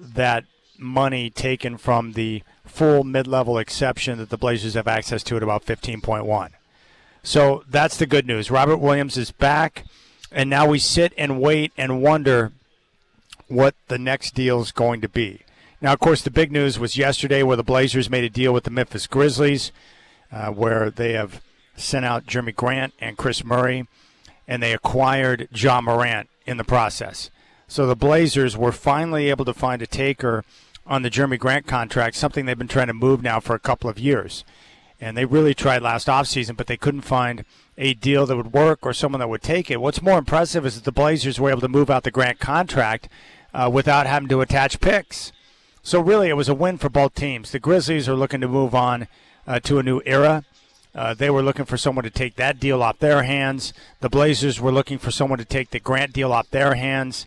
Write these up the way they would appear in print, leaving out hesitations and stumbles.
that money taken from the full mid-level exception that the Blazers have access to at about 15.1. So that's the good news. Robert Williams is back, and now we sit and wait and wonder what the next deal is going to be. Now, of course, the big news was yesterday where the Blazers made a deal with the Memphis Grizzlies, where they have sent out Jeremy Grant and Chris Murray, and they acquired Ja Morant in the process. So the Blazers were finally able to find a taker on the Jeremy Grant contract, something they've been trying to move now for a couple of years. And they really tried last offseason, but they couldn't find a deal that would work or someone that would take it. What's more impressive is that the Blazers were able to move out the Grant contract without having to attach picks. So really it was a win for both teams. The Grizzlies are looking to move on to a new era. They were looking for someone to take that deal off their hands. The Blazers were looking for someone to take the Grant deal off their hands.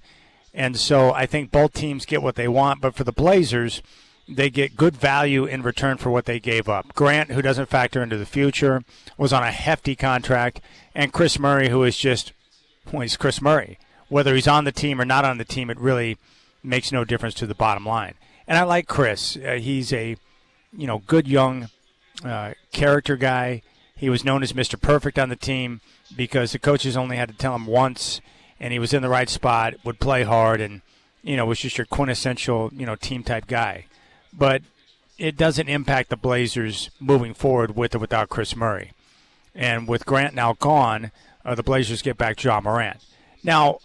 And so I think both teams get what they want. But for the Blazers, they get good value in return for what they gave up. Grant, who doesn't factor into the future, was on a hefty contract. And Chris Murray, who is just, well, he's Chris Murray. Whether he's on the team or not on the team, it really makes no difference to the bottom line. And I like Chris. He's a, good young character guy. He was known as Mr. Perfect on the team because the coaches only had to tell him once, and he was in the right spot, would play hard, and, was just your quintessential, team-type guy. But it doesn't impact the Blazers moving forward with or without Chris Murray. And with Grant now gone, the Blazers get back Ja Morant. Now,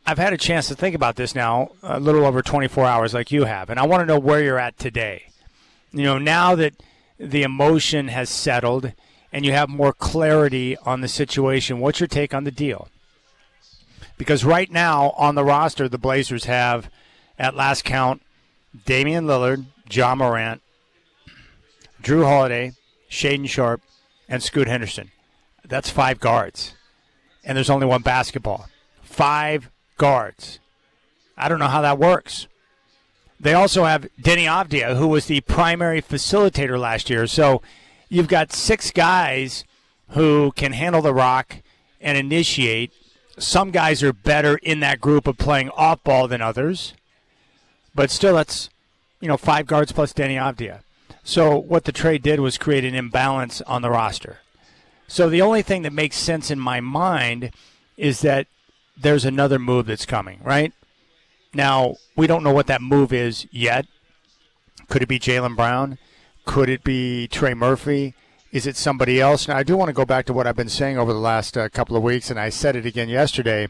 I've had a chance to think about this now a little over 24 hours like you have, and I want to know where you're at today. Now that the emotion has settled and you have more clarity on the situation, what's your take on the deal? Because right now on the roster, the Blazers have, at last count, Damian Lillard, Ja Morant, Drew Holiday, Shaedon Sharpe, and Scoot Henderson. That's 5 guards. And there's only one basketball. 5 guards. I don't know how that works. They also have Denny Avdia, who was the primary facilitator last year. So you've got 6 guys who can handle the rock and initiate. Some guys are better in that group of playing off ball than others. But still, that's, 5 guards plus Denny Avdia. So what the trade did was create an imbalance on the roster. So the only thing that makes sense in my mind is that there's another move that's coming, right? Now, we don't know what that move is yet. Could it be Jaylen Brown? Could it be Trey Murphy? Is it somebody else? Now, I do want to go back to what I've been saying over the last couple of weeks, and I said it again yesterday,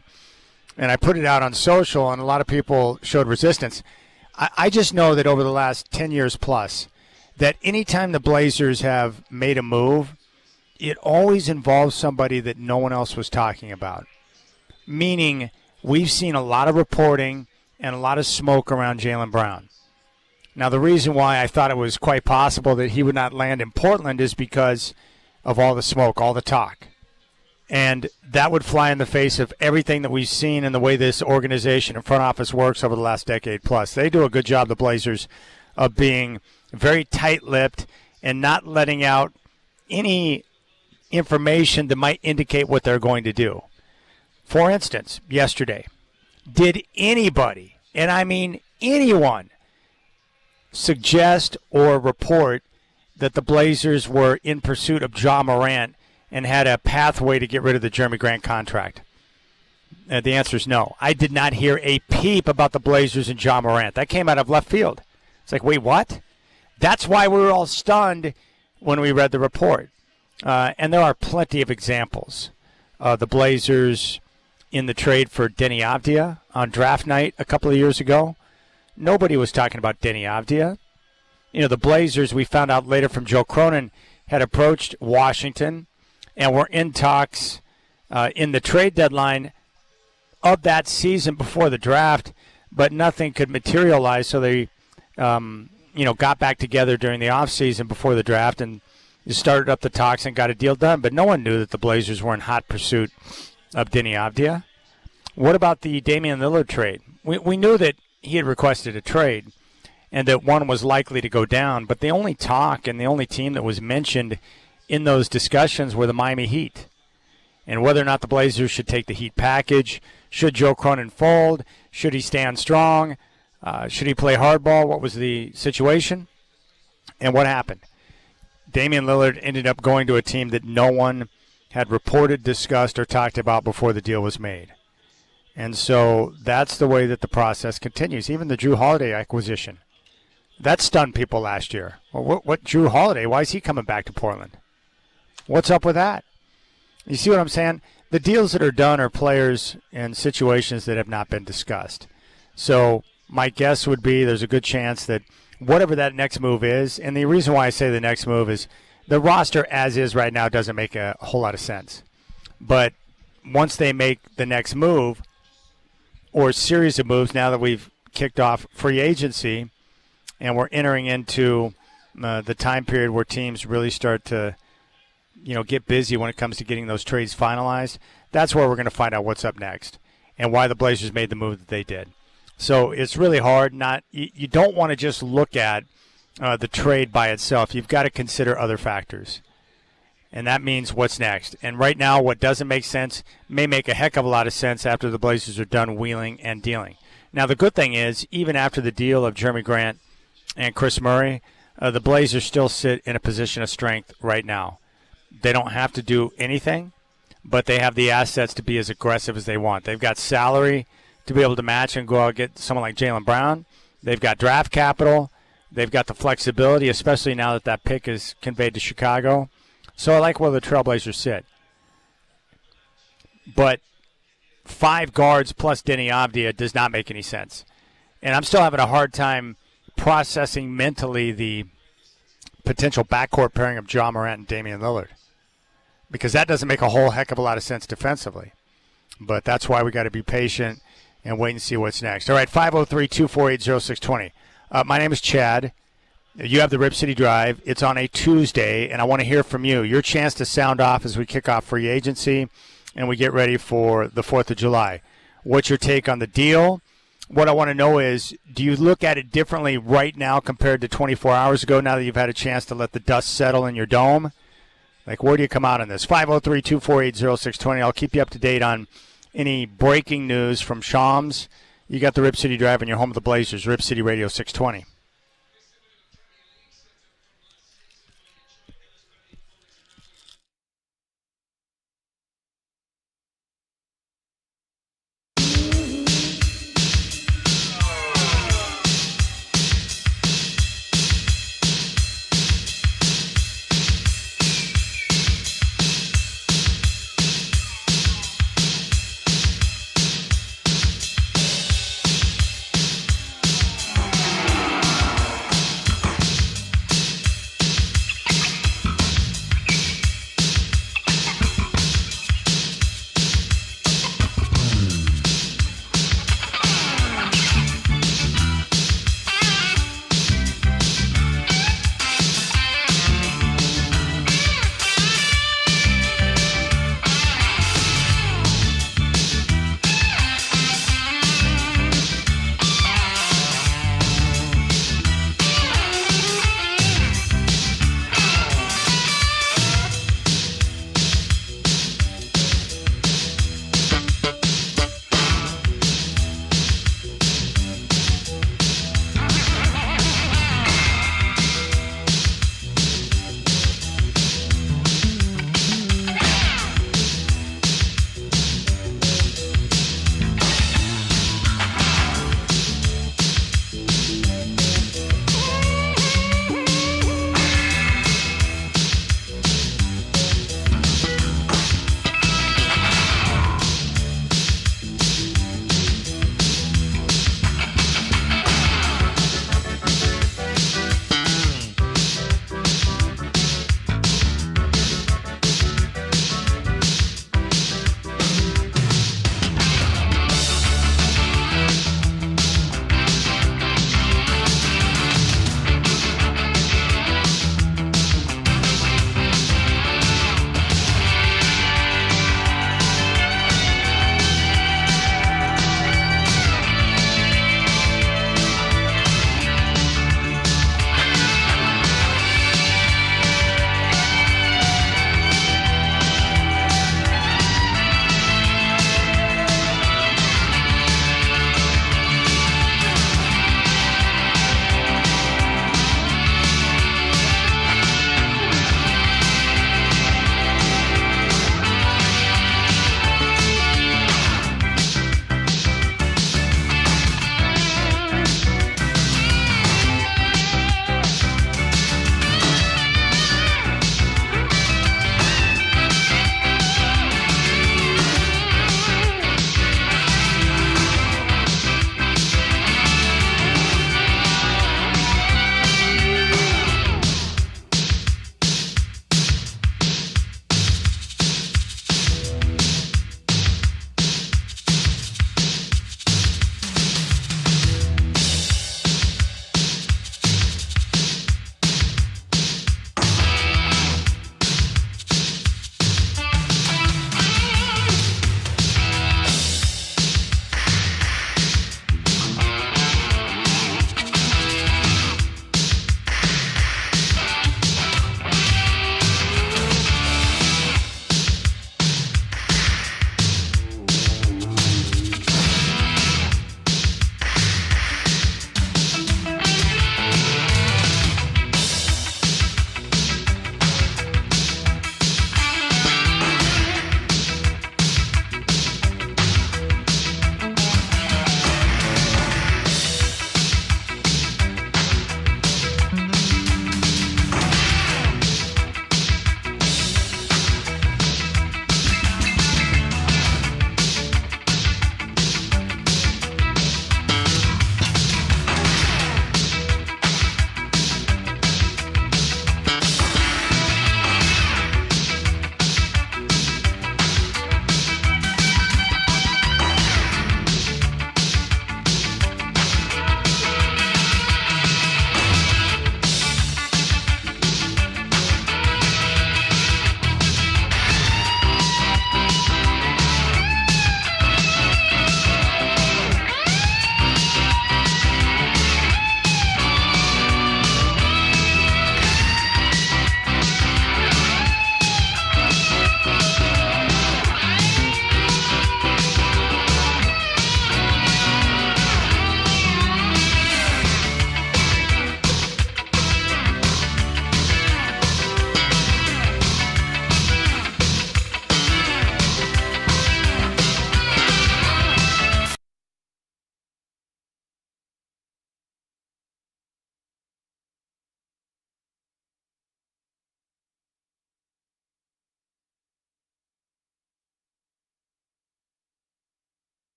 and I put it out on social, and a lot of people showed resistance. I just know that over the last 10 years plus, that anytime the Blazers have made a move, it always involves somebody that no one else was talking about. Meaning, we've seen a lot of reporting and a lot of smoke around Jaylen Brown. Now, the reason why I thought it was quite possible that he would not land in Portland is because of all the smoke, all the talk. And that would fly in the face of everything that we've seen in the way this organization and front office works over the last decade plus. They do a good job, the Blazers, of being very tight-lipped and not letting out any information that might indicate what they're going to do. For instance, yesterday, did anybody, and I mean anyone, suggest or report that the Blazers were in pursuit of Ja Morant and had a pathway to get rid of the Jeremy Grant contract? The answer is no. I did not hear a peep about the Blazers and Ja Morant. That came out of left field. It's like, wait, what? That's why we were all stunned when we read the report. And there are plenty of examples. The Blazers in the trade for Denny Avdia on draft night a couple of years ago. Nobody was talking about Denny Avdia. The Blazers, we found out later from Joe Cronin, had approached Washington and were in talks in the trade deadline of that season before the draft, but nothing could materialize, so they got back together during the offseason before the draft and started up the talks and got a deal done. But no one knew that the Blazers were in hot pursuit of Denny Avdia. What about the Damian Lillard trade? We knew that he had requested a trade and that one was likely to go down, but the only talk and the only team that was mentioned in those discussions were the Miami Heat. And whether or not the Blazers should take the Heat package, should Joe Cronin fold, should he stand strong, Should he play hardball? What was the situation? And what happened? Damian Lillard ended up going to a team that no one had reported, discussed, or talked about before the deal was made. And so that's the way that the process continues. Even the Drew Holiday acquisition. That stunned people last year. Well, what Drew Holiday? Why is he coming back to Portland? What's up with that? You see what I'm saying? The deals that are done are players in situations that have not been discussed. So my guess would be there's a good chance that whatever that next move is, and the reason why I say the next move is the roster as is right now doesn't make a whole lot of sense. But once they make the next move or series of moves, now that we've kicked off free agency and we're entering into the time period where teams really start to get busy when it comes to getting those trades finalized, that's where we're going to find out what's up next and why the Blazers made the move that they did. So it's really hard. You don't want to just look at the trade by itself. You've got to consider other factors, and that means what's next. And right now, what doesn't make sense may make a heck of a lot of sense after the Blazers are done wheeling and dealing. Now, the good thing is, even after the deal of Jeremy Grant and Chris Murray, the Blazers still sit in a position of strength right now. They don't have to do anything, but they have the assets to be as aggressive as they want. They've got salary to be able to match and go out and get someone like Jaylen Brown. They've got draft capital. They've got the flexibility, especially now that that pick is conveyed to Chicago. So I like where the Trailblazers sit. But 5 guards plus Denny Avdia does not make any sense. And I'm still having a hard time processing mentally the potential backcourt pairing of Ja Morant and Damian Lillard, because that doesn't make a whole heck of a lot of sense defensively. But that's why we got to be patient and wait and see what's next. All right, 503-248-0620. My name is Chad. You have the Rip City Drive. It's on a Tuesday, and I want to hear from you. Your chance to sound off as we kick off free agency and we get ready for the 4th of July. What's your take on the deal? What I want to know is, do you look at it differently right now compared to 24 hours ago, now that you've had a chance to let the dust settle in your dome? Like, where do you come out on this? 503-248-0620. I'll keep you up to date on any breaking news from Shams. You got the Rip City Drive in your home of the Blazers, Rip City Radio 620.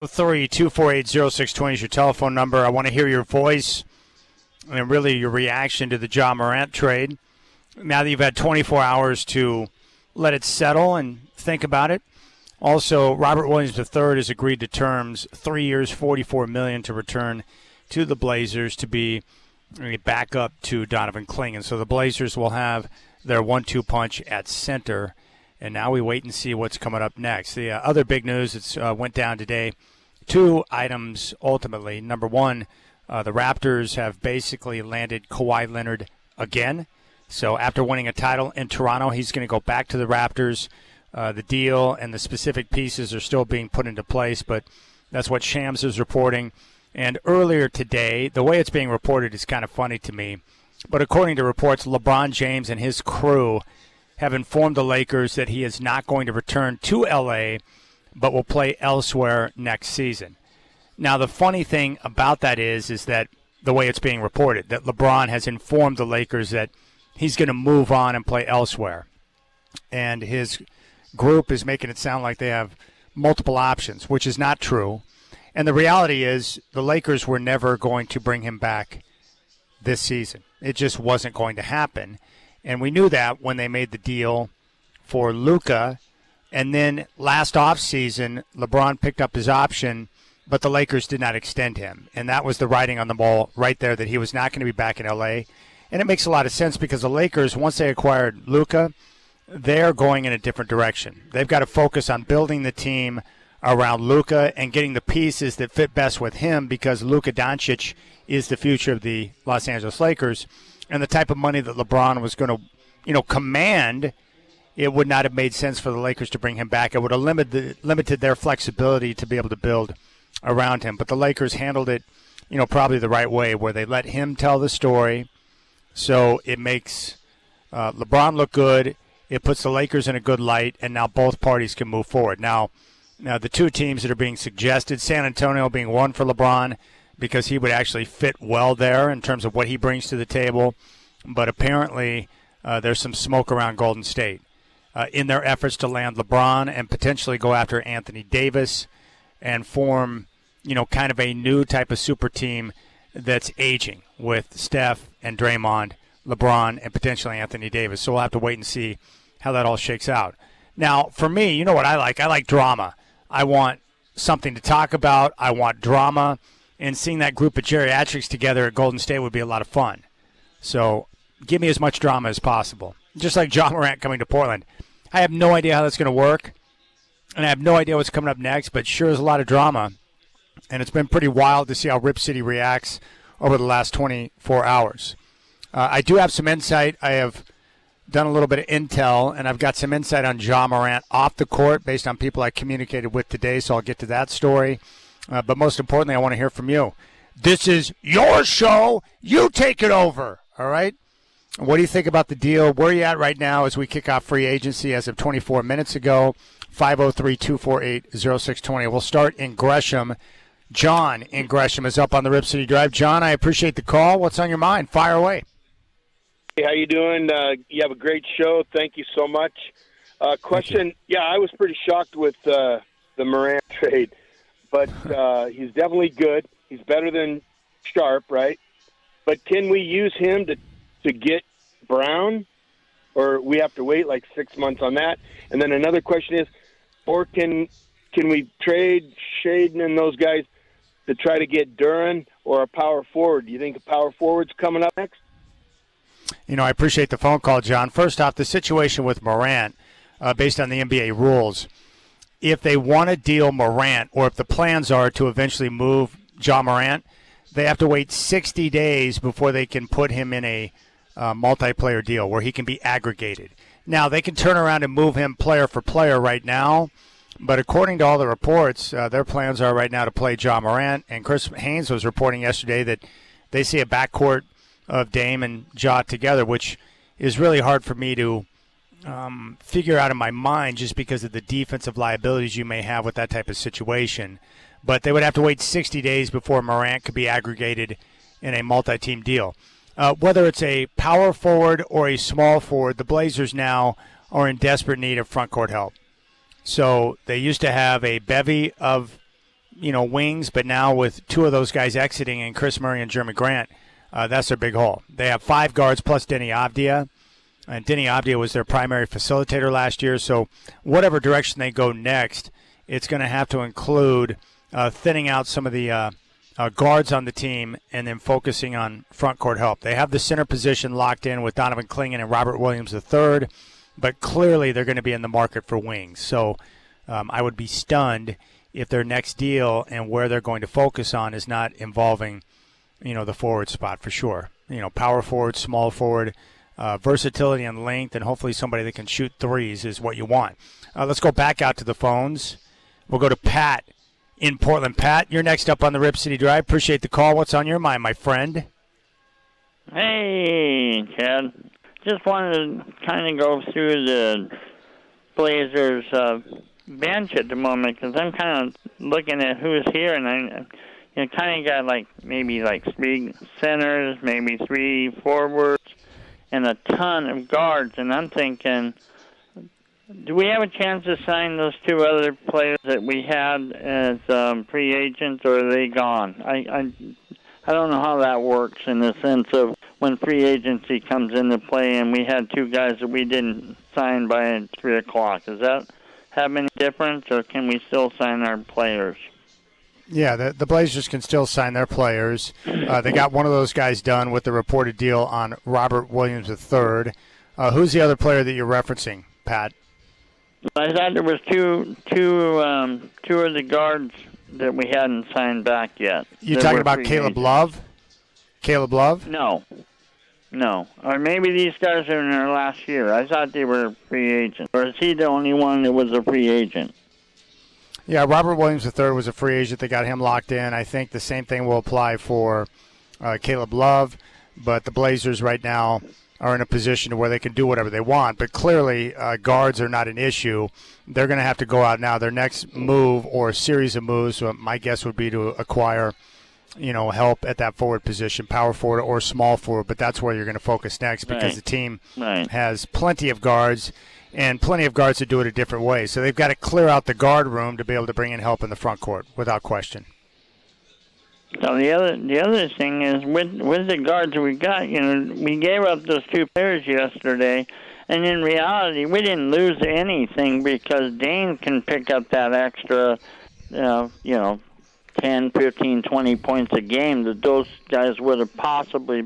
503-248-0620 is your telephone number. I want to hear your voice and really your reaction to the Ja Morant trade. Now that you've had 24 hours to let it settle and think about it. Also, Robert Williams III has agreed to terms, 3 years, $44 million to return to the Blazers to be a backup to Donovan Clingan. So the Blazers will have their 1-2 punch at center. And now we wait and see what's coming up next. The other big news that went down today, 2 items ultimately. Number one, the Raptors have basically landed Kawhi Leonard again. So after winning a title in Toronto, he's going to go back to the Raptors. The deal and the specific pieces are still being put into place, but that's what Shams is reporting. And earlier today, the way it's being reported is kind of funny to me, but according to reports, LeBron James and his crew have informed the Lakers that he is not going to return to L.A., but will play elsewhere next season. Now, the funny thing about that is that the way it's being reported, that LeBron has informed the Lakers that he's going to move on and play elsewhere. And his group is making it sound like they have multiple options, which is not true. And the reality is the Lakers were never going to bring him back this season. It just wasn't going to happen. And we knew that when they made the deal for Luka. And then last offseason, LeBron picked up his option, but the Lakers did not extend him. And that was the writing on the wall right there, that he was not going to be back in L.A. And it makes a lot of sense because the Lakers, once they acquired Luka, they're going in a different direction. They've got to focus on building the team around Luka and getting the pieces that fit best with him, because Luka Doncic is the future of the Los Angeles Lakers. And the type of money that LeBron was going to, command, it would not have made sense for the Lakers to bring him back. It would have limited their flexibility to be able to build around him. But the Lakers handled it, probably the right way, where they let him tell the story. So it makes LeBron look good. It puts the Lakers in a good light, and now both parties can move forward. Now the 2 teams that are being suggested, San Antonio being one for LeBron, because he would actually fit well there in terms of what he brings to the table. But apparently there's some smoke around Golden State in their efforts to land LeBron and potentially go after Anthony Davis and form, kind of a new type of super team that's aging with Steph and Draymond, LeBron, and potentially Anthony Davis. So we'll have to wait and see how that all shakes out. Now, for me, you know what I like? I like drama. I want something to talk about. I want drama. And seeing that group of geriatrics together at Golden State would be a lot of fun. So give me as much drama as possible. Just like Ja Morant coming to Portland. I have no idea how that's going to work, and I have no idea what's coming up next, but sure is a lot of drama. And it's been pretty wild to see how Rip City reacts over the last 24 hours. I do have some insight. I have done a little bit of intel, and I've got some insight on Ja Morant off the court based on people I communicated with today, so I'll get to that story. But most importantly, I want to hear from you. This is your show. You take it over, all right? What do you think about the deal? Where are you at right now as we kick off free agency as of 24 minutes ago? 503-248-0620. We'll start in Gresham. John in Gresham is up on the Rip City Drive. John, I appreciate the call. What's on your mind? Fire away. Hey, how you doing? You have a great show. Thank you so much. Question, yeah, I was pretty shocked with the Morant trade, but he's definitely good. He's better than Sharp, right? But can we use him to get Brown, or we have to wait like 6 months on that? And then another question is, or can we trade Shaden and those guys to try to get Duran or a power forward? Do you think a power forward's coming up next? I appreciate the phone call, John. First off, the situation with Morant, based on the NBA rules, if they want to deal Morant, or if the plans are to eventually move Ja Morant, they have to wait 60 days before they can put him in a multiplayer deal where he can be aggregated. Now, they can turn around and move him player for player right now, but according to all the reports, their plans are right now to play Ja Morant, and Chris Haynes was reporting yesterday that they see a backcourt of Dame and Ja together, which is really hard for me to figure out in my mind just because of the defensive liabilities you may have with that type of situation. But they would have to wait 60 days before Morant could be aggregated in a multi-team deal. Whether it's a power forward or a small forward, the Blazers now are in desperate need of front court help. So they used to have a bevy of wings, but now with two of those guys exiting and Chris Murray and Jeremy Grant, that's their big hole. They have 5 guards plus Denny Avdia, and Denny Avdia was their primary facilitator last year, so whatever direction they go next, it's going to have to include thinning out some of the guards on the team and then focusing on front court help. They have the center position locked in with Donovan Clingan and Robert Williams III, but clearly they're going to be in the market for wings. So I would be stunned if their next deal and where they're going to focus on is not involving, the forward spot for sure. Power forward, small forward, versatility and length, and hopefully somebody that can shoot threes is what you want. Let's go back out to the phones. We'll go to Pat in Portland. Pat, you're next up on the Rip City Drive. Appreciate the call. What's on your mind, my friend? Hey, Chad. Just wanted to kind of go through the Blazers bench at the moment because I'm kind of looking at who's here, and I kind of got maybe 3 centers, maybe 3 forwards, and a ton of guards. And I'm thinking, do we have a chance to sign those 2 other players that we had as free agents, or are they gone? I don't know how that works in the sense of when free agency comes into play and we had 2 guys that we didn't sign by 3 o'clock. Does that have any difference, or can we still sign our players? Yeah, the Blazers can still sign their players. They got one of those guys done with the reported deal on Robert Williams III. Who's the other player that you're referencing, Pat? I thought there was two of the guards that we hadn't signed back yet. You talking about Caleb Love? Caleb Love? No. Or maybe these guys are in their last year. I thought they were free agents. Or is he the only one that was a free agent? Yeah, Robert Williams III was a free agent. They got him locked in. I think the same thing will apply for Caleb Love. But the Blazers right now are in a position where they can do whatever they want. But clearly, guards are not an issue. They're going to have to go out now. Their next move or series of moves, my guess would be to acquire, help at that forward position, power forward or small forward. But that's where you're going to focus next because the team has plenty of guards and plenty of guards to do it a different way. So they've got to clear out the guard room to be able to bring in help in the front court without question. So the other thing is with the guards we got, we gave up those 2 players yesterday, and in reality we didn't lose anything because Dane can pick up that extra, 10, 15, 20 points a game that those guys would have possibly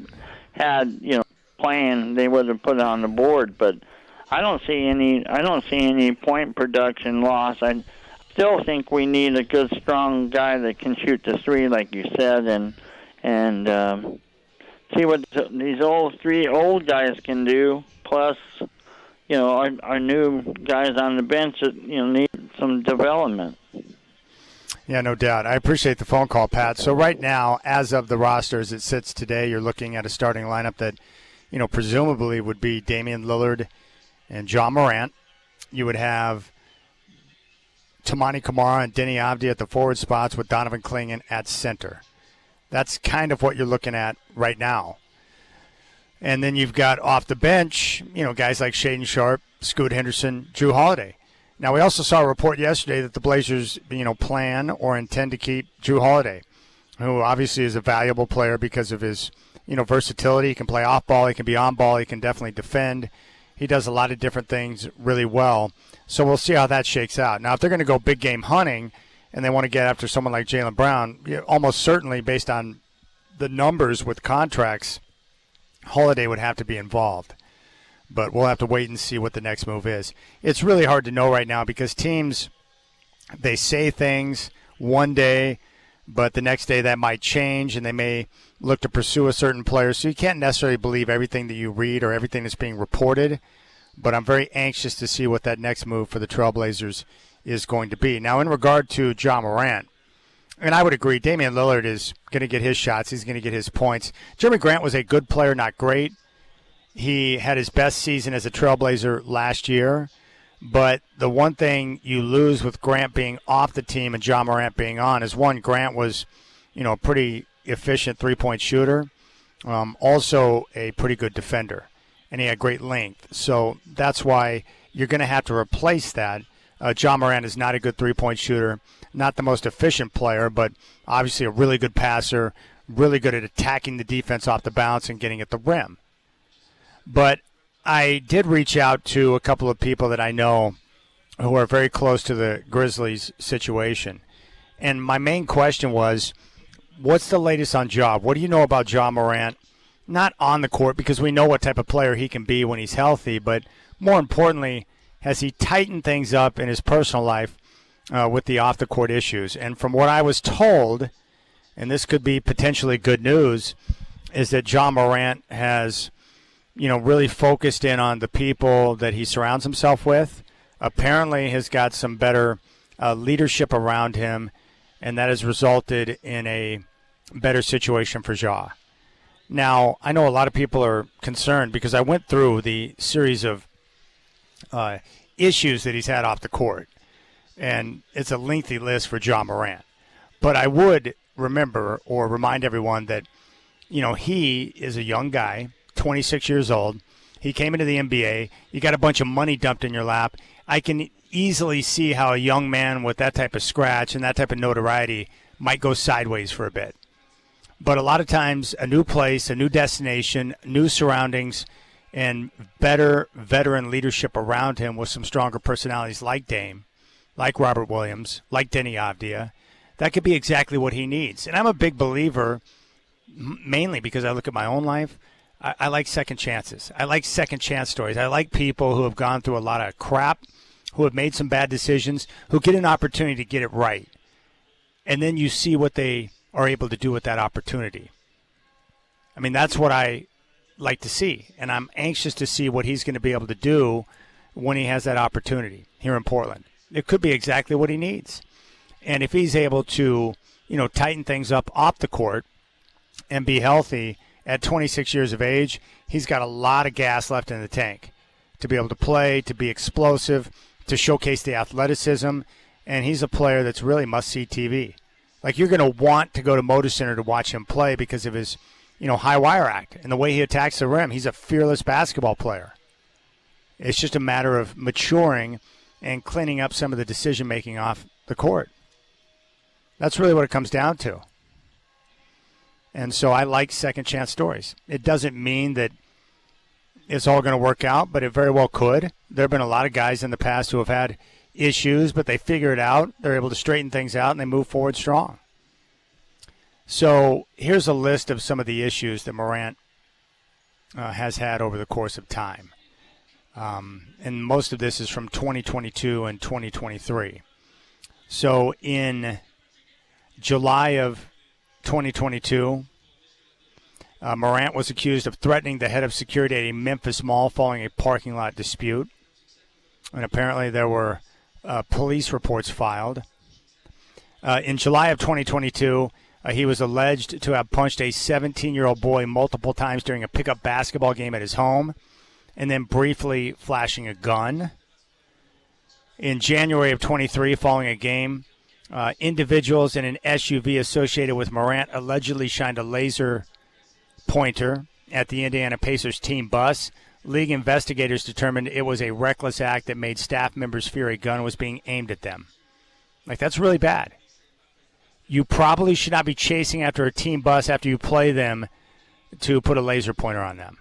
had, playing. They would have put on the board, but I don't see any point production loss. I still think we need a good, strong guy that can shoot the 3, like you said, and see what these 3 old guys can do. Plus, our new guys on the bench that need some development. Yeah, no doubt. I appreciate the phone call, Pat. So right now, as of the roster as it sits today, you're looking at a starting lineup that, presumably would be Damian Lillard and John Morant. You would have Tamani Kamara and Denny Avdia at the forward spots with Donovan Clingan at center. That's kind of what you're looking at right now. And then you've got off the bench, guys like Shaedon Sharpe, Scoot Henderson, Drew Holiday. Now, we also saw a report yesterday that the Blazers, plan or intend to keep Drew Holiday, who obviously is a valuable player because of his, versatility. He can play off ball, he can be on ball, he can definitely defend. He does a lot of different things really well. So we'll see how that shakes out. Now, if they're going to go big game hunting and they want to get after someone like Jaylen Brown, almost certainly based on the numbers with contracts, Holiday would have to be involved. But we'll have to wait and see what the next move is. It's really hard to know right now because teams, they say things one day, but the next day that might change and they may look to pursue a certain player. So you can't necessarily believe everything that you read or everything that's being reported. But I'm very anxious to see what that next move for the Trailblazers is going to be. Now, in regard to John Morant, and I would agree, Damian Lillard is going to get his shots. He's going to get his points. Jeremy Grant was a good player, not great. He had his best season as a Trailblazer last year. But the one thing you lose with Grant being off the team and John Morant being on is, one, Grant was, a pretty efficient three-point shooter, also a pretty good defender, and he had great length. So that's why you're going to have to replace that Ja Morant is not a good three-point shooter, not the most efficient player, but obviously a really good passer, really good at attacking the defense off the bounce and getting at the rim. But I did reach out to a couple of people that I know who are very close to the Grizzlies situation. And my main question was, what's the latest on Ja? What do you know about Ja Morant? Not on the court, because we know what type of player he can be when he's healthy, but more importantly, has he tightened things up in his personal life with the off-the-court issues? And from what I was told, and this could be potentially good news, is that Ja Morant has, really focused in on the people that he surrounds himself with. Apparently has got some better leadership around him, and that has resulted in a better situation for Ja. Now, I know a lot of people are concerned because I went through the series of issues that he's had off the court, and it's a lengthy list for Ja Morant. But I would remember or remind everyone that, he is a young guy, 26 years old. He came into the NBA. You got a bunch of money dumped in your lap. I can easily see how a young man with that type of scratch and that type of notoriety might go sideways for a bit. But a lot of times, a new place, a new destination, new surroundings, and better veteran leadership around him with some stronger personalities like Dame, like Robert Williams, like Denny Avdia, that could be exactly what he needs. And I'm a big believer, mainly because I look at my own life, I like second chances. I like second chance stories. I like people who have gone through a lot of crap, who have made some bad decisions, who get an opportunity to get it right. And then you see what they are able to do with that opportunity. I mean, that's what I like to see, and I'm anxious to see what he's going to be able to do when he has that opportunity here in Portland. It could be exactly what he needs. And if he's able to, tighten things up off the court and be healthy at 26 years of age, he's got a lot of gas left in the tank to be able to play, to be explosive, to showcase the athleticism, and he's a player that's really must-see TV. Like, you're going to want to go to Moda Center to watch him play because of his, high wire act and the way he attacks the rim. He's a fearless basketball player. It's just a matter of maturing and cleaning up some of the decision-making off the court. That's really what it comes down to. And so I like second-chance stories. It doesn't mean that it's all going to work out, but it very well could. There have been a lot of guys in the past who have had issues, but they figure it out. They're able to straighten things out, and they move forward strong. So here's a list of some of the issues that Morant has had over the course of time. And most of this is from 2022 and 2023. So in July of 2022, Morant was accused of threatening the head of security at a Memphis mall following a parking lot dispute. And apparently there were police reports filed. In July of 2022, he was alleged to have punched a 17-year-old boy multiple times during a pickup basketball game at his home, and then briefly flashing a gun. In January of 23, following a game, individuals in an SUV associated with Morant allegedly shined a laser pointer at the Indiana Pacers team bus. League investigators determined it was a reckless act that made staff members fear a gun was being aimed at them. Like, that's really bad. You probably should not be chasing after a team bus after you play them to put a laser pointer on them.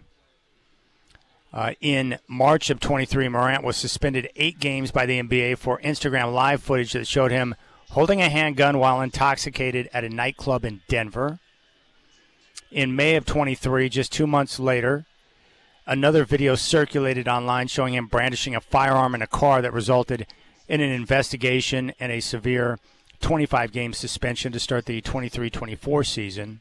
In March of 23, Morant was suspended 8 games by the NBA for Instagram Live footage that showed him holding a handgun while intoxicated at a nightclub in Denver. In May of 23, just 2 months later, another video circulated online showing him brandishing a firearm in a car that resulted in an investigation and a severe 25-game suspension to start the 23-24 season.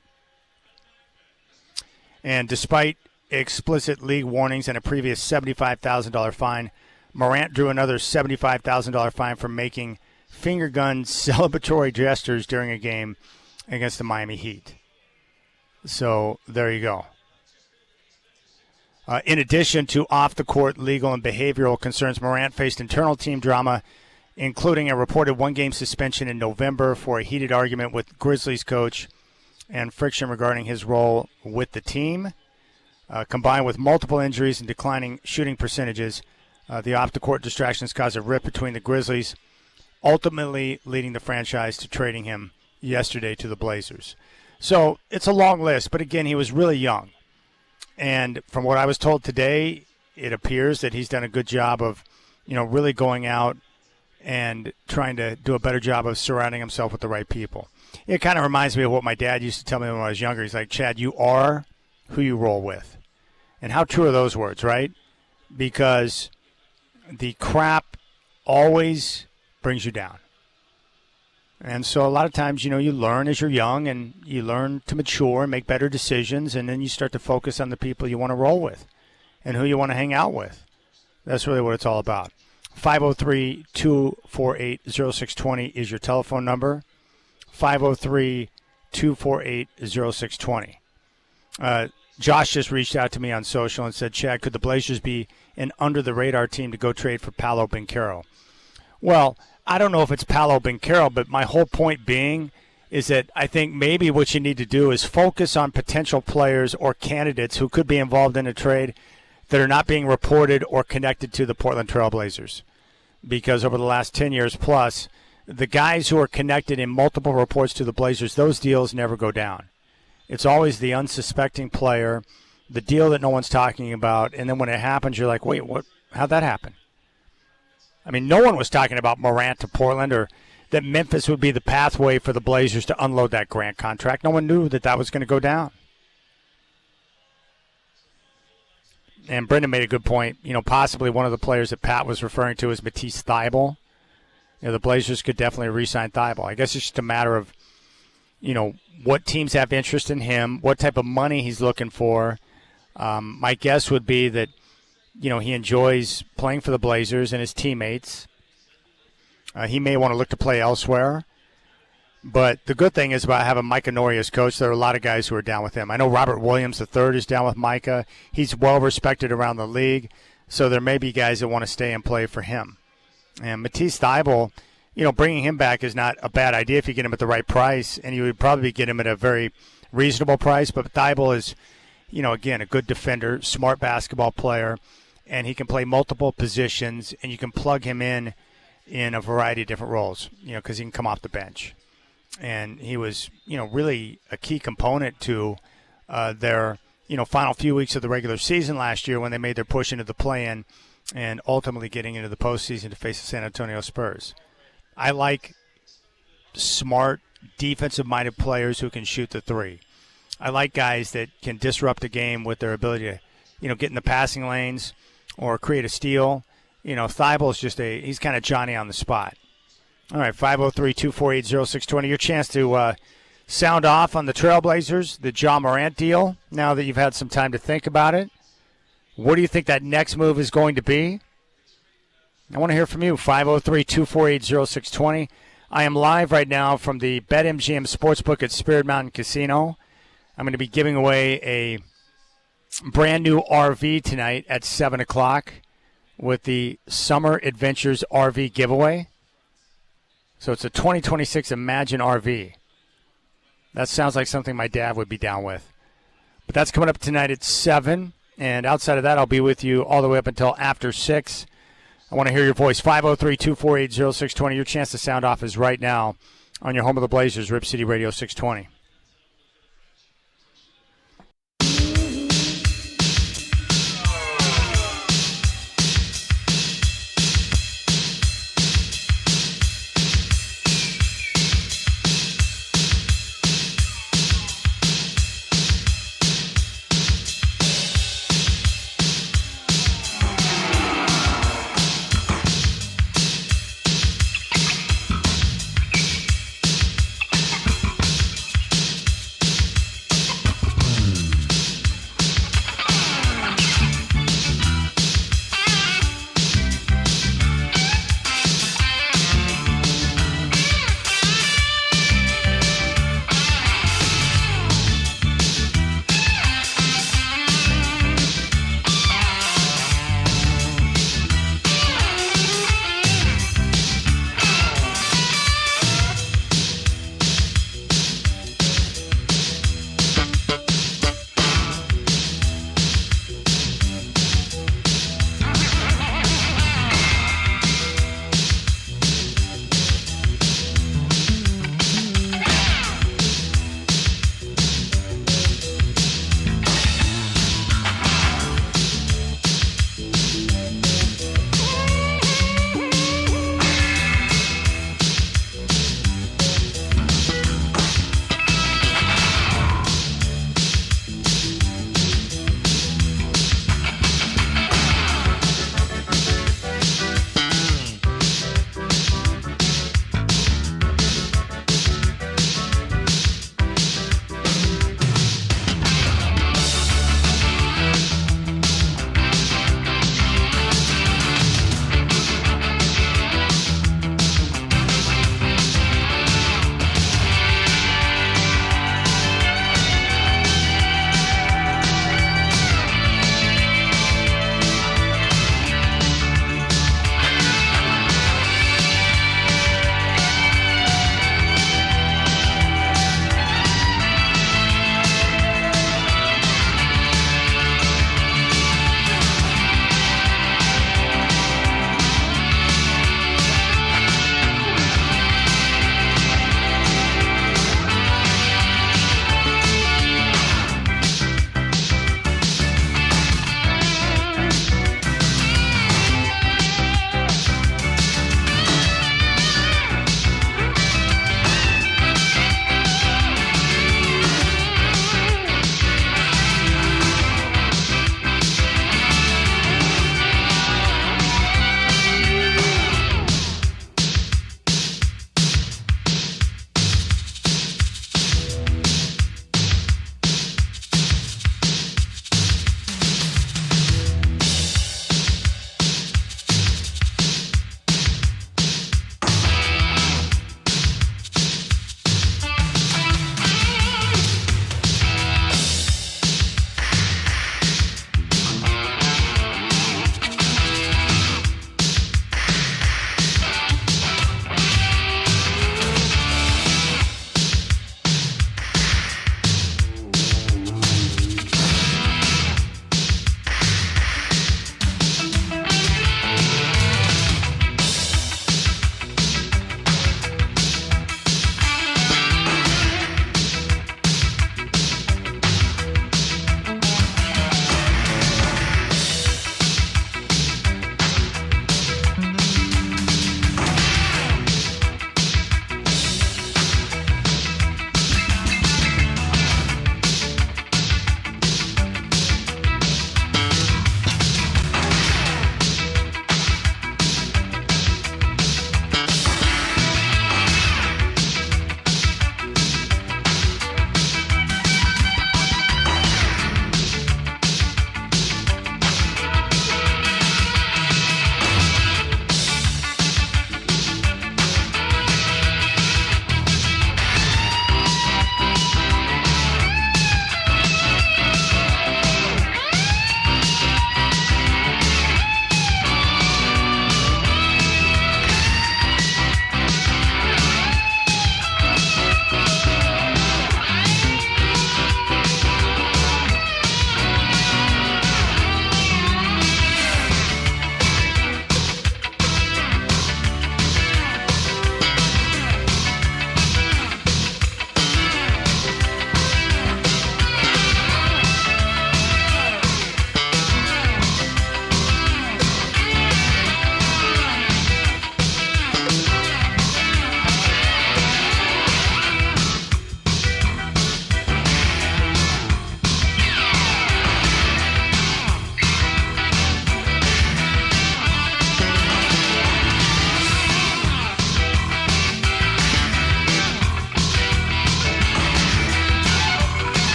And despite explicit league warnings and a previous $75,000 fine, Morant drew another $75,000 fine for making finger gun celebratory gestures during a game against the Miami Heat. So there you go. In addition to off-the-court legal and behavioral concerns, Morant faced internal team drama, including a reported 1-game suspension in November for a heated argument with Grizzlies coach and friction regarding his role with the team. Combined with multiple injuries and declining shooting percentages, The off-the-court distractions caused a rift between the Grizzlies, ultimately leading the franchise to trading him yesterday to the Blazers. So it's a long list, but again, he was really young. And from what I was told today, it appears that he's done a good job of, really going out and trying to do a better job of surrounding himself with the right people. It kind of reminds me of what my dad used to tell me when I was younger. He's like, Chad, you are who you roll with. And how true are those words, right? Because the crap always brings you down. And so a lot of times, you learn as you're young and you learn to mature and make better decisions, and then you start to focus on the people you want to roll with and who you want to hang out with. That's really what it's all about. 503-248-0620 is your telephone number. 503-248-0620. Josh just reached out to me on social and said, Chad, could the Blazers be an under-the-radar team to go trade for Paolo Banchero? Well, I don't know if it's Paolo Banchero, but my whole point being is that I think maybe what you need to do is focus on potential players or candidates who could be involved in a trade that are not being reported or connected to the Portland Trail Blazers. Because over the last 10 years plus, the guys who are connected in multiple reports to the Blazers, those deals never go down. It's always the unsuspecting player, the deal that no one's talking about, and then when it happens, you're like, wait, what? How'd that happen? I mean, no one was talking about Morant to Portland or that Memphis would be the pathway for the Blazers to unload that Grant contract. No one knew that that was going to go down. And Brendan made a good point. Possibly one of the players that Pat was referring to is Matisse Thybulle. The Blazers could definitely re-sign Thybulle. I guess it's just a matter of, what teams have interest in him, what type of money he's looking for. My guess would be that, he enjoys playing for the Blazers and his teammates. He may want to look to play elsewhere. But the good thing is about having Micah Nori as coach, there are a lot of guys who are down with him. I know Robert Williams III is down with Micah. He's well-respected around the league, so there may be guys that want to stay and play for him. And Matisse Thybulle, bringing him back is not a bad idea if you get him at the right price, and you would probably get him at a very reasonable price. But Thybulle is, again, a good defender, smart basketball player, and he can play multiple positions, and you can plug him in a variety of different roles, because he can come off the bench. And he was, really a key component to their, final few weeks of the regular season last year when they made their push into the play-in and ultimately getting into the postseason to face the San Antonio Spurs. I like smart, defensive-minded players who can shoot the three. I like guys that can disrupt the game with their ability to, get in the passing lanes or create a steal. Thybulle's he's kind of Johnny on the spot. All right, 503-248-0620. Your chance to sound off on the Trailblazers, the Ja Morant deal, now that you've had some time to think about it. What do you think that next move is going to be? I want to hear from you, 503-248-0620. I am live right now from the BetMGM Sportsbook at Spirit Mountain Casino. I'm going to be giving away a brand new RV tonight at 7 o'clock with the Summer Adventures RV giveaway. So it's a 2026 Imagine RV. That sounds like something my dad would be down with. But that's coming up tonight at 7. And outside of that, I'll be with you all the way up until after 6. I want to hear your voice, 503-248-0620. Your chance to sound off is right now on your home of the Blazers, Rip City Radio 620.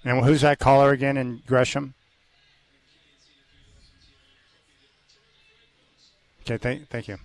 And who's that caller again in Gresham? Okay, thank you.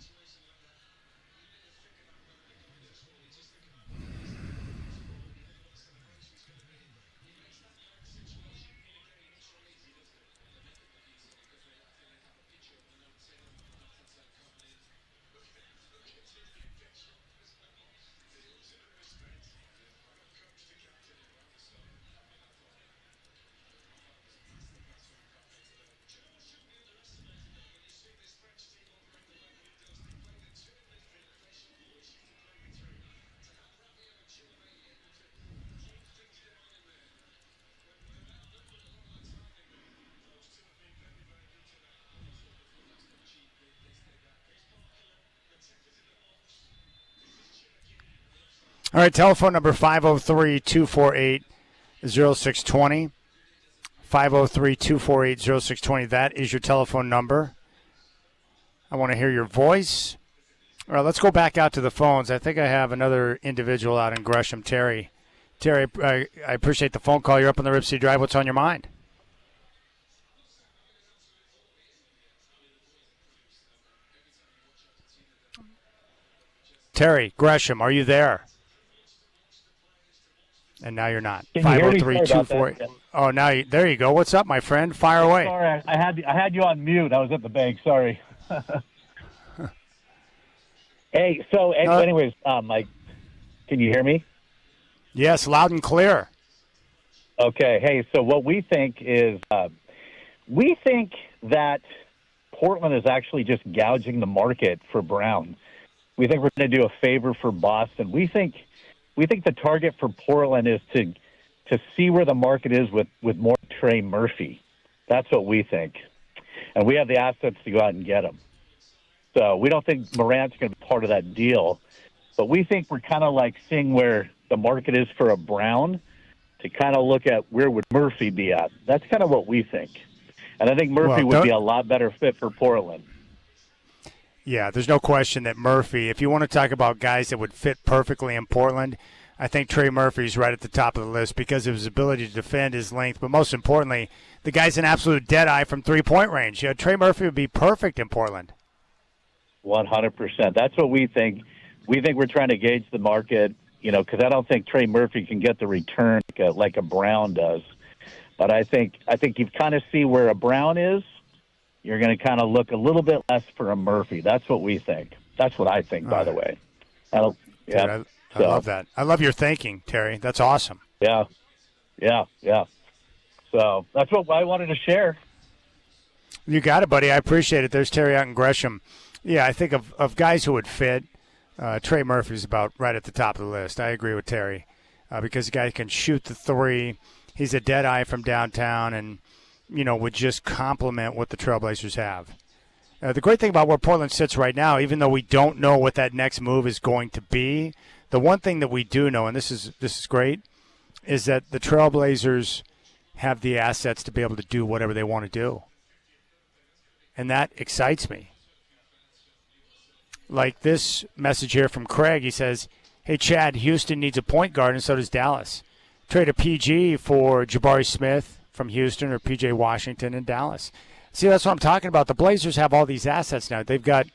All right, telephone number 503-248-0620. 503-248-0620. That is your telephone number. I want to hear your voice. All right, let's go back out to the phones. I think I have another individual out in Gresham, Terry. Terry, I appreciate the phone call. You're up on the Rip City Drive. What's on your mind? Terry, Gresham, are you there? And now you're not. 503-248. Oh, there you go. What's up, my friend? Fire away. Sorry, I had you on mute. I was at the bank. Sorry. Hey, so anyways, Mike, can you hear me? Yes, loud and clear. Okay. Hey, so what we think is we think that Portland is actually just gouging the market for Brown. We think we're going to do a favor for Boston. We think the target for Portland is to see where the market is with more Trey Murphy. That's what we think. And we have the assets to go out and get him. So we don't think Morant's going to be part of that deal. But we think we're kind of like seeing where the market is for a Brown to kind of look at where would Murphy be at. That's kind of what we think. And I think Murphy would be a lot better fit for Portland. Yeah, there's no question that Murphy, if you want to talk about guys that would fit perfectly in Portland, I think Trey Murphy's right at the top of the list because of his ability to defend, his length, but most importantly, the guy's an absolute deadeye from three-point range. Yeah, Trey Murphy would be perfect in Portland. 100%. That's what we think. We think we're trying to gauge the market, because I don't think Trey Murphy can get the return like a Brown does. But I think you kind of see where a Brown is. You're going to kind of look a little bit less for a Murphy. That's what we think. That's what I think, by the way. I love that. I love your thinking, Terry. That's awesome. Yeah. So that's what I wanted to share. You got it, buddy. I appreciate it. There's Terry out in Gresham. Yeah, I think of guys who would fit, Trey Murphy's about right at the top of the list. I agree with Terry because the guy can shoot the three. He's a dead eye from downtown and, would just complement what the Trailblazers have. The great thing about where Portland sits right now, even though we don't know what that next move is going to be, the one thing that we do know, and this is great, is that the Trailblazers have the assets to be able to do whatever they want to do. And that excites me. Like this message here from Craig, he says, hey, Chad, Houston needs a point guard, and so does Dallas. Trade a PG for Jabari Smith from Houston or PJ Washington in Dallas. See, that's what I'm talking about. The Blazers have all these assets now. They've got,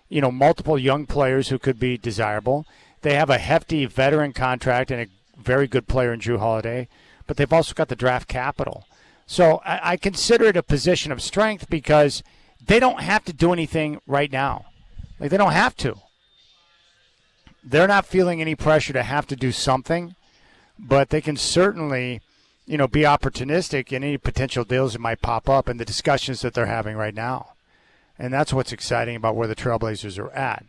multiple young players who could be desirable. They have a hefty veteran contract and a very good player in Drew Holiday, but they've also got the draft capital. So I consider it a position of strength because they don't have to do anything right now. Like, they don't have to. They're not feeling any pressure to have to do something, but they can certainly, be opportunistic in any potential deals that might pop up in the discussions that they're having right now. And that's what's exciting about where the Trailblazers are at.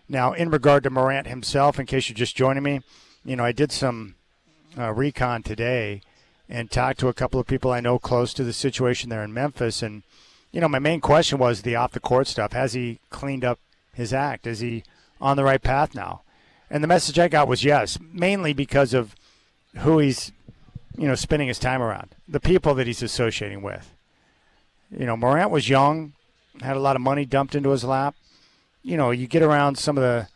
Now, in regard to Morant himself, in case you're just joining me, I did some recon today and talked to a couple of people I know close to the situation there in Memphis. And, my main question was the off-the-court stuff. Has he cleaned up his act? Is he on the right path now? And the message I got was yes, mainly because of who he's, spending his time around, the people that he's associating with. Morant was young, had a lot of money dumped into his lap. You get around some of the,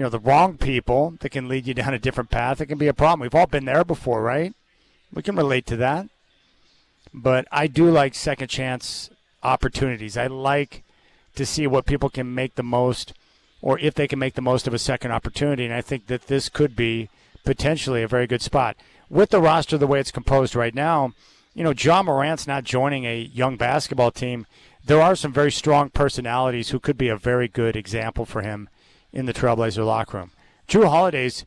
the wrong people that can lead you down a different path. It can be a problem. We've all been there before, right? We can relate to that. But I do like second chance opportunities. I like to see what people can make the most, or if they can make the most of a second opportunity. And I think that this could be potentially a very good spot. With the roster the way it's composed right now, John Morant's not joining a young basketball team. There are some very strong personalities who could be a very good example for him in the Trailblazer locker room. Drew Holiday's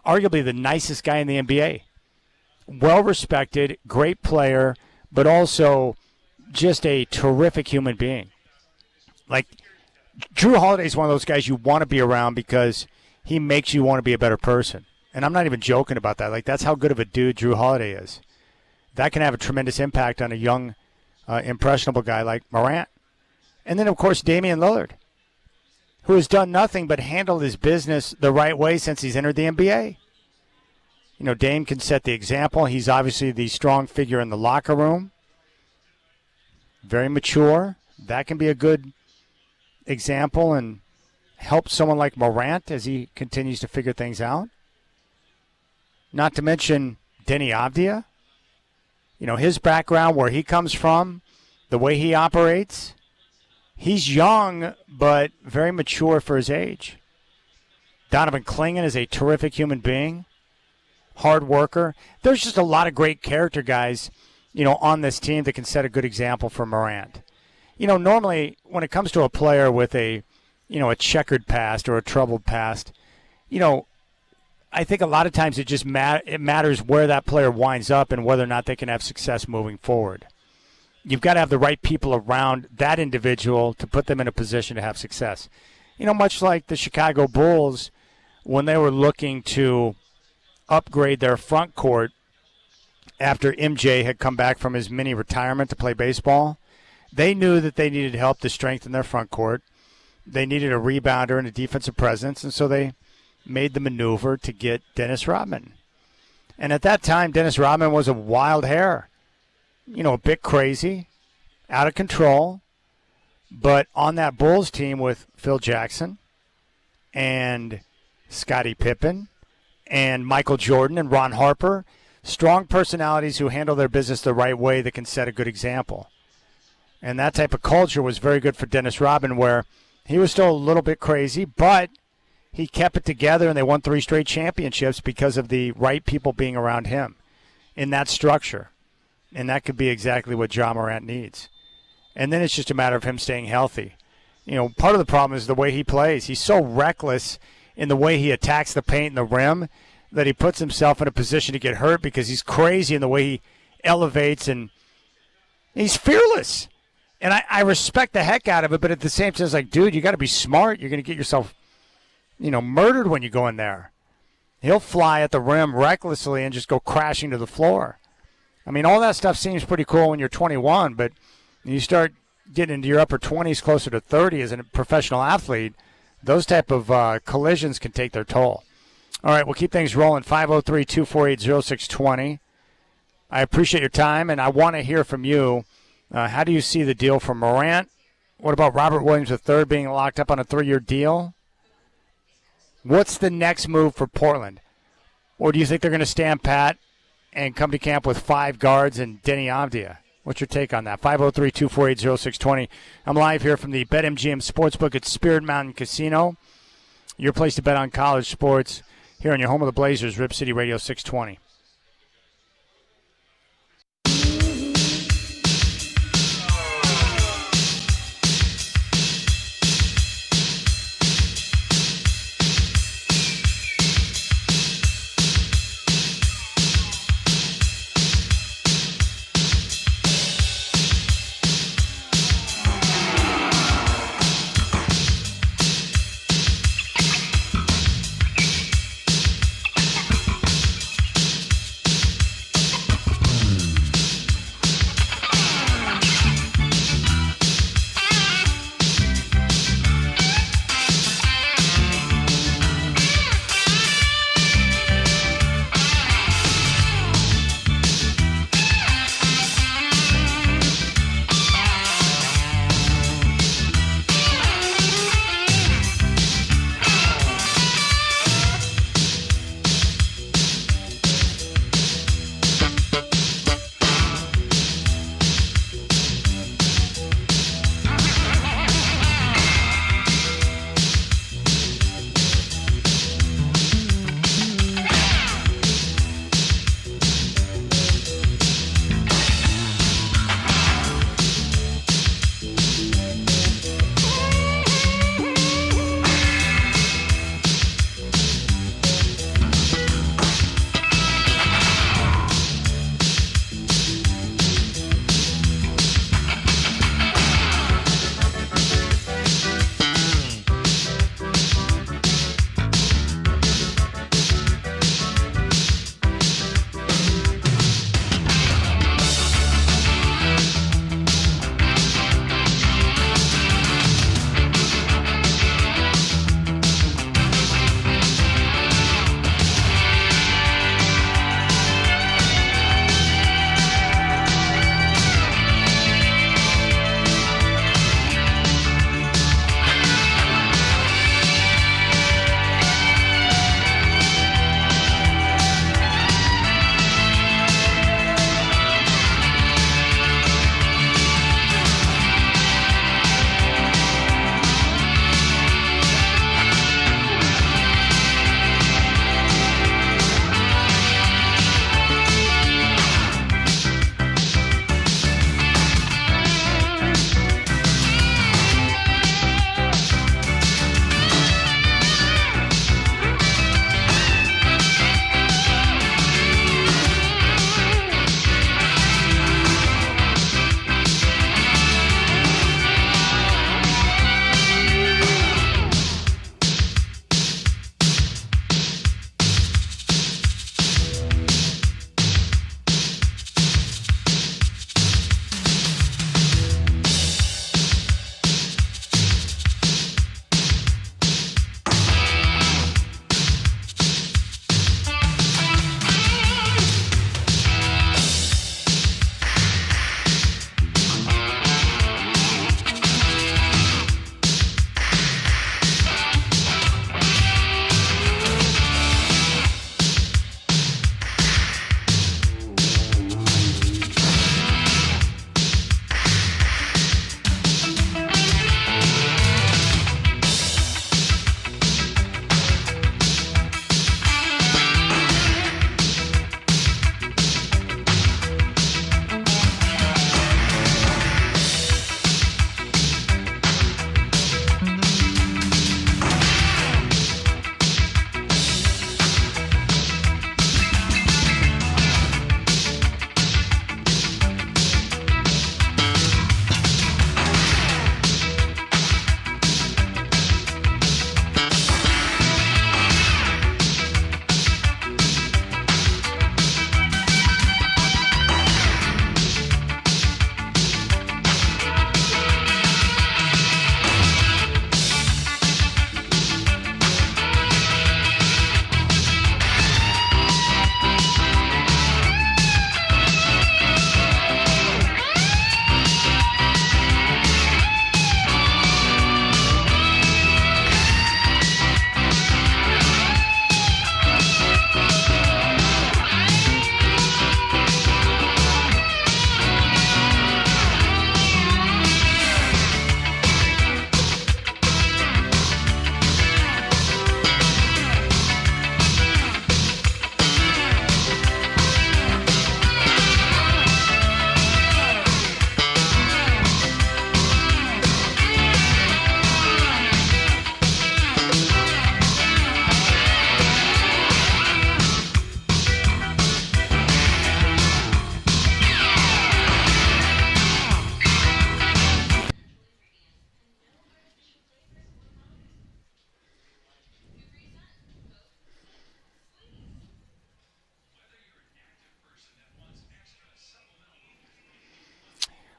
arguably the nicest guy in the NBA. Well-respected, great player, but also just a terrific human being. Like, Drew Holiday's one of those guys you want to be around because he makes you want to be a better person. And I'm not even joking about that. Like, that's how good of a dude Drew Holiday is. That can have a tremendous impact on a young, impressionable guy like Morant. And then, of course, Damian Lillard, who has done nothing but handled his business the right way since he's entered the NBA. Dame can set the example. He's obviously the strong figure in the locker room. Very mature. That can be a good example and help someone like Morant as he continues to figure things out. Not to mention Denny Avdia. His background, where he comes from, the way he operates. He's young, but very mature for his age. Donovan Clingan is a terrific human being. Hard worker. There's just a lot of great character guys, on this team that can set a good example for Morant. Normally when it comes to a player with a checkered past or a troubled past, I think a lot of times it matters where that player winds up and whether or not they can have success moving forward. You've got to have the right people around that individual to put them in a position to have success. Much like the Chicago Bulls when they were looking to upgrade their front court after MJ had come back from his mini retirement to play baseball. They knew that they needed help to strengthen their front court. They needed a rebounder and a defensive presence, and so they made the maneuver to get Dennis Rodman. And at that time, Dennis Rodman was a wild hair, a bit crazy, out of control. But on that Bulls team with Phil Jackson and Scottie Pippen and Michael Jordan and Ron Harper, strong personalities who handle their business the right way that can set a good example. And that type of culture was very good for Dennis Rodman, where he was still a little bit crazy, but he kept it together and they won 3 straight championships because of the right people being around him in that structure. And that could be exactly what John Morant needs. And then it's just a matter of him staying healthy. Part of the problem is the way he plays. He's so reckless in the way he attacks the paint and the rim that he puts himself in a position to get hurt because he's crazy in the way he elevates, and he's fearless. And I respect the heck out of it, but at the same time, it's like, dude, you got to be smart. You're going to get yourself, murdered when you go in there. He'll fly at the rim recklessly and just go crashing to the floor. I mean, all that stuff seems pretty cool when you're 21, but when you start getting into your upper 20s, closer to 30 as a professional athlete, those type of collisions can take their toll. All right, we'll keep things rolling. 503-248-0620. I appreciate your time, and I want to hear from you. How do you see the deal for Morant? What about Robert Williams III being locked up on a 3-year deal? What's the next move for Portland? Or do you think they're going to stand pat and come to camp with 5 guards and Denny Avdia? What's your take on that? 503-248-0620. I'm live here from the BetMGM Sportsbook at Spirit Mountain Casino. Your place to bet on college sports here on your home of the Blazers, Rip City Radio 620.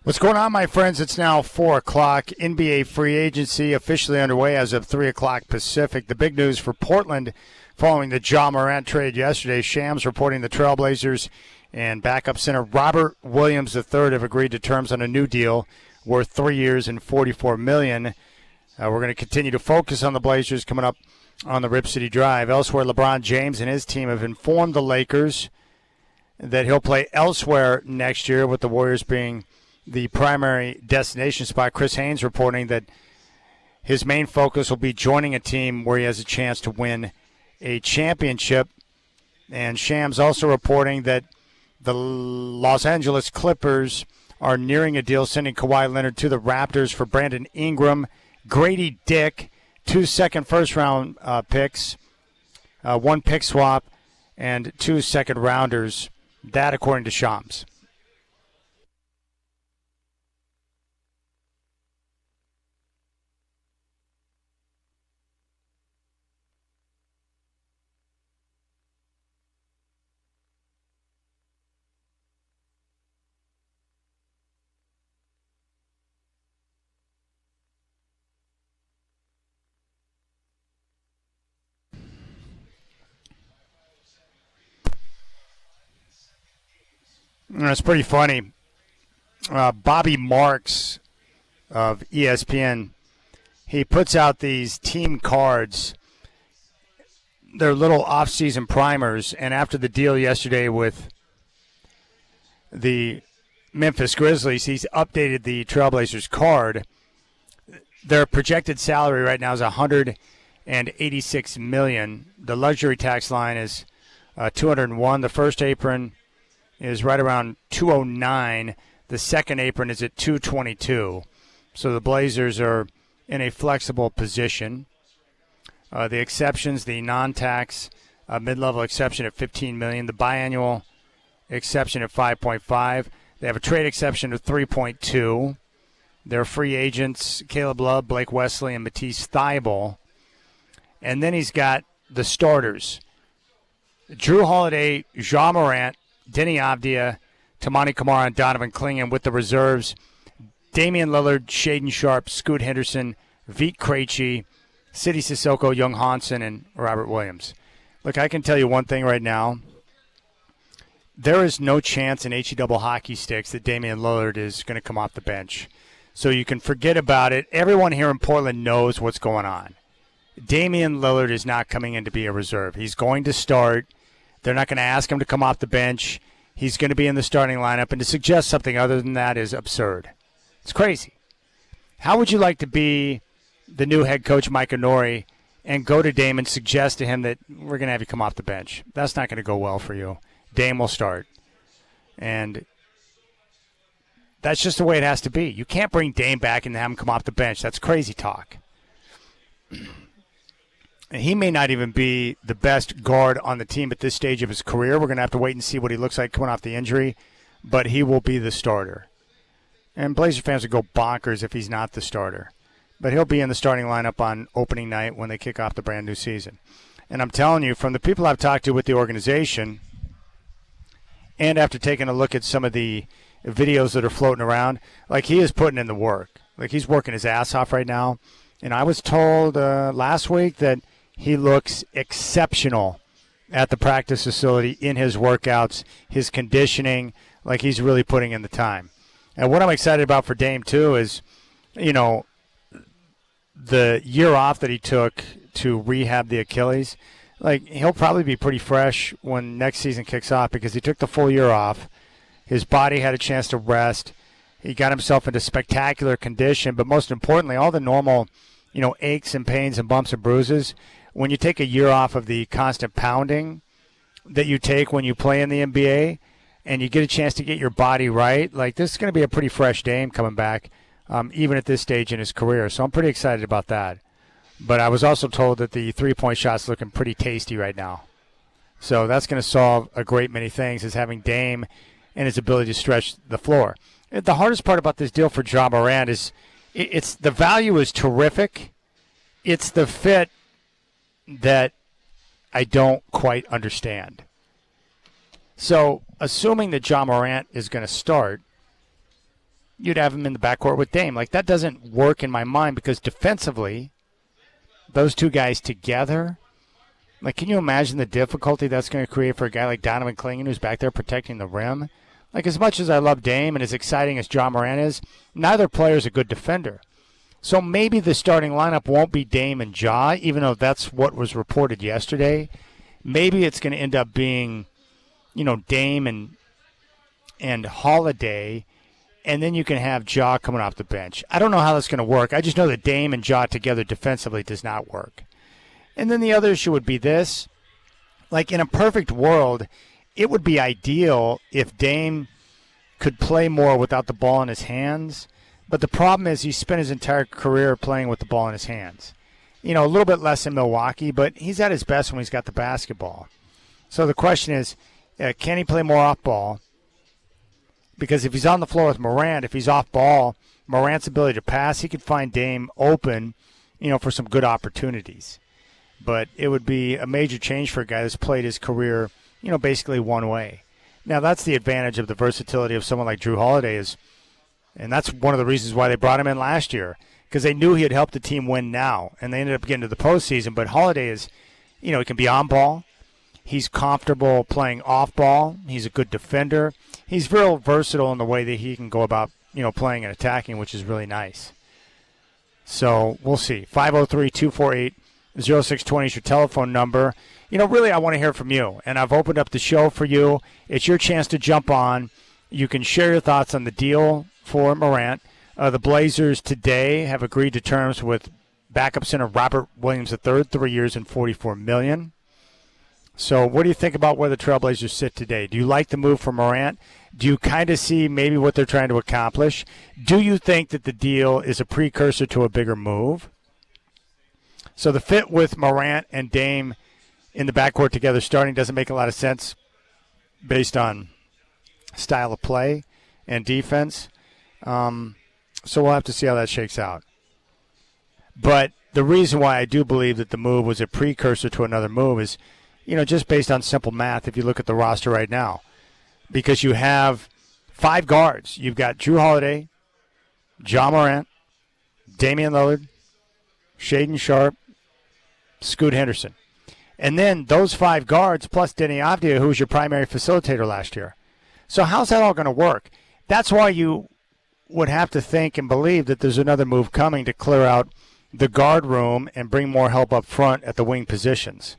What's going on, my friends? It's now 4 o'clock. NBA free agency officially underway as of 3 o'clock Pacific. The big news for Portland following the Ja Morant trade yesterday. Shams reporting the Trailblazers and backup center Robert Williams III have agreed to terms on a new deal worth 3 years and $44 million. We're going to continue to focus on the Blazers coming up on the Rip City Drive. Elsewhere, LeBron James and his team have informed the Lakers that he'll play elsewhere next year, with the Warriors being the primary destination spot. Chris Haynes reporting that his main focus will be joining a team where he has a chance to win a championship. And Shams also reporting that the Los Angeles Clippers are nearing a deal sending Kawhi Leonard to the Raptors for Brandon Ingram, Grady Dick, 2 second first-round picks, 1 pick swap, and 2 second-rounders. That according to Shams. It's pretty funny. Bobby Marks of ESPN, he puts out these team cards. They're little off-season primers, and after the deal yesterday with the Memphis Grizzlies, he's updated the Trailblazers card. Their projected salary right now is $186 million. The luxury tax line is $201. The first apron is right around $209. The second apron is at $222. So the Blazers are in a flexible position. The exceptions, the non-tax mid-level exception at $15 million, the biannual exception at $5.5. They have a trade exception of $3.2. Their free agents, Caleb Love, Blake Wesley, and Matisse Thybulle. And then he's got the starters: Drew Holiday, Ja Morant, Denny Avdia, Tamani Kamara, and Donovan Clingan. With the reserves, Damian Lillard, Shaden Sharp, Scoot Henderson, Vit Krejci, Sidi Sissoko, Young Hansen, and Robert Williams. Look, I can tell you one thing right now. There is no chance in HE-double hockey sticks that Damian Lillard is going to come off the bench. So you can forget about it. Everyone here in Portland knows what's going on. Damian Lillard is not coming in to be a reserve. He's going to start. They're not going to ask him to come off the bench. He's going to be in the starting lineup, and to suggest something other than that is absurd. It's crazy. How would you like to be the new head coach, Mike Inori, and go to Dame and suggest to him that we're going to have you come off the bench? That's not going to go well for you. Dame will start. And that's just the way it has to be. You can't bring Dame back and have him come off the bench. That's crazy talk. He may not even be the best guard on the team at this stage of his career. We're going to have to wait and see what he looks like coming off the injury, but he will be the starter. And Blazer fans would go bonkers if he's not the starter. But he'll be in the starting lineup on opening night when they kick off the brand new season. And I'm telling you, from the people I've talked to with the organization, and after taking a look at some of the videos that are floating around, like, he is putting in the work. Like, he's working his ass off right now. And I was told last week that he looks exceptional at the practice facility in his workouts, his conditioning, like he's really putting in the time. And what I'm excited about for Dame, too, is, you know, the year off that he took to rehab the Achilles. Like, he'll probably be pretty fresh when next season kicks off because he took the full year off. His body had a chance to rest. He got himself into spectacular condition, but most importantly, all the normal, you know, aches and pains and bumps and bruises. When you take a year off of the constant pounding that you take when you play in the NBA and you get a chance to get your body right, like, this is going to be a pretty fresh Dame coming back, even at this stage in his career. So I'm pretty excited about that. But I was also told that the three-point shot's looking pretty tasty right now. So that's going to solve a great many things, is having Dame and his ability to stretch the floor. The hardest part about this deal for Ja Morant is it's the value is terrific. It's the fit that I don't quite understand. So assuming that Ja Morant is going to start, you'd have him in the backcourt with Dame. Like, that doesn't work in my mind because defensively, those two guys together, like, can you imagine the difficulty that's going to create for a guy like Donovan Clingan who's back there protecting the rim? Like, as much as I love Dame and as exciting as John Morant is, neither player is a good defender. So maybe the starting lineup won't be Dame and Ja, even though that's what was reported yesterday. Maybe it's going to end up being, Dame and Holiday, and then you can have Ja coming off the bench. I don't know how that's going to work. I just know that Dame and Ja together defensively does not work. And then the other issue would be this. Like, in a perfect world, it would be ideal if Dame could play more without the ball in his hands. But the problem is he spent his entire career playing with the ball in his hands. A little bit less in Milwaukee, but he's at his best when he's got the basketball. So the question is, can he play more off ball? Because if he's on the floor with Morant, if he's off ball, Morant's ability to pass, he could find Dame open, for some good opportunities. But it would be a major change for a guy that's played his career, basically one way. Now, that's the advantage of the versatility of someone like Drew Holiday and that's one of the reasons why they brought him in last year, because they knew he had helped the team win now, and they ended up getting to the postseason. But Holiday is, he can be on ball. He's comfortable playing off ball. He's a good defender. He's real versatile in the way that he can go about, playing and attacking, which is really nice. So we'll see. 503-248-0620 is your telephone number. Really, I want to hear from you, and I've opened up the show for you. It's your chance to jump on. You can share your thoughts on the deal for Morant. The Blazers today have agreed to terms with backup center Robert Williams III, 3 years and $44 million. So what do you think about where the Trailblazers sit today? Do you like the move for Morant? Do you kind of see maybe what they're trying to accomplish? Do you think that the deal is a precursor to a bigger move? So the fit with Morant and Dame in the backcourt together starting doesn't make a lot of sense based on style of play and defense. So we'll have to see how that shakes out. But the reason why I do believe that the move was a precursor to another move is, just based on simple math, if you look at the roster right now. Because you have 5 guards. You've got Drew Holiday, Ja Morant, Damian Lillard, Shaedon Sharpe, Scoot Henderson. And then those 5 guards plus Denny Avdia, who was your primary facilitator last year. So how's that all going to work? That's why you would have to think and believe that there's another move coming to clear out the guard room and bring more help up front at the wing positions.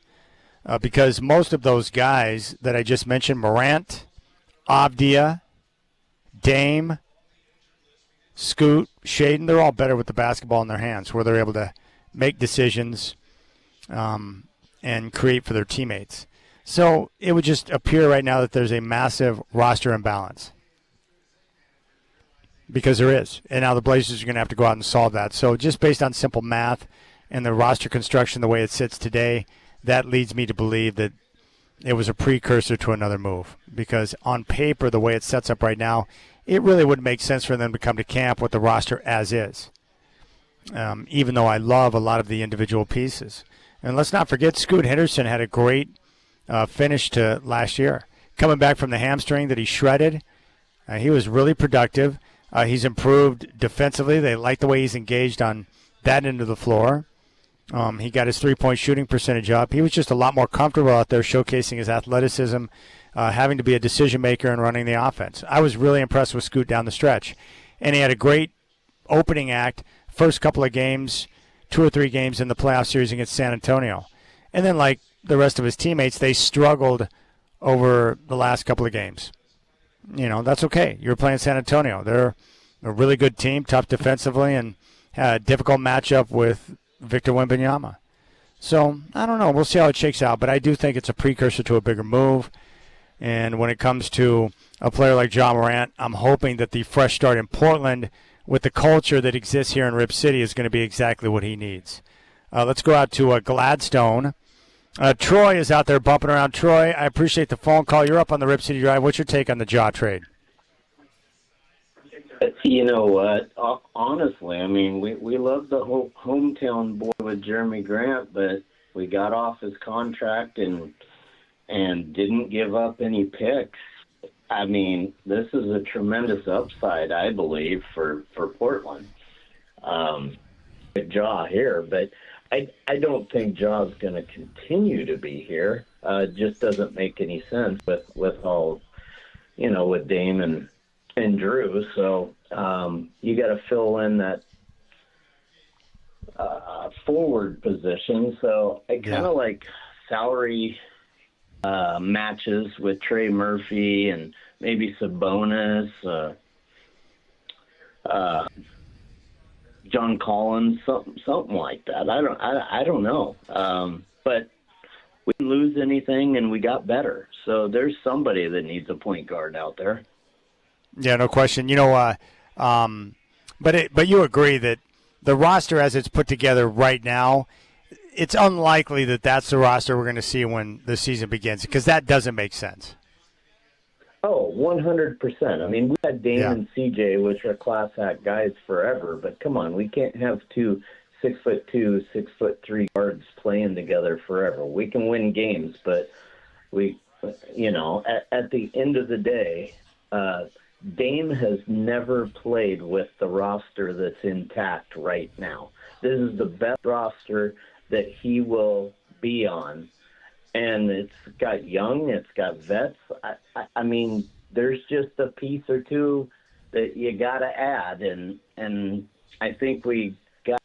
Because most of those guys that I just mentioned, Morant, Avdia, Dame, Scoot, Shaedon, they're all better with the basketball in their hands where they're able to make decisions and create for their teammates. So it would just appear right now that there's a massive roster imbalance. Because there is. And now the Blazers are going to have to go out and solve that. So just based on simple math and the roster construction the way it sits today, that leads me to believe that it was a precursor to another move. Because on paper, the way it sets up right now, it really wouldn't make sense for them to come to camp with the roster as is. Even though I love a lot of the individual pieces. And let's not forget, Scoot Henderson had a great finish to last year. Coming back from the hamstring that he shredded, he was really productive. He's improved defensively. They like the way he's engaged on that end of the floor. He got his three-point shooting percentage up. He was just a lot more comfortable out there showcasing his athleticism, having to be a decision-maker and running the offense. I was really impressed with Scoot down the stretch. And he had a great opening act, first couple of games, 2 or 3 games in the playoff series against San Antonio. And then, like the rest of his teammates, they struggled over the last couple of games. That's okay. You're playing San Antonio. They're a really good team, tough defensively, and had a difficult matchup with Victor Wembanyama. So, I don't know. We'll see how it shakes out, but I do think it's a precursor to a bigger move. And when it comes to a player like Ja Morant, I'm hoping that the fresh start in Portland with the culture that exists here in Rip City is going to be exactly what he needs. Let's go out to Gladstone. Troy is out there bumping around. Troy, I appreciate the phone call. You're up on the Rip City Drive. What's your take on the Ja trade? You know what? Honestly, I mean, we love the whole hometown boy with Jeremy Grant, but we got off his contract and didn't give up any picks. I mean, this is a tremendous upside, I believe, for Portland. Jaw here, but I don't think Jaw's going to continue to be here. It just doesn't make any sense with all, with Dame and Drew. So you got to fill in that forward position. So I kind of like salary matches with Trey Murphy and maybe Sabonis, John Collins, something like that. I don't know. But we didn't lose anything and we got better. So there's somebody that needs a point guard out there. Yeah, no question. But you agree that the roster as it's put together right now, it's unlikely that that's the roster we're going to see when the season begins, because that doesn't make sense. Oh, 100%. I mean, we had Dame and CJ, which are class act guys forever, but come on, we can't have 2 6'2", 6'3" guards playing together forever. We can win games, but we, at the end of the day, Dame has never played with the roster that's intact right now. This is the best roster that he will be on. And it's got young, it's got vets. I mean, there's just a piece or two that you got to add. And I think we got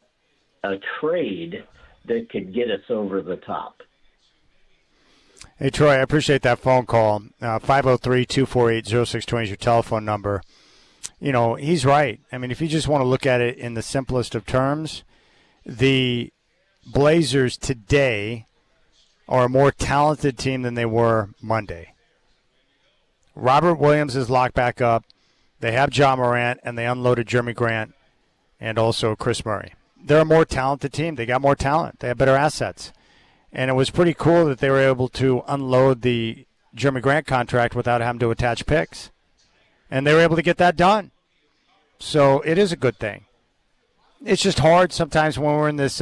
a trade that could get us over the top. Hey, Troy, I appreciate that phone call. 503-248-0620 is your telephone number. He's right. I mean, if you just want to look at it in the simplest of terms, the Blazers today are a more talented team than they were Monday. Robert Williams is locked back up. They have John Morant, and they unloaded Jeremy Grant and also Chris Murray. They're a more talented team. They got more talent. They have better assets. And it was pretty cool that they were able to unload the Jeremy Grant contract without having to attach picks. And they were able to get that done. So it is a good thing. It's just hard sometimes when we're in this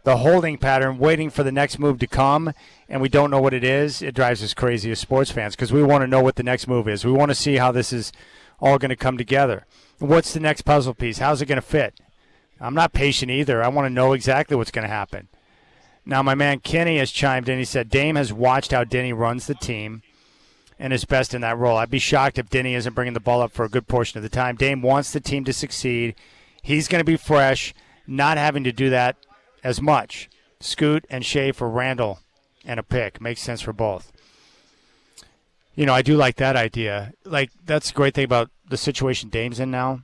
the holding pattern, waiting for the next move to come, and we don't know what it is. It drives us crazy as sports fans because we want to know what the next move is. We want to see how this is all going to come together. What's the next puzzle piece? How's it going to fit? I'm not patient either. I want to know exactly what's going to happen. Now, my man Kenny has chimed in. He said Dame has watched how Denny runs the team and is best in that role. I'd be shocked if Denny isn't bringing the ball up for a good portion of the time. Dame wants the team to succeed. He's going to be fresh, not having to do that as much. Scoot and Shea for Randall and a pick. Makes sense for both. I do like that idea. Like, that's the great thing about the situation Dame's in now.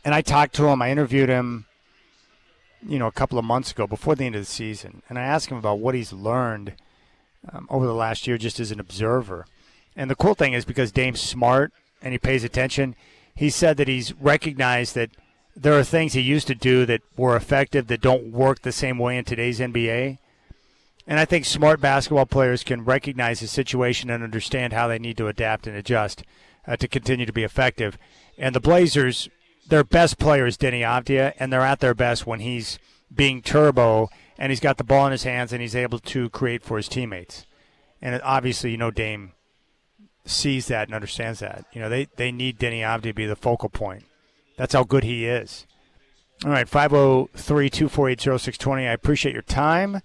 And I talked to him. I interviewed him, a couple of months ago before the end of the season. And I asked him about what he's learned over the last year just as an observer. And the cool thing is because Dame's smart and he pays attention, he said that he's recognized that there are things he used to do that were effective that don't work the same way in today's NBA. And I think smart basketball players can recognize the situation and understand how they need to adapt and adjust to continue to be effective. And the Blazers, their best player is Denny Avdia, and they're at their best when he's being turbo and he's got the ball in his hands and he's able to create for his teammates. And obviously, Dame sees that and understands that. They need Denny Avdia to be the focal point. That's how good he is. All right, 503-248-0620. I appreciate your time.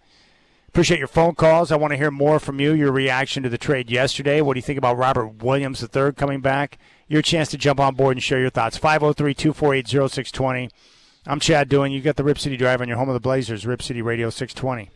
Appreciate your phone calls. I want to hear more from you, your reaction to the trade yesterday. What do you think about Robert Williams III coming back? Your chance to jump on board and share your thoughts. 503-248-0620. I'm Chad Doing. You got the Rip City Drive on your home of the Blazers, Rip City Radio 620.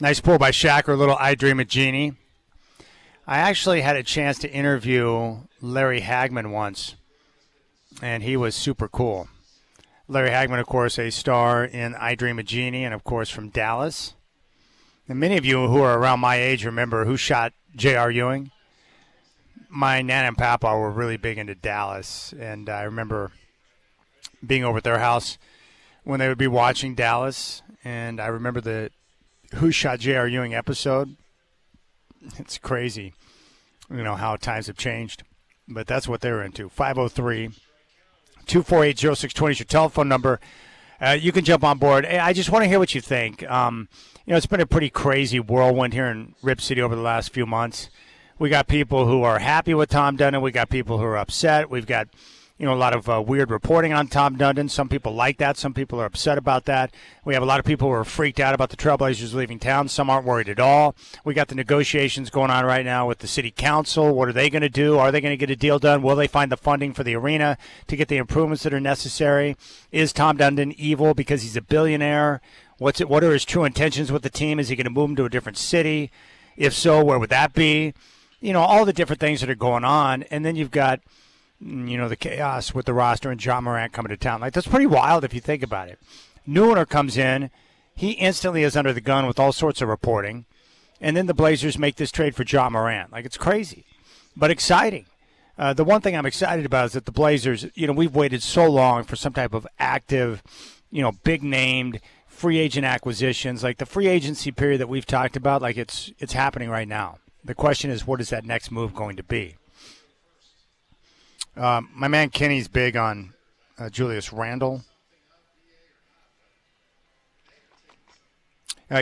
Nice pull by Shacker, a little I Dream of Jeannie. I actually had a chance to interview Larry Hagman once, and he was super cool. Larry Hagman, of course, a star in I Dream of Jeannie, and, of course, from Dallas. And many of you who are around my age remember who shot J.R. Ewing. My Nana and Papa were really big into Dallas, and I remember being over at their house when they would be watching Dallas, and I remember the Who Shot J.R. Ewing episode. It's crazy, how times have changed, but that's what they're into. 503-248-0620 is your telephone number. You can jump on board. Hey, I just want to hear what you think. It's been a pretty crazy whirlwind here in Rip City over the last few months. We got people who are happy with Tom Dundon. We got people who are upset. We've got, a lot of weird reporting on Tom Dundon. Some people like that. Some people are upset about that. We have a lot of people who are freaked out about the Trailblazers leaving town. Some aren't worried at all. We got the negotiations going on right now with the city council. What are they going to do? Are they going to get a deal done? Will they find the funding for the arena to get the improvements that are necessary? Is Tom Dundon evil because he's a billionaire? What are his true intentions with the team? Is he going to move him to a different city? If so, where would that be? All the different things that are going on. And then you've got, the chaos with the roster and John Morant coming to town. Like, that's pretty wild if you think about it. New owner comes in. He instantly is under the gun with all sorts of reporting. And then the Blazers make this trade for John Morant. Like, it's crazy, but exciting. The one thing I'm excited about is that the Blazers, we've waited so long for some type of active, big-named free agent acquisitions. Like, the free agency period that we've talked about, like, it's happening right now. The question is, what is that next move going to be? My man Kenny's big on Julius Randle.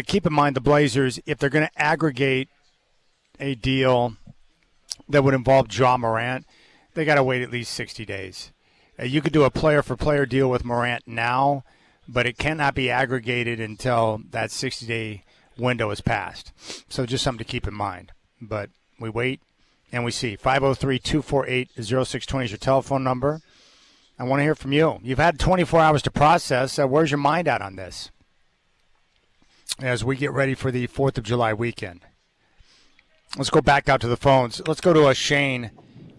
Keep in mind the Blazers, if they're going to aggregate a deal that would involve John Morant, they got to wait at least 60 days. You could do a player-for-player deal with Morant now, but it cannot be aggregated until that 60-day window is passed. So just something to keep in mind. But we wait and we see. 503-248-0620 is your telephone number. I want to hear from you. You've had 24 hours to process. Where's your mind at on this as we get ready for the 4th of July weekend? Let's go back out to the phones. Let's go to Shane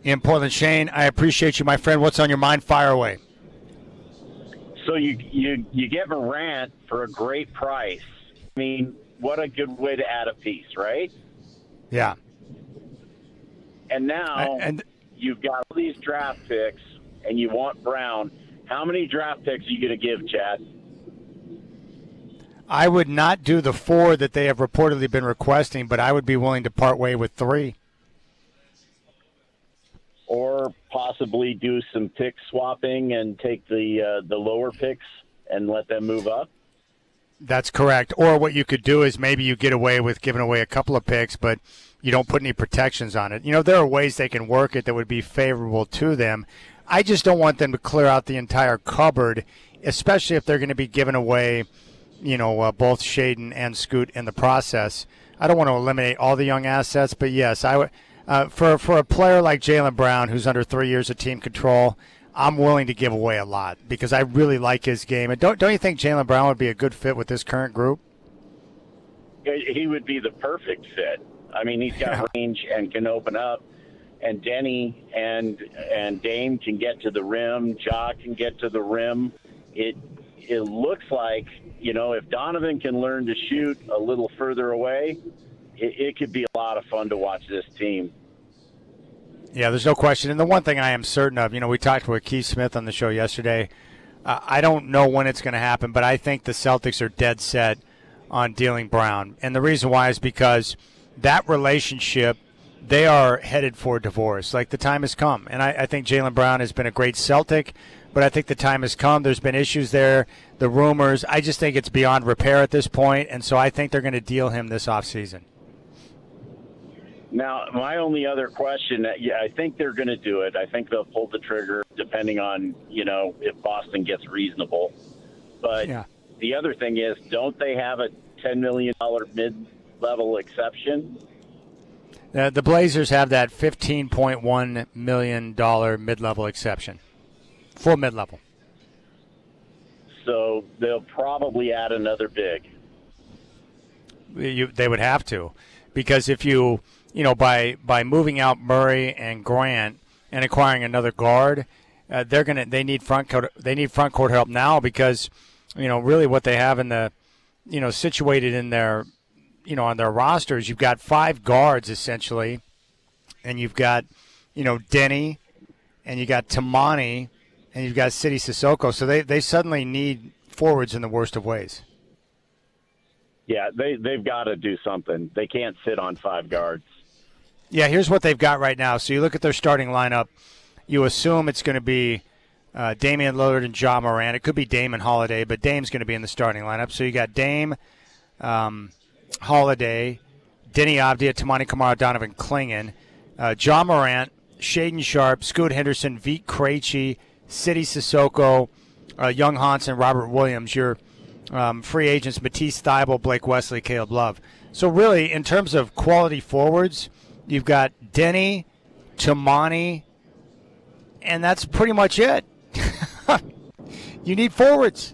in Portland. Shane, I appreciate you, my friend. What's on your mind? Fire away. So you get Morant for a great price. I mean, what a good way to add a piece, right? Yeah. And now you've got all these draft picks, and you want Brown. How many draft picks are you going to give, Chad? I would not do the 4 that they have reportedly been requesting, but I would be willing to part way with 3. Or possibly do some pick swapping and take the lower picks and let them move up? That's correct. Or what you could do is maybe you get away with giving away a couple of picks, but you don't put any protections on it. There are ways they can work it that would be favorable to them. I just don't want them to clear out the entire cupboard, especially if they're going to be giving away, both Shaden and Scoot in the process. I don't want to eliminate all the young assets, but yes, I would. For a player like Jaylen Brown, who's under 3 years of team control, I'm willing to give away a lot because I really like his game. And don't you think Jaylen Brown would be a good fit with this current group? He would be the perfect fit. I mean, he's got range and can open up, and Denny and Dame can get to the rim. Ja can get to the rim. It looks like, if Donovan can learn to shoot a little further away, it could be a lot of fun to watch this team. Yeah, there's no question. And the one thing I am certain of, we talked with Keith Smith on the show yesterday. I don't know when it's going to happen, but I think the Celtics are dead set on dealing Brown. And the reason why is because that relationship, they are headed for divorce. Like, the time has come. And I think Jaylen Brown has been a great Celtic, but I think the time has come. There's been issues there, the rumors. I just think it's beyond repair at this point, and so I think they're going to deal him this offseason. Now, my only other question, I think they're going to do it. I think they'll pull the trigger depending on, if Boston gets reasonable. But the other thing is, don't they have a $10 million mid-level exception? The Blazers have that $15.1 million mid-level exception. Full mid-level. So they'll probably add another big. They would have to, because if by moving out Murray and Grant and acquiring another guard, they need front court help now, because really what they have in the situated in their on their rosters, you've got 5 guards essentially, and you've got Denny, and you got Tamani, and you've got City Sissoko. So they suddenly need forwards in the worst of ways. Yeah, they've got to do something. They can't sit on 5 guards. Yeah, here's what they've got right now. So you look at their starting lineup, you assume it's going to be Damian Lillard and Ja Morant. It could be Dame and Holiday, but Dame's going to be in the starting lineup. So you got Dame, Holiday, Denny Avdia, Tamani Kamara, Donovan Clingan, Ja Morant, Shaden Sharp, Scoot Henderson, Veet Krejci, City Sissoko, Young Hansen, Robert Williams. Your free agents, Matisse Thybulle, Blake Wesley, Caleb Love. So really, in terms of quality forwards, you've got Denny, Tamani, and that's pretty much it. You need forwards.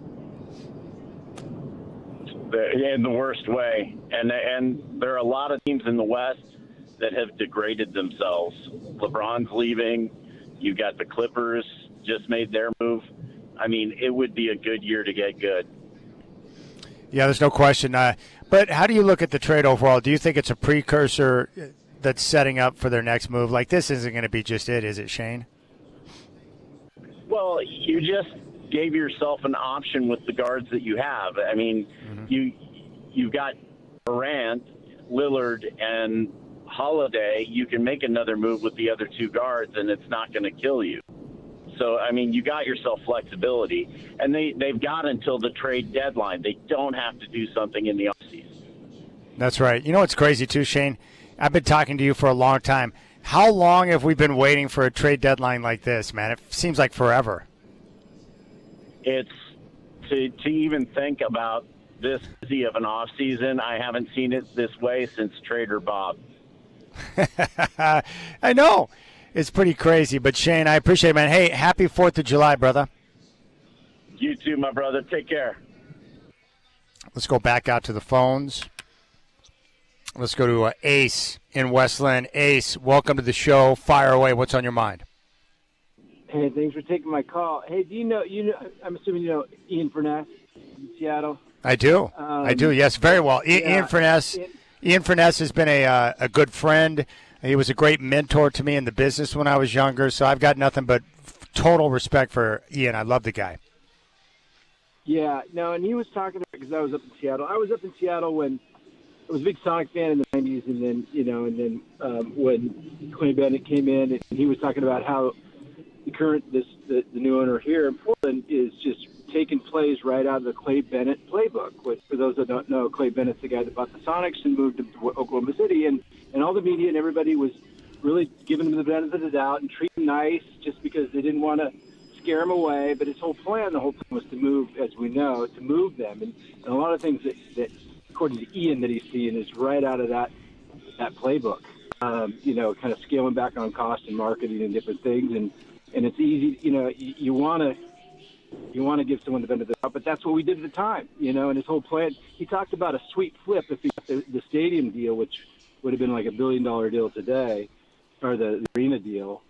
In the worst way. And there are a lot of teams in the West that have degraded themselves. LeBron's leaving. You got the Clippers just made their move. I mean, it would be a good year to get good. Yeah, there's no question. But how do you look at the trade overall? Do you think it's a precursor that's setting up for their next move? Like, this isn't going to be just it, is it, Shane? Well, you just gave yourself an option with the guards that you have. I mean, you've got Durant, Lillard, and Holiday. You can make another move with the other 2 guards, and it's not going to kill you. So, I mean, you got yourself flexibility. And they've got until the trade deadline. They don't have to do something in the offseason. That's right. You know what's crazy, too, Shane? I've been talking to you for a long time. How long have we been waiting for a trade deadline like this, man? It seems like forever. It's to even think about this busy of an off season. I haven't seen it this way since Trader Bob. I know. It's pretty crazy. But, Shane, I appreciate it, man. Hey, happy 4th of July, brother. You too, my brother. Take care. Let's go back out to the phones. Let's go to Ace in Westland. Ace, welcome to the show. Fire away. What's on your mind? Hey, thanks for taking my call. Hey, do you know? I'm assuming you know Ian Furness in Seattle. I do. I do. Yes, very well. Ian Furness. Ian Furness has been a good friend. He was a great mentor to me in the business when I was younger. So I've got nothing but total respect for Ian. I love the guy. Yeah. No, and he was talking about, because I was up in Seattle. I was up in Seattle when I was a big Sonic fan in the 90s, and then when Clay Bennett came in, and he was talking about how the new owner here in Portland is just taking plays right out of the Clay Bennett playbook. Which, for those that don't know, Clay Bennett's the guy that bought the Sonics and moved them to Oklahoma City, and all the media and everybody was really giving him the benefit of the doubt and treating him nice just because they didn't want to scare him away. But the whole plan was to move, as we know, to move them, and a lot of things that according to Ian, that he's seeing is right out of that playbook. Kind of scaling back on cost and marketing and different things, and it's easy. You want to give someone the benefit of the doubt, but that's what we did at the time. And his whole plan. He talked about a sweet flip if he got the stadium deal, which would have been like $1 billion deal today, or the arena deal.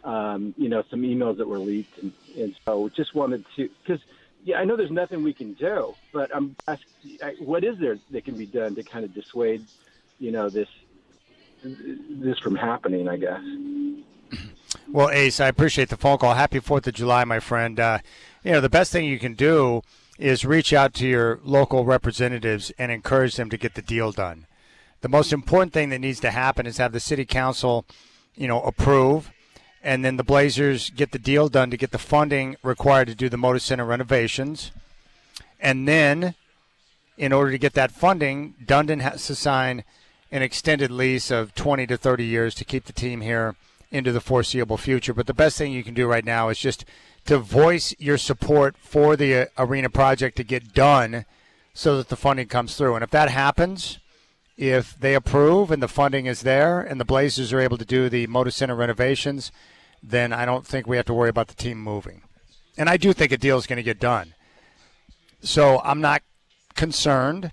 Some emails that were leaked, and so just wanted to, because. Yeah, I know there's nothing we can do, but I'm asking, what is there that can be done to kind of dissuade, this from happening, I guess. Well, Ace, I appreciate the phone call. Happy 4th of July, my friend. The best thing you can do is reach out to your local representatives and encourage them to get the deal done. The most important thing that needs to happen is have the city council, approve, and then the Blazers get the deal done to get the funding required to do the Moda Center renovations. And then, in order to get that funding, Dundon has to sign an extended lease of 20 to 30 years to keep the team here into the foreseeable future. But the best thing you can do right now is just to voice your support for the arena project to get done so that the funding comes through. And if that happens, if they approve and the funding is there and the Blazers are able to do the Moda Center renovations, then I don't think we have to worry about the team moving. And I do think a deal is going to get done. So I'm not concerned.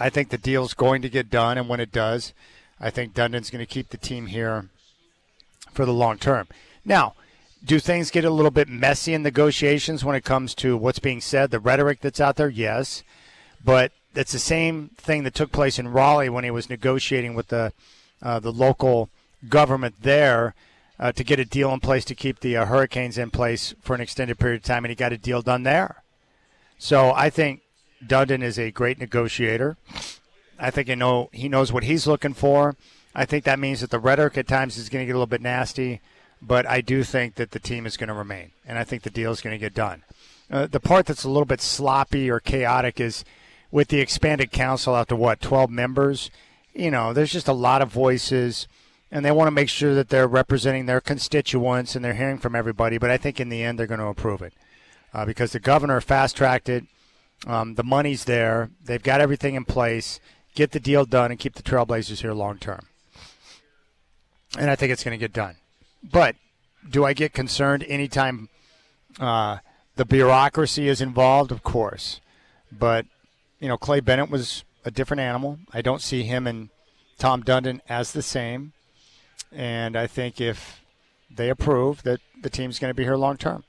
I think the deal's going to get done, and when it does, I think Dundon's going to keep the team here for the long term. Now, do things get a little bit messy in negotiations when it comes to what's being said, the rhetoric that's out there? Yes. But it's the same thing that took place in Raleigh when he was negotiating with the local government there to get a deal in place to keep the Hurricanes in place for an extended period of time, and he got a deal done there. So I think Dundon is a great negotiator. I think he knows what he's looking for. I think that means that the rhetoric at times is going to get a little bit nasty, but I do think that the team is going to remain, and I think the deal is going to get done. The part that's a little bit sloppy or chaotic is with the expanded council out to, 12 members? There's just a lot of voices, and they want to make sure that they're representing their constituents and they're hearing from everybody, but I think in the end they're going to approve it because the governor fast-tracked it. The money's there. They've got everything in place. Get the deal done and keep the Trailblazers here long term. And I think it's going to get done. But do I get concerned anytime the bureaucracy is involved? Of course. But, Clay Bennett was a different animal. I don't see him and Tom Dundon as the same. And I think if they approve that the team's going to be here long term.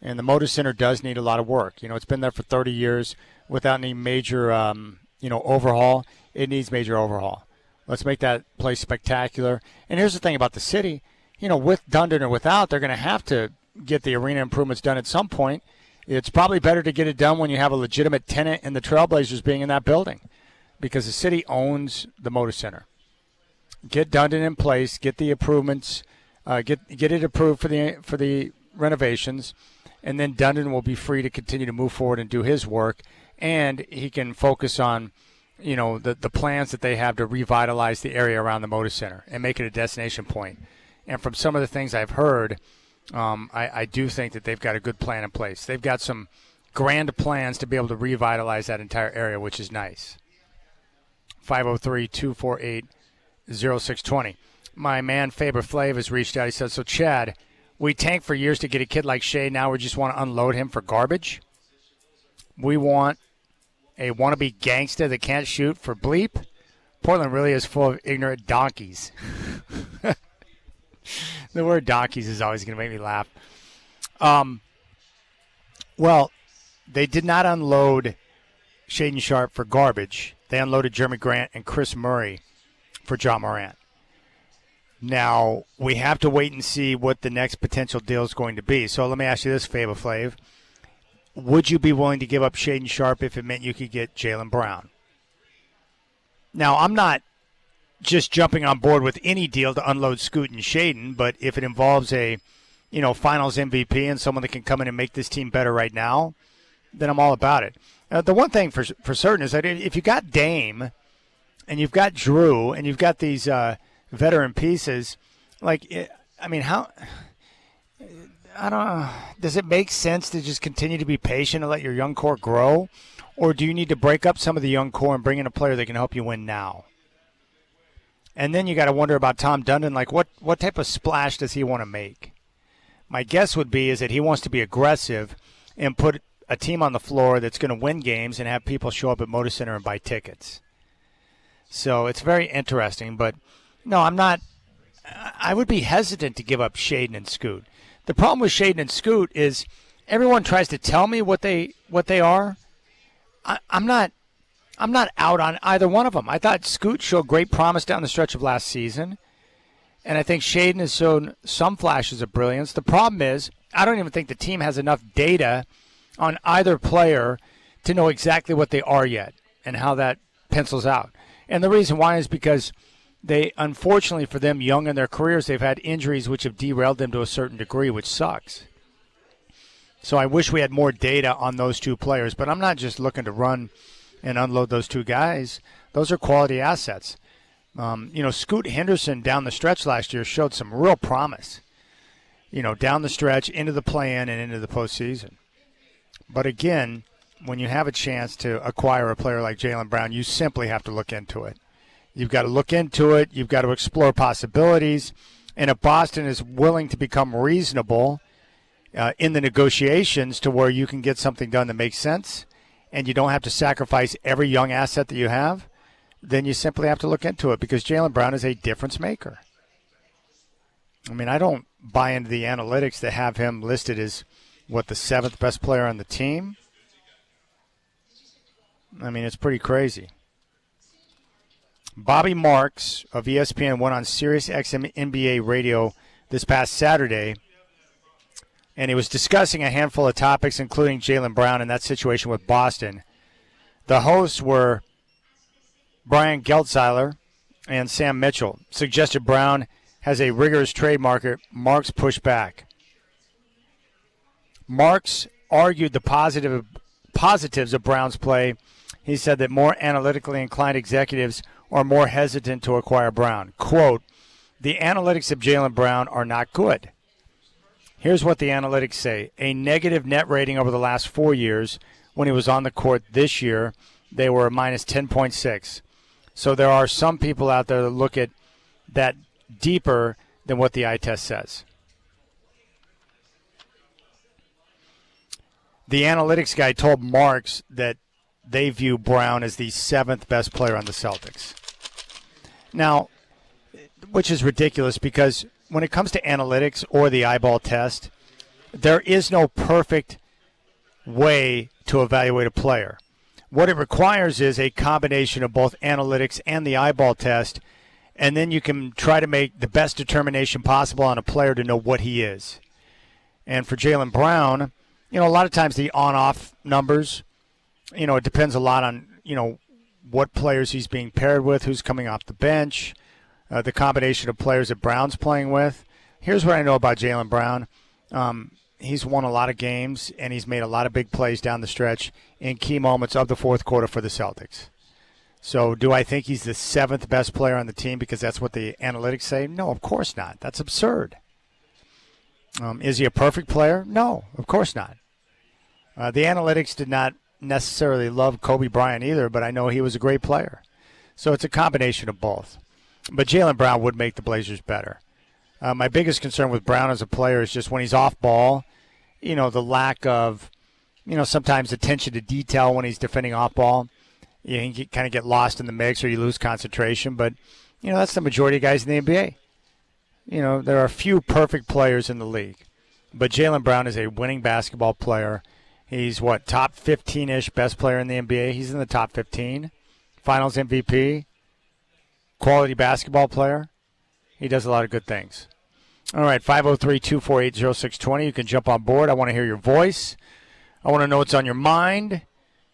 And the Motor Center does need a lot of work. It's been there for 30 years without any major, overhaul. It needs major overhaul. Let's make that place spectacular. And here's the thing about the city. With Dundon or without, they're going to have to get the arena improvements done at some point. It's probably better to get it done when you have a legitimate tenant in the Trailblazers being in that building because the city owns the Motor Center. Get Dundon in place, get the improvements, get it approved for the renovations, and then Dundon will be free to continue to move forward and do his work, and he can focus on the plans that they have to revitalize the area around the Motor Center and make it a destination point. And from some of the things I've heard, I do think that they've got a good plan in place. They've got some grand plans to be able to revitalize that entire area, which is nice. 503-248-0620. My man Faber Flav has reached out. He says, so Chad, we tanked for years to get a kid like Shea. Now we just want to unload him for garbage. We want a wannabe gangster that can't shoot for bleep. Portland really is full of ignorant donkeys. The word donkeys is always going to make me laugh. Well, they did not unload Shaden Sharp for garbage. They unloaded Jeremy Grant and Chris Murray for John Morant. Now, we have to wait and see what the next potential deal is going to be. So let me ask you this, Fava Flav. Would you be willing to give up Shaden Sharp if it meant you could get Jaylen Brown? Now, I'm not just jumping on board with any deal to unload Scoot and Shaden, but if it involves a, finals MVP and someone that can come in and make this team better right now, then I'm all about it. The one thing for certain is that if you got Dame and you've got Drew and you've got these veteran pieces, how I don't know. Does it make sense to just continue to be patient and let your young core grow? Or do you need to break up some of the young core and bring in a player that can help you win now? And then you got to wonder about Tom Dundon, what type of splash does he want to make? My guess would be is that he wants to be aggressive and put a team on the floor that's going to win games and have people show up at Motor Center and buy tickets. So it's very interesting. But, no, I'm not – I would be hesitant to give up Shaden and Scoot. The problem with Shaden and Scoot is everyone tries to tell me what they are. I'm not out on either one of them. I thought Scoot showed great promise down the stretch of last season, and I think Shaden has shown some flashes of brilliance. The problem is I don't even think the team has enough data on either player to know exactly what they are yet and how that pencils out. And the reason why is because they, unfortunately for them, young in their careers, they've had injuries which have derailed them to a certain degree, which sucks. So I wish we had more data on those two players, but I'm not just looking to run and unload those two guys. Those are quality assets. Scoot Henderson down the stretch last year showed some real promise, down the stretch, into the play-in and into the postseason. But again, when you have a chance to acquire a player like Jaylen Brown, you simply have to look into it. You've got to look into it. You've got to explore possibilities. And if Boston is willing to become reasonable in the negotiations to where you can get something done that makes sense and you don't have to sacrifice every young asset that you have, then you simply have to look into it because Jaylen Brown is a difference maker. I mean, I don't buy into the analytics that have him listed as, the 7th best player on the team. I mean, it's pretty crazy. Bobby Marks of ESPN went on SiriusXM NBA radio this past Saturday, and he was discussing a handful of topics, including Jaylen Brown and that situation with Boston. The hosts were Brian Geltzeiler and Sam Mitchell. Suggested Brown has a rigorous trade market. Marks pushed back. Marks argued the positives of Brown's play. He said that more analytically inclined executives are more hesitant to acquire Brown. Quote, the analytics of Jaylen Brown are not good. Here's what the analytics say. A negative net rating over the last 4 years. When he was on the court this year, they were minus 10.6. So there are some people out there that look at that deeper than what the eye test says. The analytics guy told Marks that they view Brown as the 7th best player on the Celtics. Now, which is ridiculous because when it comes to analytics or the eyeball test, there is no perfect way to evaluate a player. What it requires is a combination of both analytics and the eyeball test, and then you can try to make the best determination possible on a player to know what he is. And for Jaylen Brown, a lot of times the on-off numbers, it depends a lot on, what players he's being paired with, who's coming off the bench, the combination of players that Brown's playing with. Here's what I know about Jaylen Brown. He's won a lot of games, and he's made a lot of big plays down the stretch in key moments of the fourth quarter for the Celtics. So do I think he's the 7th best player on the team because that's what the analytics say? No, of course not. That's absurd. Is he a perfect player? No, of course not. The analytics did not necessarily love Kobe Bryant either, but I know he was a great player. So it's a combination of both. But Jaylen Brown would make the Blazers better. My biggest concern with Brown as a player is just when he's off ball, the lack of, sometimes attention to detail when he's defending off ball. You can kind of get lost in the mix or you lose concentration. But, that's the majority of guys in the NBA. There are a few perfect players in the league. But Jaylen Brown is a winning basketball player. He's, top 15-ish best player in the NBA. He's in the top 15. Finals MVP. Quality basketball player. He does a lot of good things. All right, 503-248-0620. You can jump on board. I want to hear your voice. I want to know what's on your mind.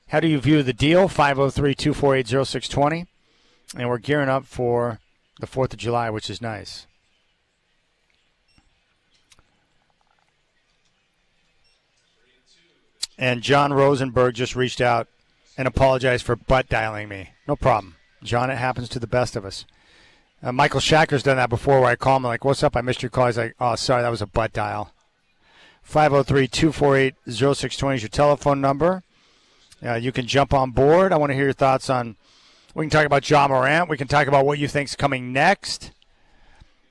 How do you view the deal? 503-248-0620. And we're gearing up for the 4th of July, which is nice. And John Rosenberg just reached out and apologized for butt dialing me. No problem. John, it happens to the best of us. Michael Shacker's done that before where I call him like, what's up? I missed your call. He's like, oh, sorry, that was a butt dial. 503-248-0620 is your telephone number. You can jump on board. I want to hear your thoughts on, we can talk about Ja Morant. We can talk about what you think's coming next.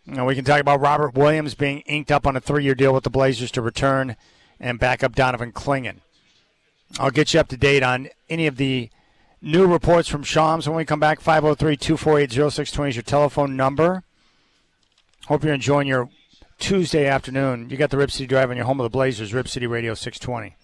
We can talk about Robert Williams being inked up on a 3-year deal with the Blazers to return and back up Donovan Clingan. I'll get you up to date on any of the new reports from Shams when we come back. 503-248-0620 is your telephone number. Hope you're enjoying your Tuesday afternoon. You got the Rip City Drive on your home of the Blazers, Rip City Radio 620.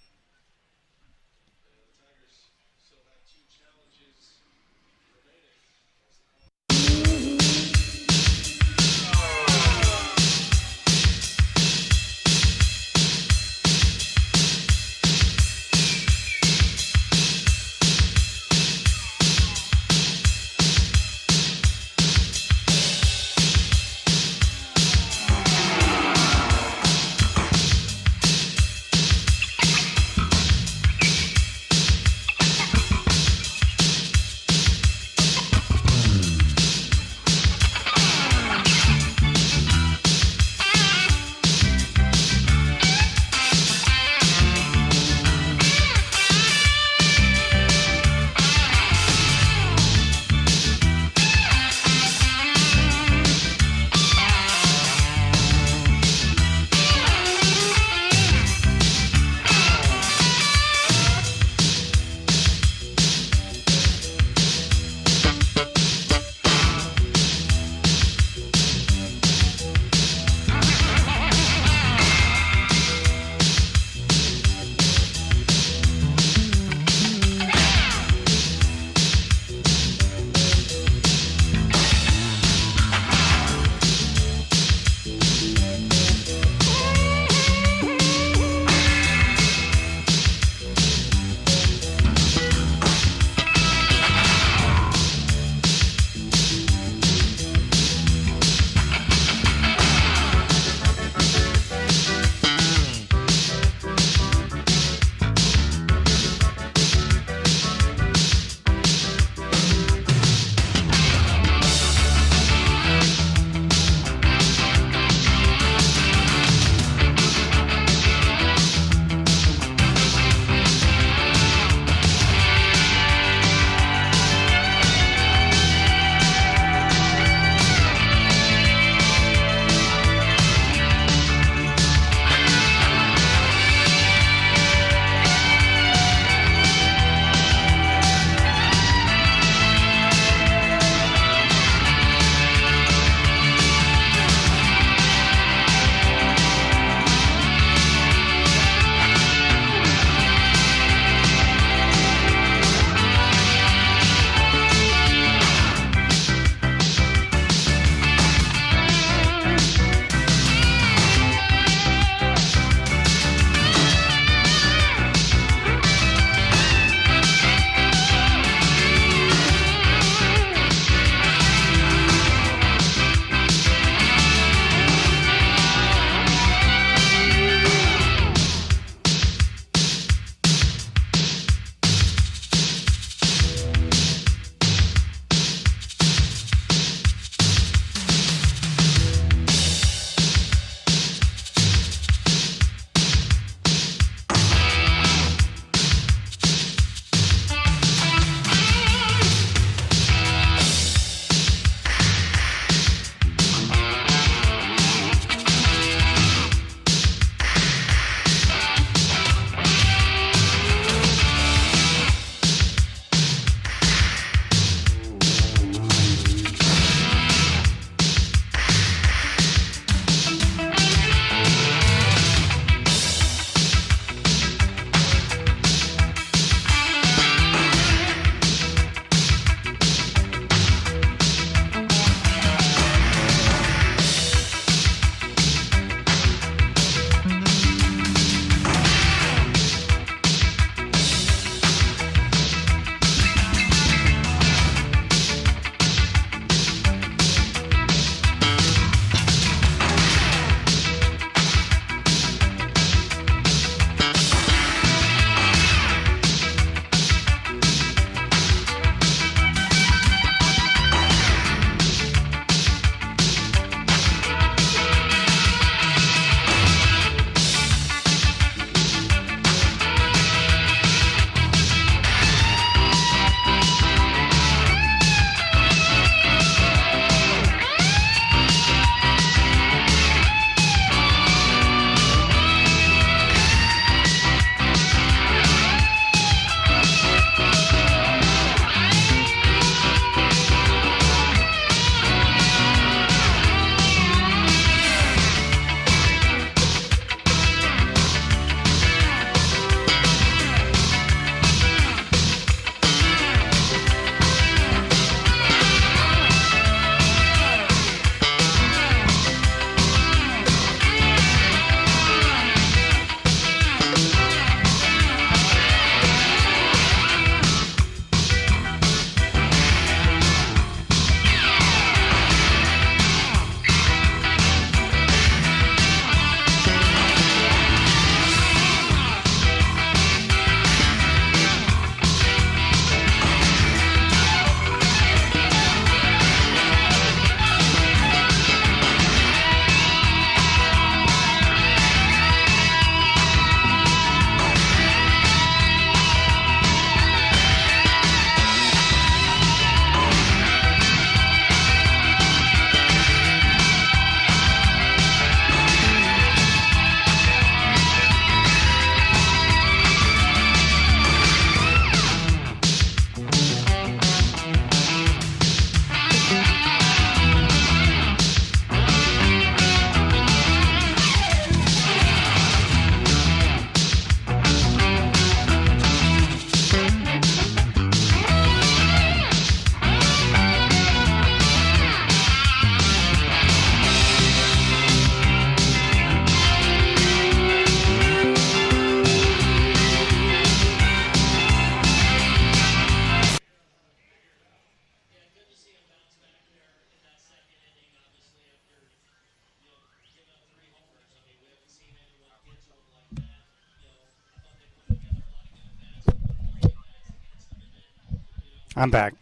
I'm back.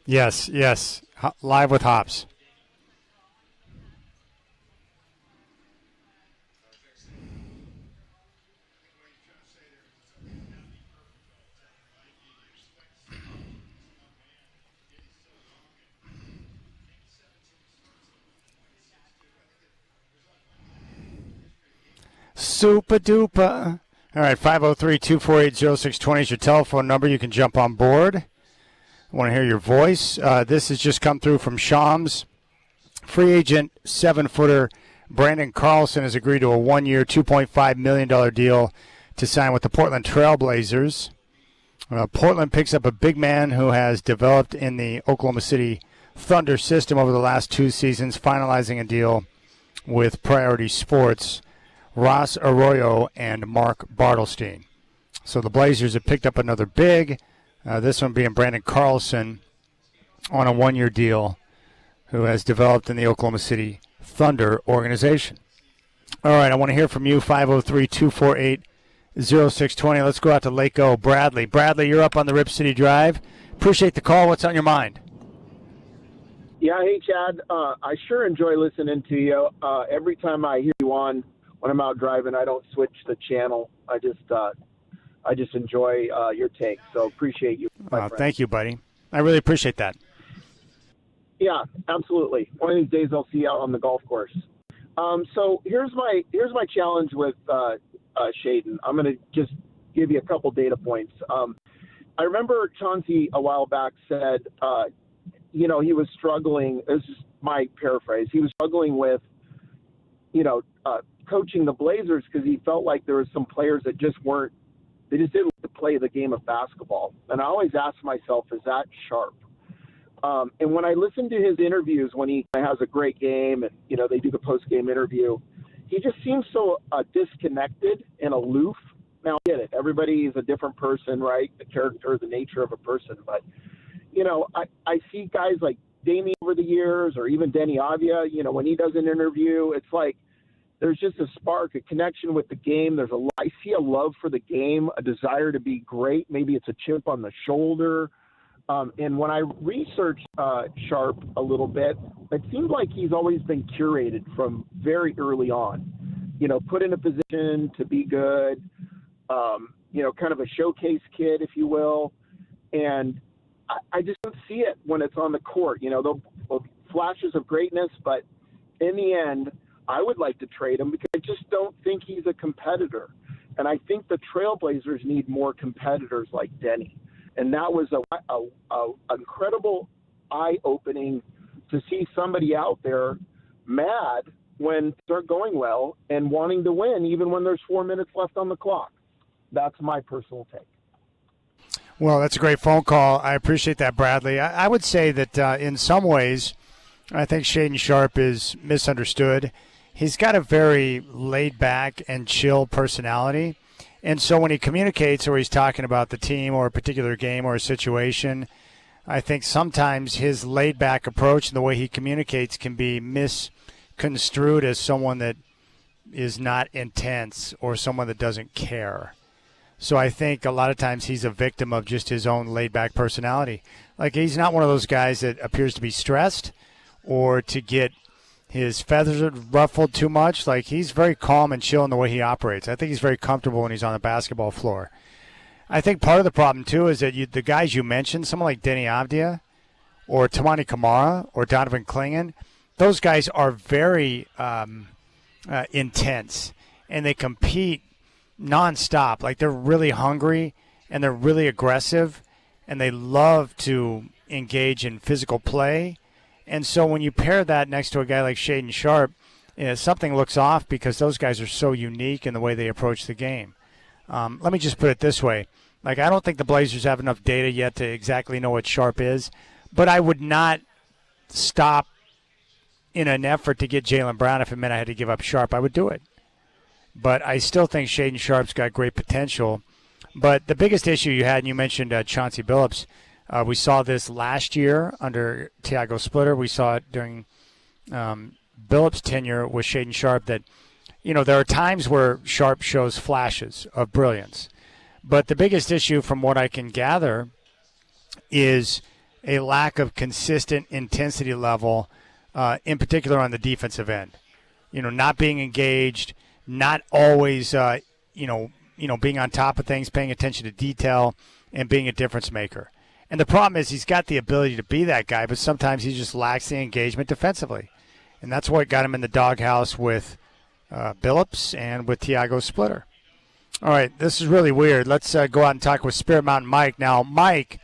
Yes. Live with Hops. Super duper. All right, 503-248-0620 is your telephone number. You can jump on board. I want to hear your voice. This has just come through from Shams. Free agent 7-footer Brandon Carlson has agreed to a 1-year, $2.5 million deal to sign with the Portland Trail Blazers. Portland picks up a big man who has developed in the Oklahoma City Thunder system over the last 2 seasons, finalizing a deal with Priority Sports, Ross Arroyo and Mark Bartelstein. So the Blazers have picked up another big, this one being Brandon Carlson on a 1-year deal, who has developed in the Oklahoma City Thunder organization. All right, I want to hear from you, 503-248-0620. Let's go out to Lake O. Bradley. Bradley, you're up on the Rip City Drive. Appreciate the call. What's on your mind? Yeah, hey, Chad. I sure enjoy listening to you. Every time I hear you on when I'm out driving, I don't switch the channel. I just enjoy your take. So appreciate you. Thank you, buddy. I really appreciate that. Yeah, absolutely. One of these days I'll see you out on the golf course. So here's my challenge with Shaden. I'm going to just give you a couple data points. I remember Chauncey a while back said, he was struggling. This is my paraphrase. He was struggling with, coaching the Blazers because he felt like there were some players that just didn't like to play the game of basketball. And I always ask myself, is that Sharp? And when I listen to his interviews, when he has a great game and, they do the post-game interview, he just seems so disconnected and aloof. Now, I get it. Everybody is a different person, right? The character, the nature of a person. But, I see guys like Damien over the years, or even Denny Avdia, when he does an interview, it's like there's just a spark, a connection with the game. I see a love for the game, a desire to be great. Maybe it's a chip on the shoulder. And when I researched Sharp a little bit, it seems like he's always been curated from very early on, put in a position to be good, kind of a showcase kid, if you will. And I just don't see it when it's on the court. The flashes of greatness, but in the end, I would like to trade him because I just don't think he's a competitor. And I think the Trailblazers need more competitors like Denny. And that was a incredible eye-opening to see somebody out there mad when they're going well and wanting to win even when there's 4 minutes left on the clock. That's my personal take. Well, that's a great phone call. I appreciate that, Bradley. I would say that in some ways, I think Shaden Sharp is misunderstood. He's got a very laid-back and chill personality. And so when he communicates or he's talking about the team or a particular game or a situation, I think sometimes his laid-back approach and the way he communicates can be misconstrued as someone that is not intense or someone that doesn't care. So I think a lot of times he's a victim of just his own laid-back personality. Like, he's not one of those guys that appears to be stressed or to get his feathers ruffled too much. Like, he's very calm and chill in the way he operates. I think he's very comfortable when he's on the basketball floor. I think part of the problem, too, is that the guys you mentioned, someone like Denny Avdia or Tamani Kamara or Donovan Clingan, those guys are very intense, and they compete nonstop. Like, they're really hungry, and they're really aggressive, and they love to engage in physical play. And so when you pair that next to a guy like Shaden Sharp, something looks off because those guys are so unique in the way they approach the game. Let me just put it this way. Like, I don't think the Blazers have enough data yet to exactly know what Sharp is, but I would not stop in an effort to get Jaylen Brown if it meant I had to give up Sharp. I would do it. But I still think Shaden Sharp's got great potential. But the biggest issue you had, and you mentioned Chauncey Billups, we saw this last year under Tiago Splitter. We saw it during Billups' tenure with Shaden Sharp that, there are times where Sharp shows flashes of brilliance. But the biggest issue from what I can gather is a lack of consistent intensity level, in particular on the defensive end. Not being engaged, not always, being on top of things, paying attention to detail, and being a difference maker. And the problem is he's got the ability to be that guy, but sometimes he just lacks the engagement defensively. And that's what got him in the doghouse with Billups and with Tiago Splitter. All right, this is really weird. Let's go out and talk with Spirit Mountain Mike. Now, Mike,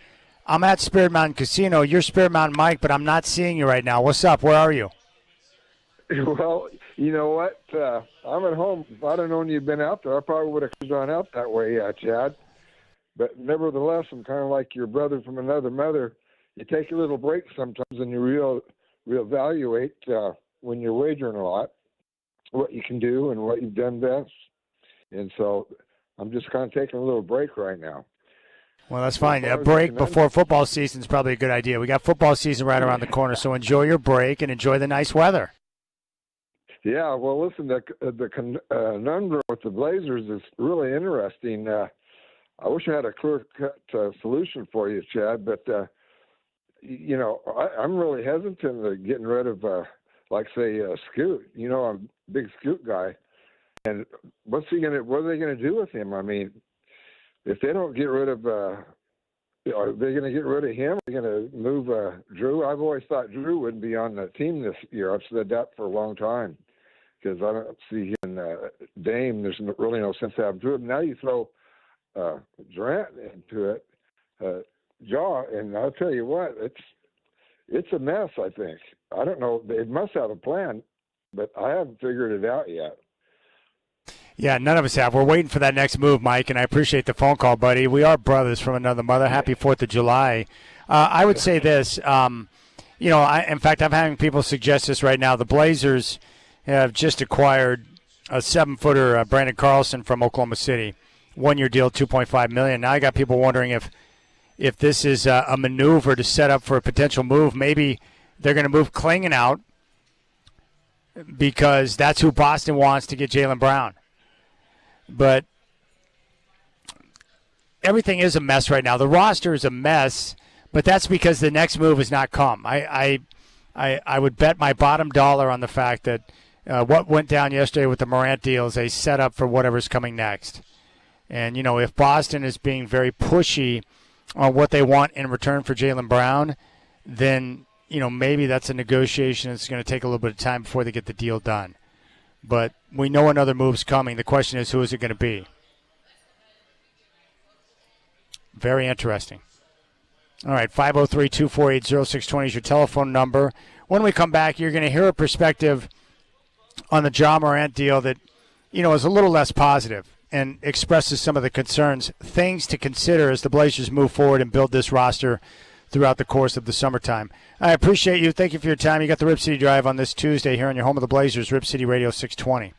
I'm at Spirit Mountain Casino. You're Spirit Mountain Mike, but I'm not seeing you right now. What's up? Where are you? Well, you know what? I'm at home. If I'd have known you'd been out there, I probably would have gone out that way, Chad. But nevertheless, I'm kind of like your brother from another mother. You take a little break sometimes and you reevaluate when you're wagering a lot, what you can do and what you've done best. And so I'm just kind of taking a little break right now. Well, that's fine. A break before football season is probably a good idea. We got football season right around the corner, so enjoy your break and enjoy the nice weather. Yeah, well, listen, the conundrum with the Blazers is really interesting. I wish I had a clear-cut solution for you, Chad, but, I'm really hesitant to getting rid of, Scoot. I'm a big Scoot guy. And what are they going to do with him? I mean, if they don't get rid of are they going to get rid of him? Are they going to move Drew? I've always thought Drew wouldn't be on the team this year. I've said that for a long time because I don't see him Dame. There's really no sense to have Drew. Now you throw Durant into it, and I'll tell you what, it's a mess, I think. I don't know. They must have a plan, but I haven't figured it out yet. Yeah, none of us have. We're waiting for that next move, Mike, and I appreciate the phone call, buddy. We are brothers from another mother. Happy 4th of July. I would say this. In fact, I'm having people suggest this right now. The Blazers have just acquired a 7-footer, Brandon Carlson from Oklahoma City. 1-year deal, $2.5 million. Now I got people wondering if this is a maneuver to set up for a potential move. Maybe they're going to move Klingon out because that's who Boston wants to get Jaylen Brown. But everything is a mess right now. The roster is a mess, but that's because the next move has not come. I would bet my bottom dollar on the fact that what went down yesterday with the Morant deal is a setup for whatever's coming next. And, if Boston is being very pushy on what they want in return for Jaylen Brown, then, maybe that's a negotiation that's going to take a little bit of time before they get the deal done. But we know another move's coming. The question is, who is it going to be? Very interesting. All right, 503-248-0620 is your telephone number. When we come back, you're going to hear a perspective on the Ja Morant deal that, is a little less positive and expresses some of the concerns, things to consider as the Blazers move forward and build this roster throughout the course of the summertime. I appreciate you. Thank you for your time. You got the Rip City Drive on this Tuesday here on your home of the Blazers, Rip City Radio 620.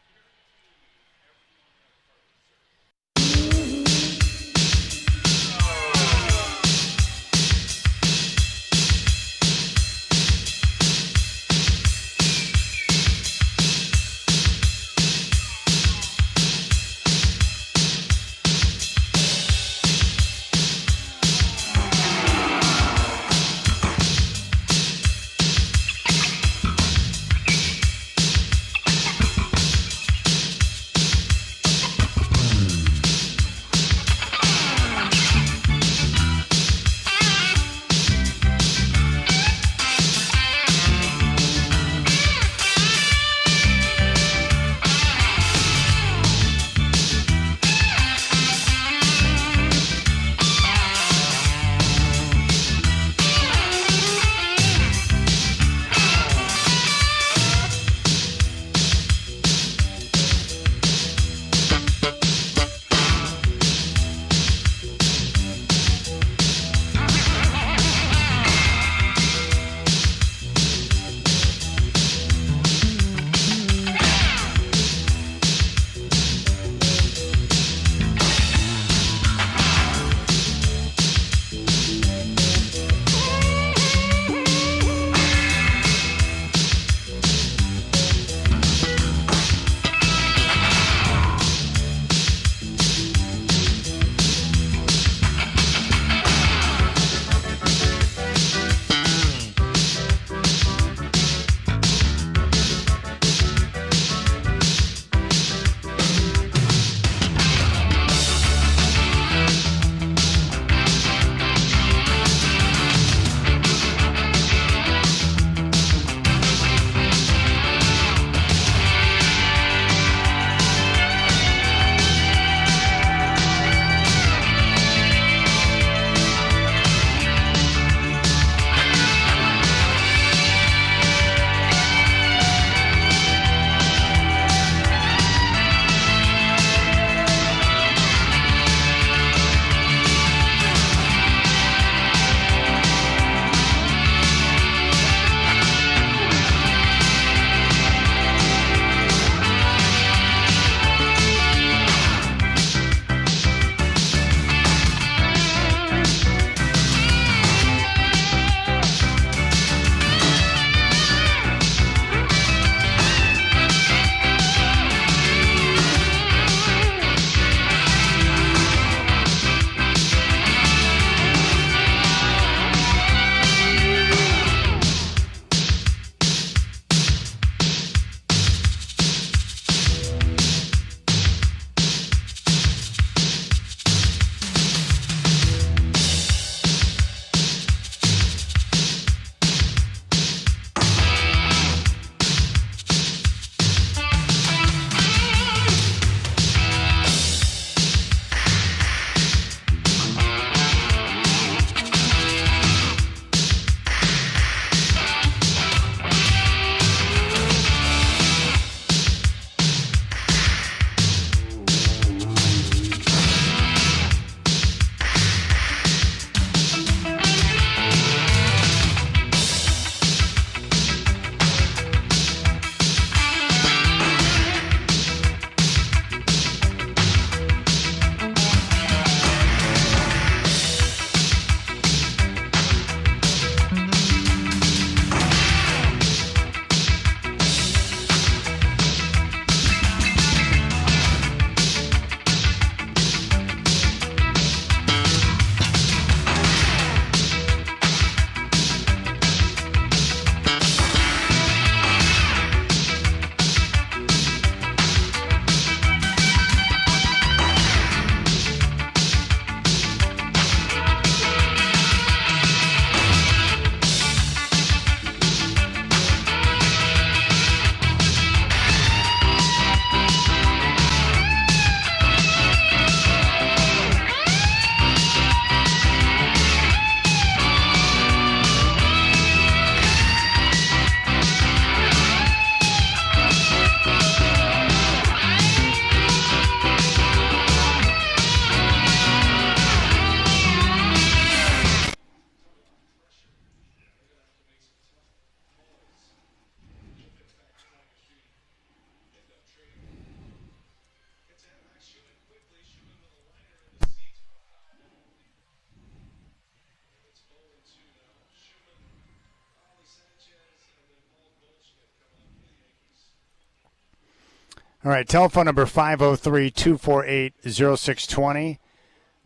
All right, telephone number 503-248-0620.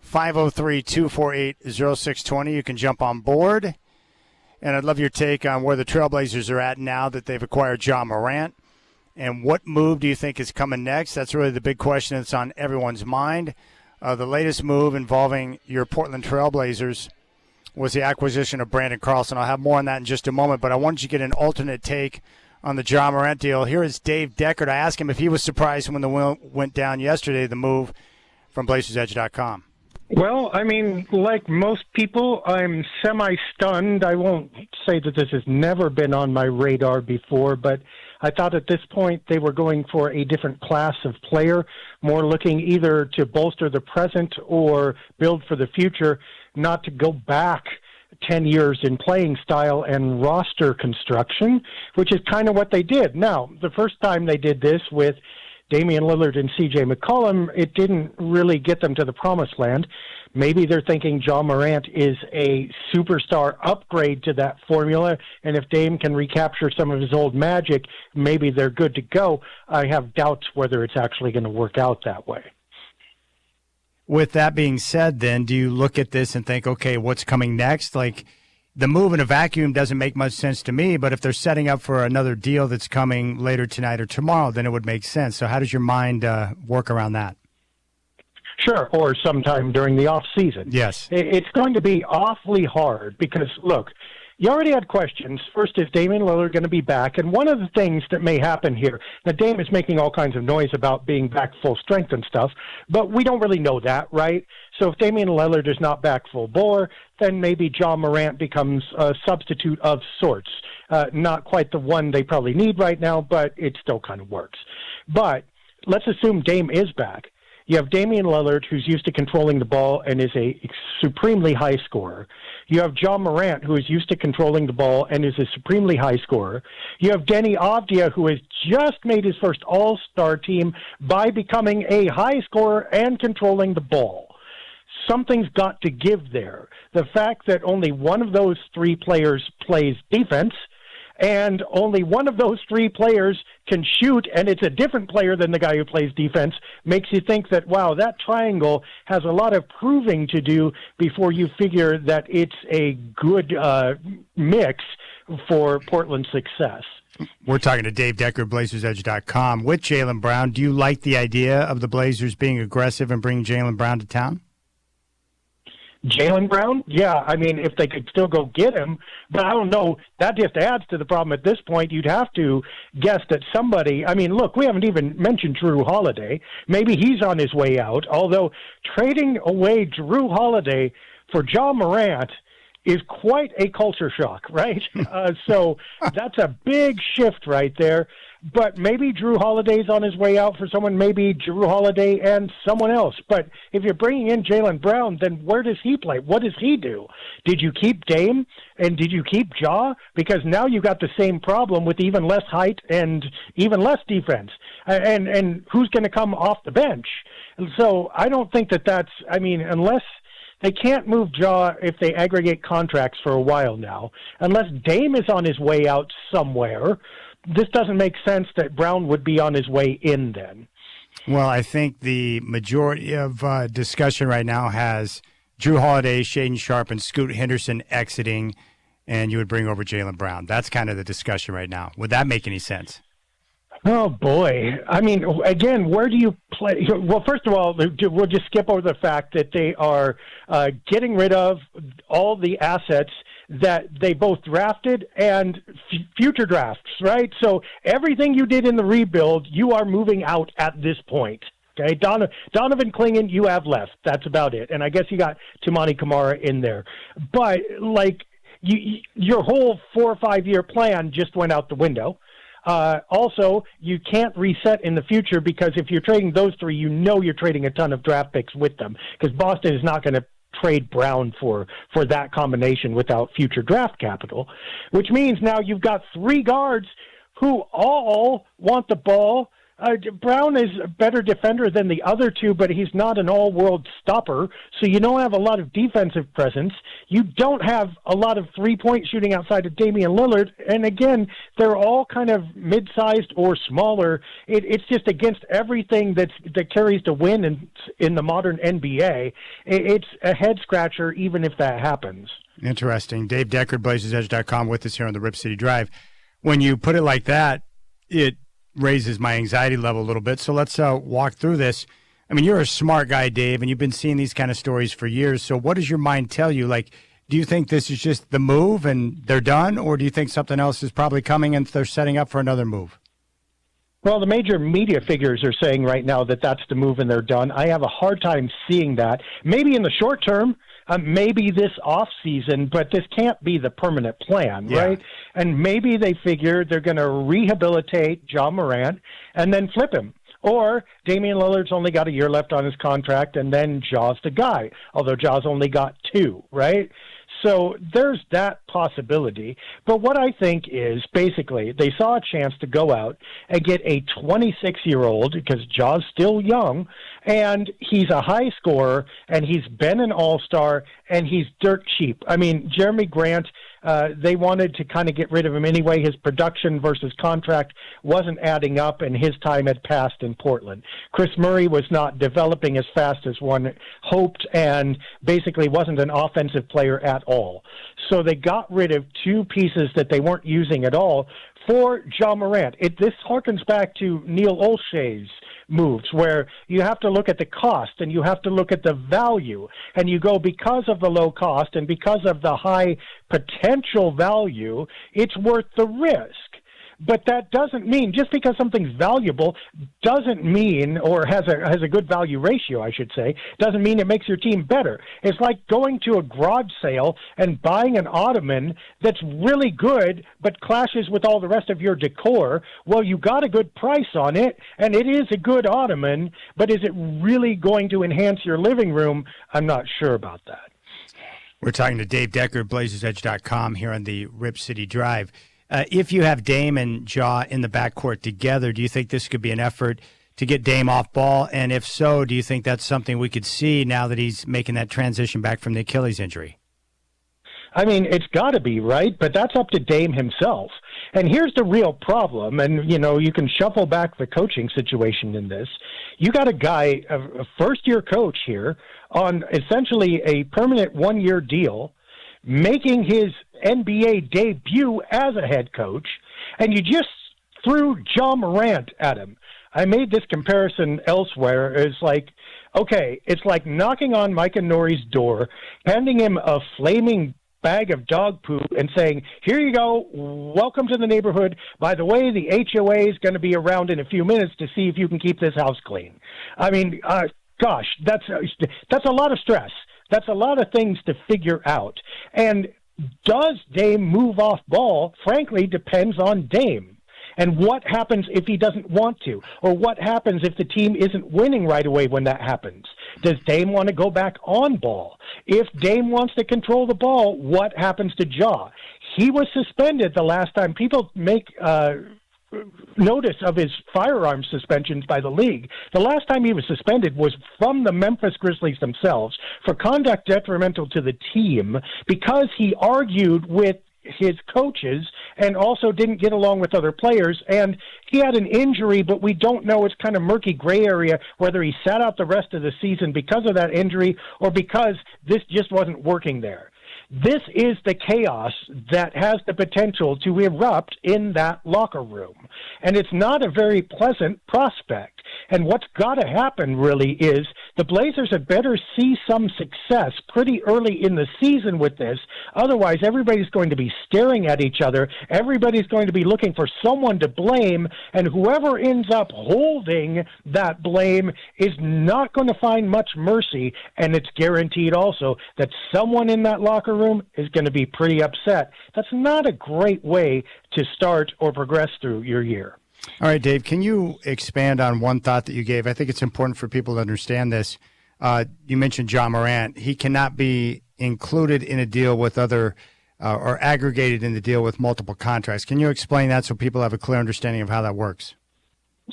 503-248-0620. You can jump on board. And I'd love your take on where the Trailblazers are at now that they've acquired Ja Morant. And what move do you think is coming next? That's really the big question that's on everyone's mind. The latest move involving your Portland Trailblazers was the acquisition of Brandon Carlson. I'll have more on that in just a moment, but I wanted you to get an alternate take on the Ja Morant deal. Here is Dave Deckard. I asked him if he was surprised when the wheel went down yesterday, the move from BlazersEdge.com. Well, I mean, like most people, I'm semi-stunned. I won't say that this has never been on my radar before, but I thought at this point they were going for a different class of player, more looking either to bolster the present or build for the future, not to go back 10 years in playing style and roster construction, which is kind of what they did. Now, the first time they did this with Damian Lillard and C.J. McCollum, it didn't really get them to the promised land. Maybe they're thinking Ja Morant is a superstar upgrade to that formula, and if Dame can recapture some of his old magic, maybe they're good to go. I have doubts whether it's actually going to work out that way. With that being said, then, do you look at this and think, okay, what's coming next? Like, the move in a vacuum doesn't make much sense to me, but if they're setting up for another deal that's coming later tonight or tomorrow, then it would make sense. So how does your mind work around that? Sure, or sometime during the off season. Yes. It's going to be awfully hard because, look, you already had questions. First, is Damian Lillard going to be back? And one of the things that may happen here, now Dame is making all kinds of noise about being back full strength and stuff, but we don't really know that, right? So if Damian Lillard is not back full bore, then maybe Ja Morant becomes a substitute of sorts. Not quite the one they probably need right now, but it still kind of works. But let's assume Dame is back. You have Damian Lillard, who's used to controlling the ball and is a supremely high scorer. You have Ja Morant, who is used to controlling the ball and is a supremely high scorer. You have Deni Avdija, who has just made his first all-star team by becoming a high scorer and controlling the ball. Something's got to give there. The fact that only one of those three players plays defense and only one of those three players can shoot, and it's a different player than the guy who plays defense, makes you think that, wow, that triangle has a lot of proving to do before you figure that it's a good mix for Portland's success. We're talking to Dave Deckard, BlazersEdge.com. With Jaylen Brown, do you like the idea of the Blazers being aggressive and bringing Jaylen Brown to town? Jaylen Brown? Yeah, I mean, if they could still go get him, but I don't know. That just adds to the problem at this point. You'd have to guess that somebody, I mean, look, we haven't even mentioned Drew Holiday. Maybe he's on his way out, although trading away Drew Holiday for Ja Morant is quite a culture shock, right? So that's a big shift right there. But maybe Drew Holiday's on his way out for someone, maybe Drew Holiday and someone else. But if you're bringing in Jaylen Brown, then where does he play? What does he do? Did you keep Dame and did you keep Ja? Because now you've got the same problem with even less height and even less defense. And who's going to come off the bench? And so I don't think that's, I mean, unless they can't move Ja if they aggregate contracts for a while now, unless Dame is on his way out somewhere. This doesn't make sense that Brown would be on his way in then. Well, I think the majority of discussion right now has Drew Holiday, Shaedon Sharpe, and Scoot Henderson exiting, and you would bring over Jaylen Brown. That's kind of the discussion right now. Would that make any sense? Oh, boy. I mean, again, where do you play? Well, first of all, we'll just skip over the fact that they are getting rid of all the assets that they both drafted and future drafts, right? So everything you did in the rebuild, you are moving out at this point. Okay, Donovan Clingan, you have left. That's about it. And I guess you got Toumani Camara in there. But, like, your whole 4 or 5 year plan just went out the window. Also, you can't reset in the future because if you're trading those three, you know you're trading a ton of draft picks with them because Boston is not going to trade Brown for that combination without future draft capital, which means now you've got three guards who all want the ball Brown is a better defender than the other two, but he's not an all-world stopper, so you don't have a lot of defensive presence. You don't have a lot of three-point shooting outside of Damian Lillard, and again, they're all kind of mid-sized or smaller. It's just against everything that carries to win in the modern NBA. It's a head-scratcher even if that happens. Interesting. Dave Deckard, BlazersEdge.com, with us here on the Rip City Drive. When you put it like that, it raises my anxiety level a little bit. So let's walk through this. I mean, you're a smart guy, Dave, and you've been seeing these kind of stories for years. So what does your mind tell you? Like, do you think this is just the move and they're done, or do you think something else is probably coming and they're setting up for another move? Well, the major media figures are saying right now that that's the move and they're done. I have a hard time seeing that. Maybe in the short term, maybe this off season, but this can't be the permanent plan, right? And maybe they figure they're going to rehabilitate Ja Morant and then flip him. Or Damian Lillard's only got a year left on his contract, and then Ja's the guy, although Ja's only got 2, right? So there's that possibility. But what I think is basically they saw a chance to go out and get a 26-year-old, because Ja's still young, and he's a high scorer, and he's been an all-star, and he's dirt cheap. I mean, Jeremy Grant, they wanted to kind of get rid of him anyway. His production versus contract wasn't adding up, and his time had passed in Portland. Chris Murray was not developing as fast as one hoped and basically wasn't an offensive player at all. So they got rid of 2 pieces that they weren't using at all for Ja Morant. This harkens back to Neil Olshey's moves, where you have to look at the cost and you have to look at the value, and you go, because of the low cost and because of the high potential value, it's worth the risk. But that doesn't mean, just because something's valuable doesn't mean, or has a good value ratio, I should say, doesn't mean it makes your team better. It's like going to a garage sale and buying an ottoman that's really good but clashes with all the rest of your decor. Well, you got a good price on it, and it is a good ottoman, but is it really going to enhance your living room? I'm not sure about that. We're talking to Dave Deckard, BlazersEdge.com, here on the Rip City Drive. If you have Dame and Ja in the backcourt together, do you think this could be an effort to get Dame off ball? And if so, do you think that's something we could see now that he's making that transition back from the Achilles injury? I mean, it's got to be, right? But that's up to Dame himself. And here's the real problem, and, you can shuffle back the coaching situation in this. You got a guy, a first-year coach here, on essentially a permanent one-year deal, making his NBA debut as a head coach, and you just threw Ja Morant at him. I made this comparison elsewhere. It's like, okay, it's like knocking on Micah Nori's door, handing him a flaming bag of dog poop and saying, here you go, welcome to the neighborhood. By the way, the HOA is going to be around in a few minutes to see if you can keep this house clean. I mean, gosh, that's a lot of stress. That's a lot of things to figure out. And does Dame move off ball? Frankly, depends on Dame. And what happens if he doesn't want to? Or what happens if the team isn't winning right away when that happens? Does Dame want to go back on ball? If Dame wants to control the ball, what happens to Ja? He was suspended the last time. People make notice of his firearms suspensions by the league. The last time he was suspended was from the Memphis Grizzlies themselves for conduct detrimental to the team because he argued with his coaches and also didn't get along with other players. And he had an injury, but we don't know. It's kind of murky gray area whether he sat out the rest of the season because of that injury or because this just wasn't working there. This is the chaos that has the potential to erupt in that locker room. And it's not a very pleasant prospect. And what's got to happen, really, is the Blazers had better see some success pretty early in the season with this. Otherwise, everybody's going to be staring at each other. Everybody's going to be looking for someone to blame. And whoever ends up holding that blame is not going to find much mercy. And it's guaranteed also that someone in that locker room is going to be pretty upset. That's not a great way to start or progress through your year. All right, Dave, can you expand on one thought that you gave? I think it's important for people to understand this. You mentioned Ja Morant. He cannot be included in a deal with other or aggregated in the deal with multiple contracts. Can you explain that so people have a clear understanding of how that works?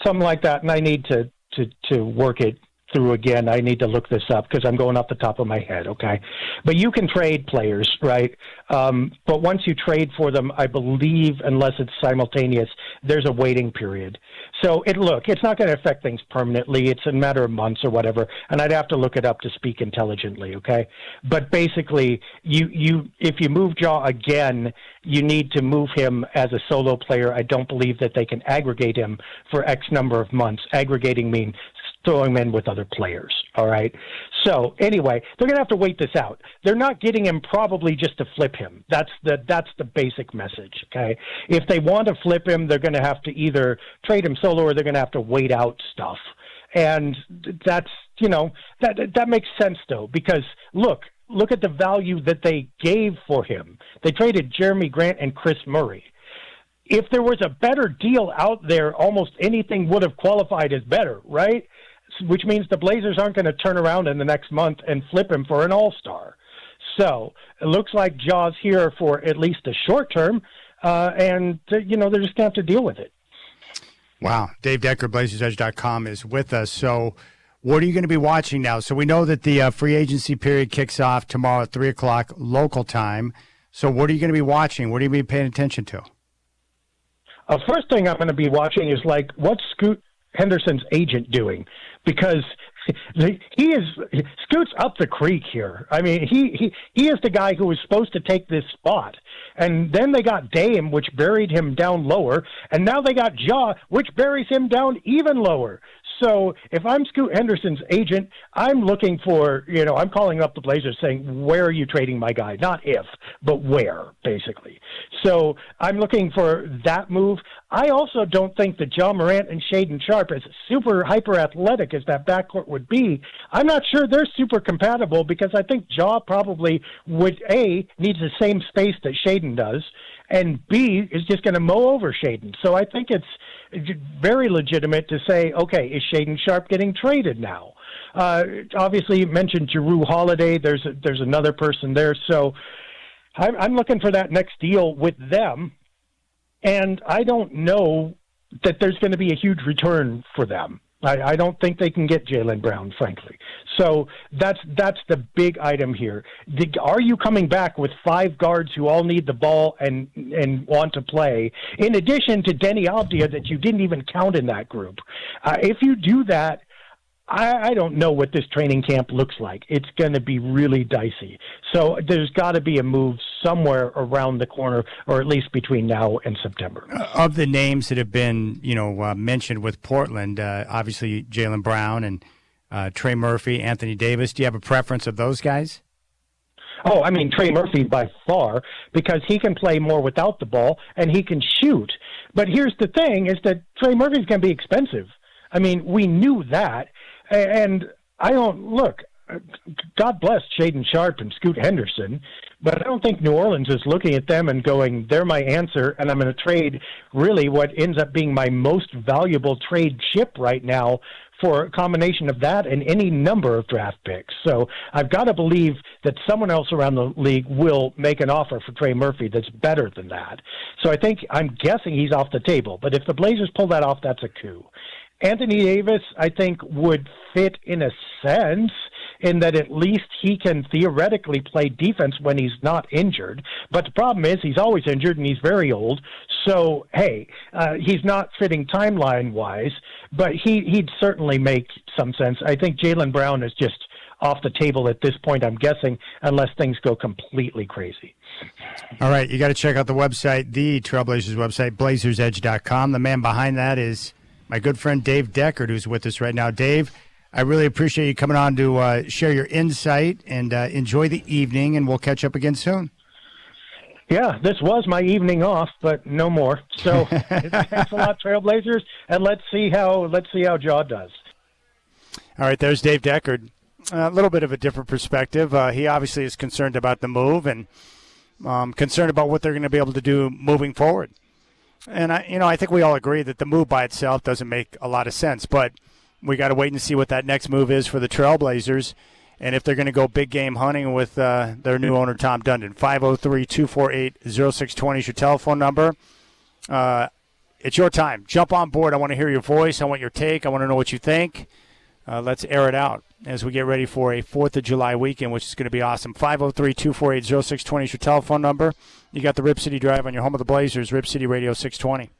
something like that, and I need to work it through again. I need to look this up because I'm going off the top of my head, okay? But you can trade players, right? But once you trade for them, I believe, unless it's simultaneous, there's a waiting period. So, it's not going to affect things permanently. It's a matter of months or whatever, and I'd have to look it up to speak intelligently, okay? But basically, if you move Jaw again, you need to move him as a solo player. I don't believe that they can aggregate him for X number of months. Aggregating means throwing him in with other players, all right? So, anyway, they're going to have to wait this out. They're not getting him probably just to flip him. That's the basic message, okay? If they want to flip him, they're going to have to either trade him solo or they're going to have to wait out stuff. And that's, that makes sense, though, because, look at the value that they gave for him. They traded Jeremy Grant and Chris Murray. If there was a better deal out there, almost anything would have qualified as better, right? Which means the Blazers aren't going to turn around in the next month and flip him for an all-star. So it looks like Jaw's here for at least a short term, and, they're just going to have to deal with it. Wow. Dave Decker, BlazersEdge.com, is with us. So what are you going to be watching now? So we know that the free agency period kicks off tomorrow at 3 o'clock local time. So what are you going to be watching? What are you going to be paying attention to? First thing I'm going to be watching is, what's Scoot Henderson's agent doing? Because Scoot's up the creek here. I mean, he is the guy who was supposed to take this spot. And then they got Dame, which buried him down lower. And now they got Jaw, which buries him down even lower. So if I'm Scoot Henderson's agent, I'm looking for, I'm calling up the Blazers saying, where are you trading my guy? Not if, but where, basically. So I'm looking for that move. I also don't think that John Morant and Shaedon Sharpe, as super hyper-athletic as that backcourt would be, I'm not sure they're super compatible because I think Jaw probably would, A, needs the same space that Shaedon does, and B, is just going to mow over Shaedon. So I think it's very legitimate to say, okay, is Shaedon Sharpe getting traded now? Obviously, you mentioned Jrue Holiday. There's another person there. So I'm looking for that next deal with them, and I don't know that there's going to be a huge return for them. I don't think they can get Jaylen Brown, frankly. So that's the big item here. Are you coming back with 5 guards who all need the ball and want to play, in addition to Denny Avdia that you didn't even count in that group? If you do that, I don't know what this training camp looks like. It's going to be really dicey. So there's got to be a move somewhere around the corner, or at least between now and September. Of the names that have been, mentioned with Portland, obviously Jaylen Brown and Trey Murphy, Anthony Davis. Do you have a preference of those guys? Oh, I mean, Trey Murphy by far, because he can play more without the ball and he can shoot. But here's the thing, is that Trey Murphy's going to be expensive. I mean, we knew that. And I don't, look, God bless Shaedon Sharpe and Scoot Henderson, but I don't think New Orleans is looking at them and going, they're my answer, and I'm going to trade really what ends up being my most valuable trade chip right now for a combination of that and any number of draft picks. So I've got to believe that someone else around the league will make an offer for Trey Murphy that's better than that. So I'm guessing he's off the table. But if the Blazers pull that off, that's a coup. Anthony Davis, I think, would fit in a sense in that at least he can theoretically play defense when he's not injured. But the problem is he's always injured and he's very old. So, hey, he's not fitting timeline-wise, but he'd certainly make some sense. I think Jaylen Brown is just off the table at this point, I'm guessing, unless things go completely crazy. All right, you got to check out the website, the Trailblazers website, BlazersEdge.com. The man behind that is my good friend Dave Deckard, who's with us right now. Dave, I really appreciate you coming on to share your insight, and enjoy the evening, and we'll catch up again soon. Yeah, this was my evening off, but no more. So thanks a lot, Trailblazers, and let's see how Jaw does. All right, there's Dave Deckard. A little bit of a different perspective. He obviously is concerned about the move and concerned about what they're going to be able to do moving forward. And I think we all agree that the move by itself doesn't make a lot of sense, but we got to wait and see what that next move is for the Trailblazers, and if they're going to go big game hunting with their new owner, Tom Dundon. 503-248-0620 is your telephone number. it's your time. Jump on board. I want to hear your voice. I want your take. I want to know what you think. Let's air it out as we get ready for a 4th of July weekend, which is going to be awesome. 503-248-0620 is your telephone number. You got the Rip City Drive on your home of the Blazers, Rip City Radio 620.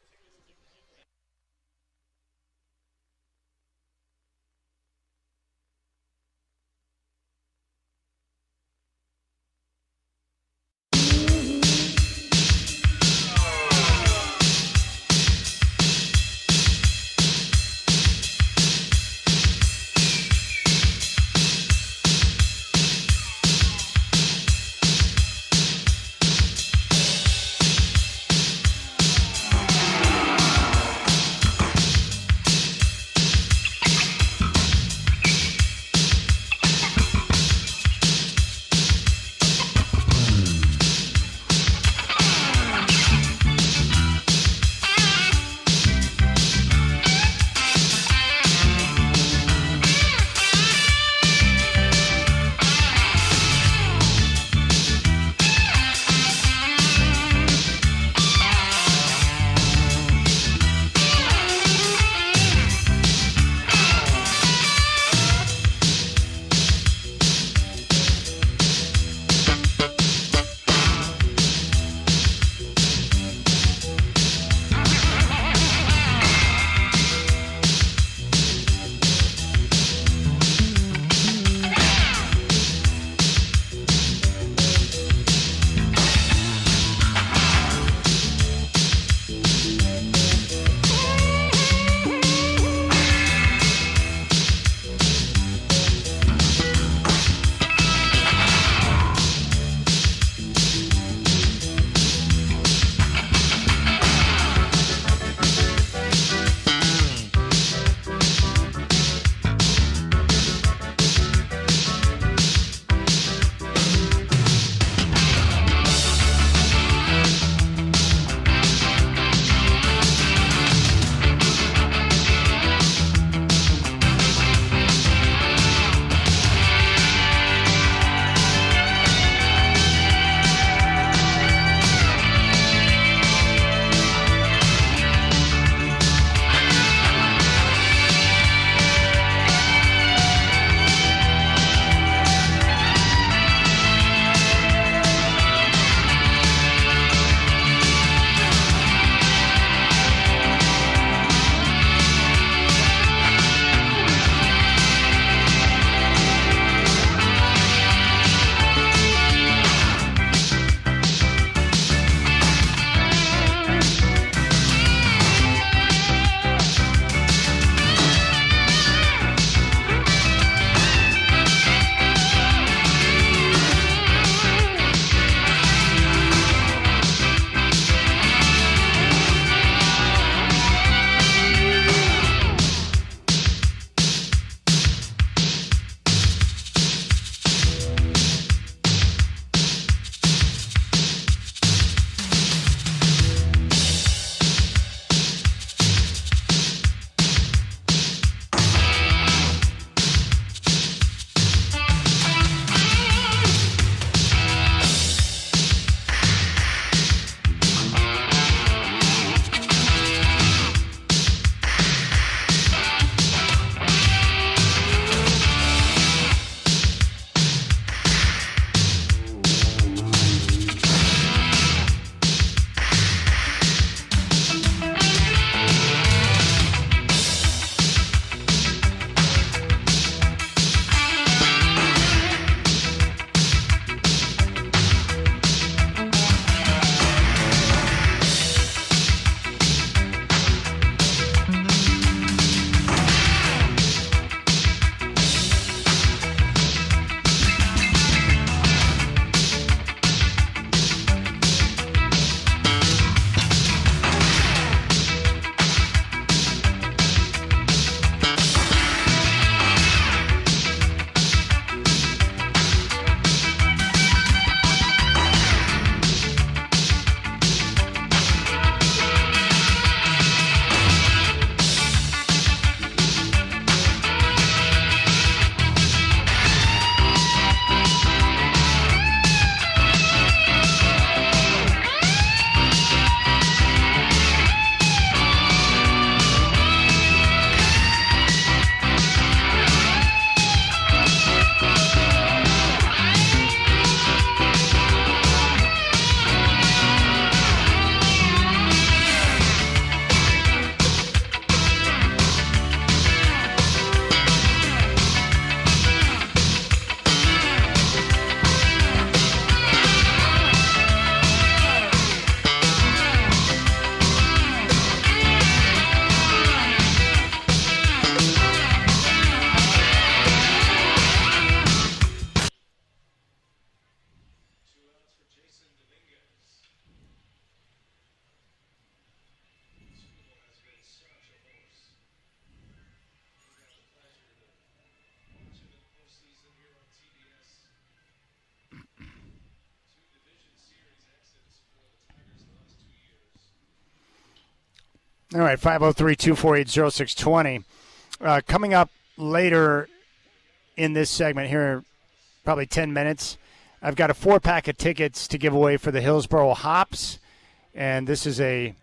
All right, 503-248-0620. Coming up later in this segment here, probably 10 minutes, I've got a 4-pack of tickets to give away for the Hillsboro Hops. And this is a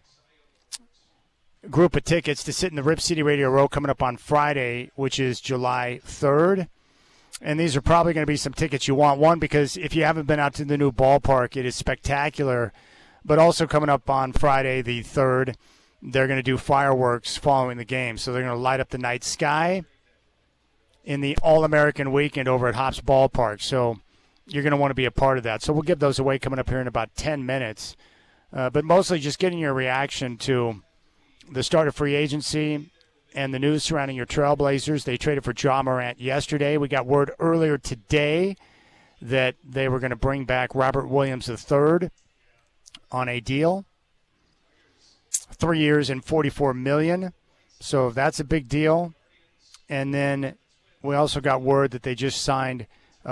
group of tickets to sit in the Rip City Radio Row coming up on Friday, which is July 3rd. And these are probably going to be some tickets you want. One, because if you haven't been out to the new ballpark, it is spectacular. But also coming up on Friday the 3rd, they're going to do fireworks following the game. So they're going to light up the night sky in the All-American weekend over at Hops Ballpark. So you're going to want to be a part of that. So we'll give those away coming up here in about 10 minutes. But mostly just getting your reaction to the start of free agency and the news surrounding your Trailblazers. They traded for Ja Morant yesterday. We got word earlier today that they were going to bring back Robert Williams III on a deal. 3 years and $44 million. So that's a big deal. And then we also got word that they just signed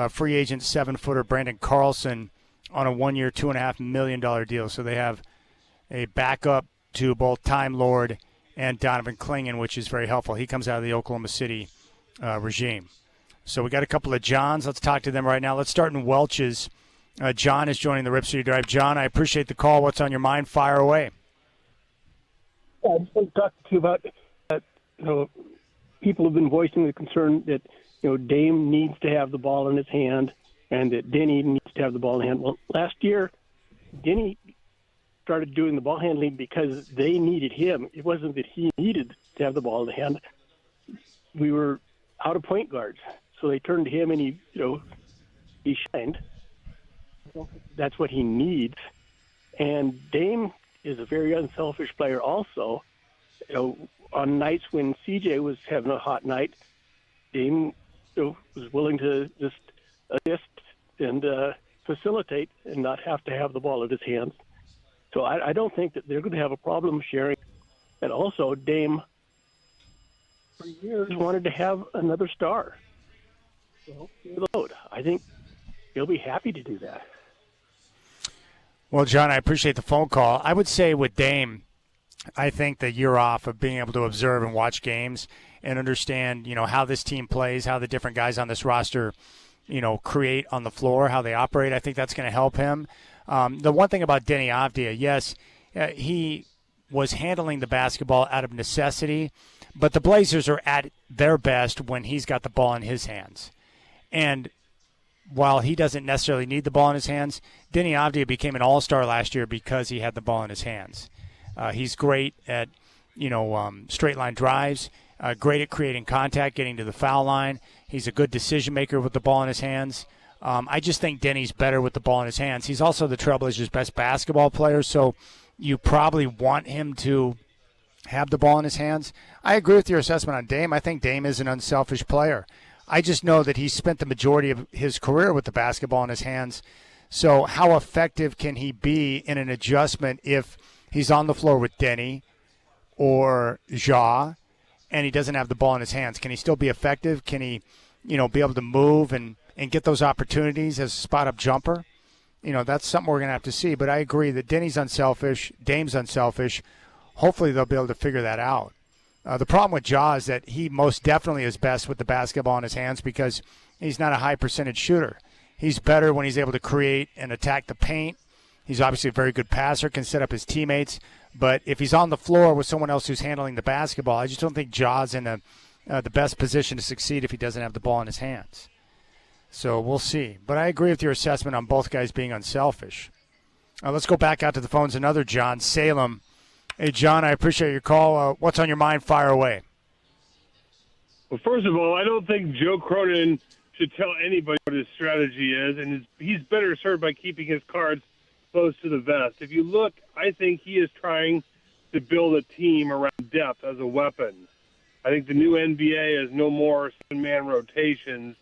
free agent 7-footer Brandon Carlson on a 1-year, $2.5 million deal. So they have a backup to both Time Lord and Donovan Clingan, which is very helpful. He comes out of the Oklahoma City regime. So we got a couple of Johns. Let's talk to them right now. Let's start in Welch's. John is joining the Rip City Drive. John, I appreciate the call. What's on your mind? Fire away. I just want to talk to you about people have been voicing the concern that Dame needs to have the ball in his hand and that Denny needs to have the ball in hand. Well, last year, Denny started doing the ball handling because they needed him. It wasn't that he needed to have the ball in the hand. We were out of point guards, so they turned to him, and he shined. That's what he needs. And Dame is a very unselfish player also. On nights when CJ was having a hot night, Dame was willing to just assist and facilitate and not have to have the ball in his hands. So I don't think that they're going to have a problem sharing. And also, Dame, for years, wanted to have another star. So, I think he'll be happy to do that. Well, John, I appreciate the phone call. I would say with Dame, I think the year off of being able to observe and watch games and understand, how this team plays, how the different guys on this roster, create on the floor, how they operate, I think that's going to help him. The one thing about Denny Avdia, yes, he was handling the basketball out of necessity, but the Blazers are at their best when he's got the ball in his hands. And while he doesn't necessarily need the ball in his hands, Denny Avdia became an all-star last year because he had the ball in his hands. He's great at, straight-line drives, great at creating contact, getting to the foul line. He's a good decision-maker with the ball in his hands. I just think Denny's better with the ball in his hands. He's also the Trailblazers' best basketball player, so you probably want him to have the ball in his hands. I agree with your assessment on Dame. I think Dame is an unselfish player. I just know that he spent the majority of his career with the basketball in his hands. So how effective can he be in an adjustment if he's on the floor with Denny or Ja and he doesn't have the ball in his hands? Can he still be effective? Can he, be able to move and get those opportunities as a spot-up jumper? That's something we're going to have to see. But I agree that Denny's unselfish, Dame's unselfish. Hopefully they'll be able to figure that out. The problem with Ja is that he most definitely is best with the basketball in his hands because he's not a high-percentage shooter. He's better when he's able to create and attack the paint. He's obviously a very good passer, can set up his teammates. But if he's on the floor with someone else who's handling the basketball, I just don't think Ja's in the best position to succeed if he doesn't have the ball in his hands. So we'll see. But I agree with your assessment on both guys being unselfish. Let's go back out to the phones. Another John, Salem. Hey, John, I appreciate your call. What's on your mind? Fire away. Well, first of all, I don't think Joe Cronin should tell anybody what his strategy is, and he's better served by keeping his cards close to the vest. If you look, I think he is trying to build a team around depth as a weapon. I think the new NBA is no more 7-man rotations.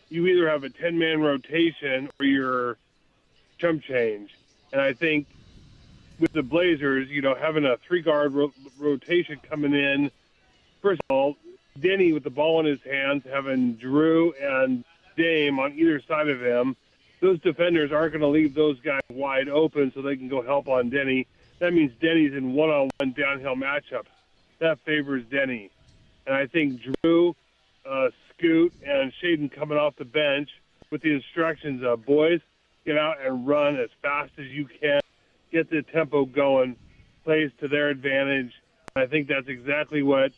You either have a 10-man rotation or you're chump change. And I think with the Blazers, having a 3-guard rotation coming in, first of all, Denny with the ball in his hands, having Drew and Dame on either side of him, those defenders aren't going to leave those guys wide open so they can go help on Denny. That means Denny's in one-on-one downhill matchups. that favors Denny. And I think Drew, Scoot, and Shaden coming off the bench with the instructions of, boys, get out and run as fast as you can, get the tempo going, plays to their advantage. I think that's exactly what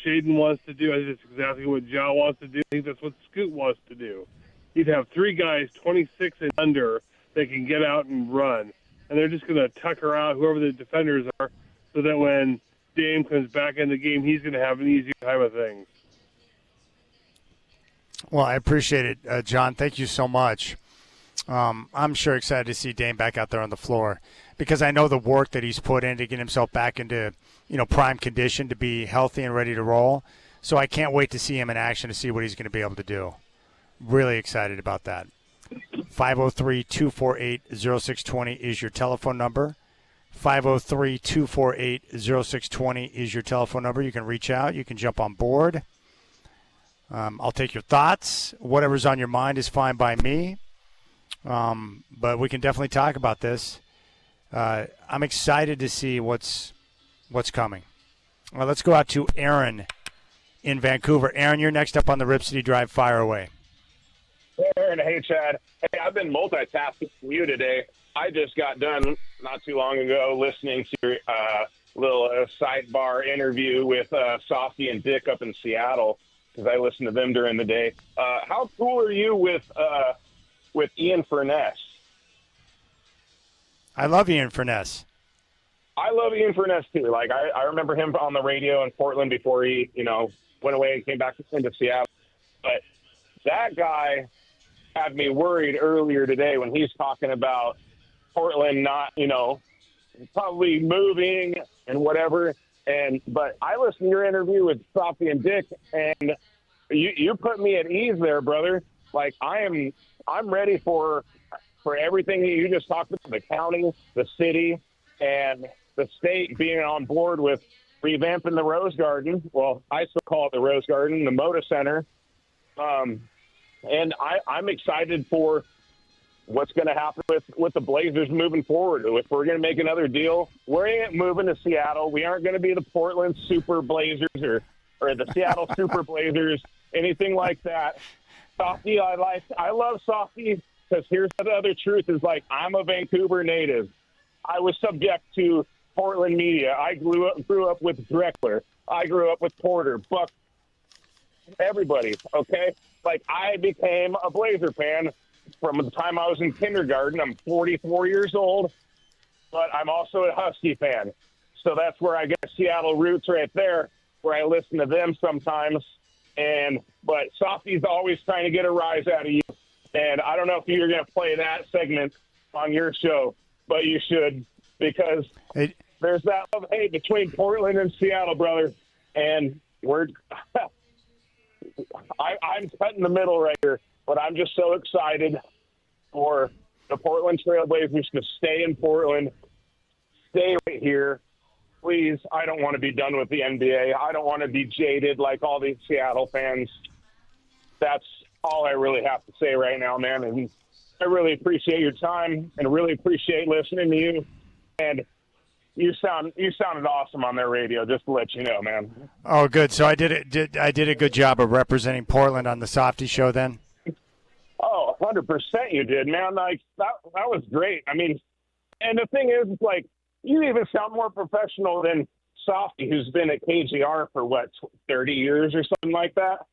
Shaden wants to do. I think that's exactly what Ja wants to do. I think that's what Scoot wants to do. You'd have three guys 26 and under that can get out and run. And they're just going to tucker out whoever the defenders are so that when Dame comes back in the game, he's going to have an easier time of things. Well, I appreciate it, John. Thank you so much. I'm sure excited to see Dame back out there on the floor because I know the work that he's put in to get himself back into, prime condition to be healthy and ready to roll. So I can't wait to see him in action to see what he's going to be able to do. Really excited about that. 503-248-0620 is your telephone number. 503-248-0620 is your telephone number. You can reach out. You can jump on board. I'll take your thoughts. Whatever's on your mind is fine by me. But we can definitely talk about this. I'm excited to see what's coming. Well, let's go out to Aaron in Vancouver. Aaron, you're next up on the Rip City Drive. Fire away. Hey, Aaron. Hey, Chad. Hey, I've been multitasking for you today. I just got done not too long ago listening to your little sidebar interview with Softy and Dick up in Seattle because I listen to them during the day. How cool are you with Ian Furness? I love Ian Furness. I love Ian Furness too. Like I remember him on the radio in Portland before he, went away and came back into Seattle. But that guy had me worried earlier today when he's talking about Portland not, probably moving and whatever. But I listened to your interview with Sophie and Dick, and you put me at ease there, brother. Like I'm ready for everything you just talked about, the county, the city, and the state being on board with revamping the Rose Garden. Well, I still call it the Rose Garden, the Moda Center. And I'm excited for what's going to happen with the Blazers moving forward. If we're going to make another deal, we ain't moving to Seattle. We aren't going to be the Portland Super Blazers or the Seattle Super Blazers, anything like that. Softy, I love Softy because here's the other truth is like I'm a Vancouver native. I was subject to Portland media. I grew up with Dreckler. I grew up with Porter, Buck, everybody, okay? Like I became a Blazer fan from the time I was in kindergarten. I'm 44 years old, but I'm also a Husky fan. So that's where I get Seattle roots right there, where I listen to them sometimes. But Softy's always trying to get a rise out of you. And I don't know if you're going to play that segment on your show, but you should because there's that love-hate between Portland and Seattle, brother. And I'm cut in the middle right here, but I'm just so excited for the Portland Trailblazers to stay in Portland, stay right here. Please, I don't want to be done with the NBA. I don't want to be jaded like all these Seattle fans. That's all I really have to say right now, man. And I really appreciate your time and really appreciate listening to you. And you sounded awesome on their radio, just to let you know, man. Oh, good. So I did a good job of representing Portland on the Softy show then? Oh, 100% you did, man. Like that was great. I mean, and the thing is, like, you even sound more professional than Softy, who's been at KGR for, 30 years or something like that?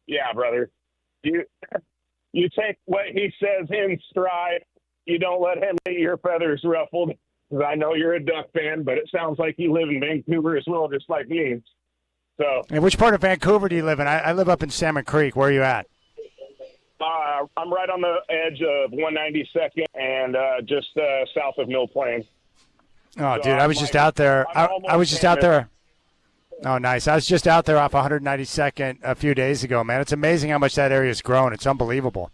Yeah, brother. You take what he says in stride. You don't let him get your feathers ruffled. Because I know you're a Duck fan, but it sounds like you live in Vancouver as well, just like me. So. And which part of Vancouver do you live in? I live up in Salmon Creek. Where are you at? I'm right on the edge of 192nd and just south of Mill Plain. Oh, so dude, I was just out there. I was just out there. Oh, nice. I was just out there off 192nd a few days ago, man. It's amazing how much that area has grown. It's unbelievable.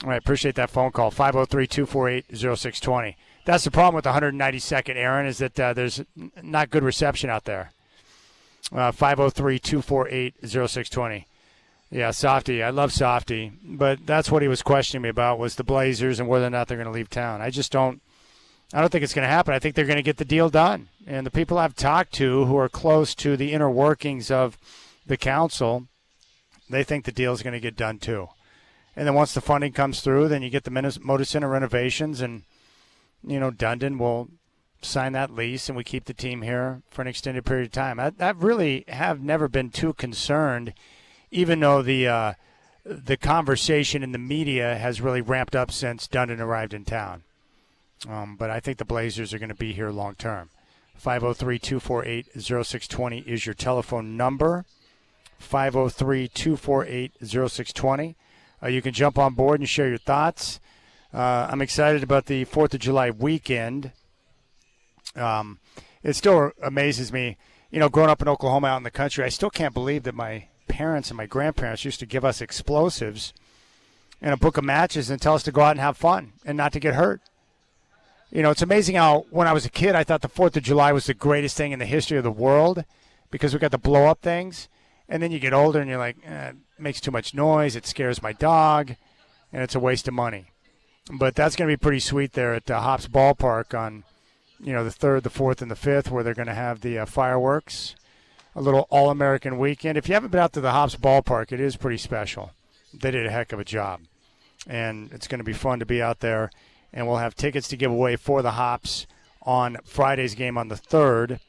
All right, appreciate that phone call, 503-248-0620. That's the problem with 192nd, Aaron, is that there's not good reception out there. 503-248-0620. Yeah, Softy. I love Softy, but that's what he was questioning me about was the Blazers and whether or not they're going to leave town. I just don't I don't think it's going to happen. I think they're going to get the deal done. And the people I've talked to who are close to the inner workings of the council, they think the deal is going to get done too. And then once the funding comes through, then you get the Motor Center renovations, and, Dundon will sign that lease, and we keep the team here for an extended period of time. I really have never been too concerned, even though the conversation in the media has really ramped up since Dundon arrived in town. But I think the Blazers are going to be here long term. 503-248-0620 is your telephone number. 503-248-0620. You can jump on board and share your thoughts. I'm excited about the 4th of July weekend. It still amazes me, growing up in Oklahoma out in the country, I still can't believe that my parents and my grandparents used to give us explosives and a book of matches and tell us to go out and have fun and not to get hurt. It's amazing how when I was a kid, I thought the 4th of July was the greatest thing in the history of the world because we got to blow up things. And then you get older and you're like, it makes too much noise, it scares my dog, and it's a waste of money. But that's going to be pretty sweet there at Hops Ballpark on, the 3rd, the 4th, and the 5th, where they're going to have the fireworks, a little all-American weekend. If you haven't been out to the Hops Ballpark, it is pretty special. They did a heck of a job. And it's going to be fun to be out there. And we'll have tickets to give away for the Hops on Friday's game on the 3rd.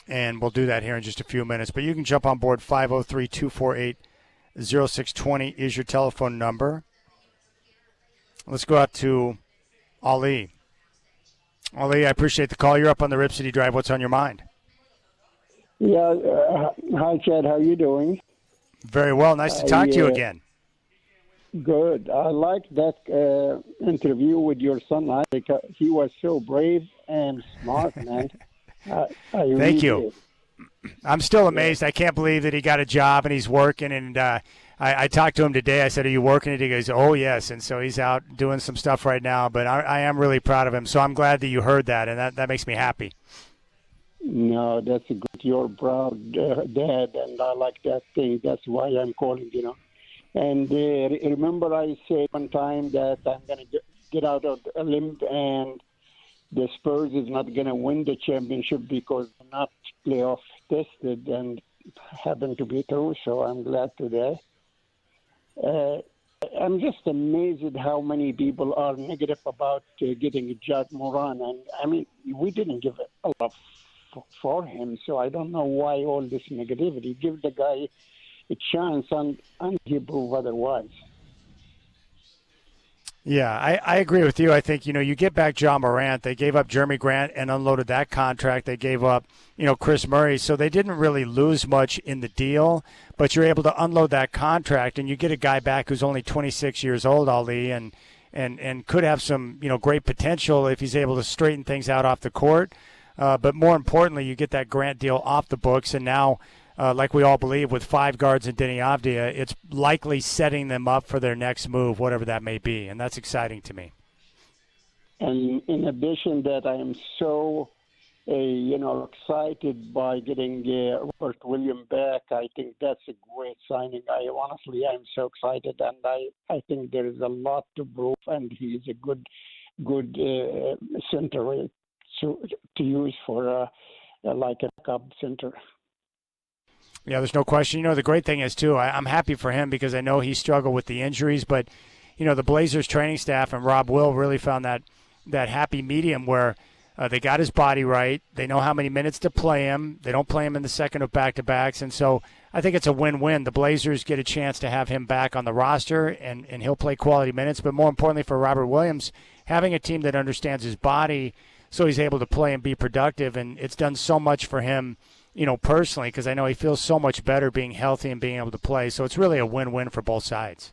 And we'll do that here in just a few minutes. But you can jump on board. 503-248-0620 is your telephone number. Let's go out to Ali. Ali, I appreciate the call. You're up on the Rip City Drive. What's on your mind? Yeah. Hi, Chad. How you doing? Very well. Nice to talk to you again. Good. I liked that interview with your son. He was so brave and smart, man. Thank you. I'm still amazed. I can't believe that he got a job and he's working. And I talked to him today. I said, "Are you working?" And he goes, "Oh, yes." And so he's out doing some stuff right now. But I am really proud of him. So I'm glad that you heard that, and that makes me happy. No, that's a good. You're proud dad, and I like that thing. That's why I'm calling, And remember I said one time that I'm going to get out of a limb and the Spurs is not going to win the championship because they're not playoff tested and happen to be true, so I'm glad today. I'm just amazed at how many people are negative about getting Jack Moran. And, we didn't give a lot for him, so I don't know why all this negativity. Give the guy a chance and he prove otherwise. Yeah, I agree with you. I think, you get back John Morant. They gave up Jeremy Grant and unloaded that contract. They gave up, Chris Murray. So they didn't really lose much in the deal, but you're able to unload that contract and you get a guy back who's only 26 years old, Ali, and could have some, great potential if he's able to straighten things out off the court. But more importantly, you get that Grant deal off the books, and now like we all believe, with 5 guards in Denny Avdia, it's likely setting them up for their next move, whatever that may be, and that's exciting to me. And in addition that, I am so, excited by getting Robert Williams back. I think that's a great signing. I'm so excited, and I think there is a lot to prove, and he's a good center to use for like a backup center. Yeah, there's no question. The great thing is, too, I'm happy for him because I know he struggled with the injuries, but, the Blazers training staff and Rob Will really found that happy medium where they got his body right. They know how many minutes to play him. They don't play him in the second of back-to-backs, and so I think it's a win-win. The Blazers get a chance to have him back on the roster, and he'll play quality minutes, but more importantly for Robert Williams, having a team that understands his body so he's able to play and be productive, and it's done so much for him personally, because I know he feels so much better being healthy and being able to play. So it's really a win-win for both sides.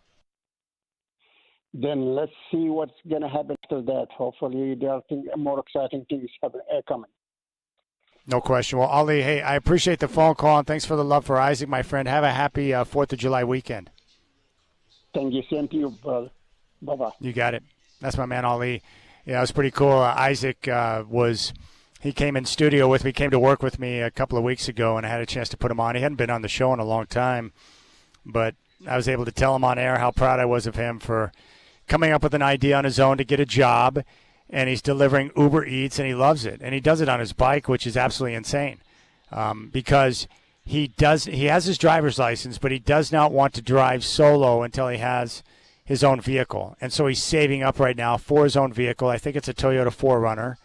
Then let's see what's going to happen after that. Hopefully there are more exciting things coming. No question. Well, Ali, hey, I appreciate the phone call, and thanks for the love for Isaac, my friend. Have a happy 4th of July weekend. Thank you. Same to you, brother. Bye-bye. You got it. That's my man, Ali. Yeah, it was pretty cool. Isaac he came in studio with me, came to work with me a couple of weeks ago, and I had a chance to put him on. He hadn't been on the show in a long time, but I was able to tell him on air how proud I was of him for coming up with an idea on his own to get a job and he's delivering Uber Eats, and he loves it. And he does it on his bike, which is absolutely insane, because he has his driver's license, but he does not want to drive solo until he has his own vehicle. And so he's saving up right now for his own vehicle. I think it's a Toyota 4Runner.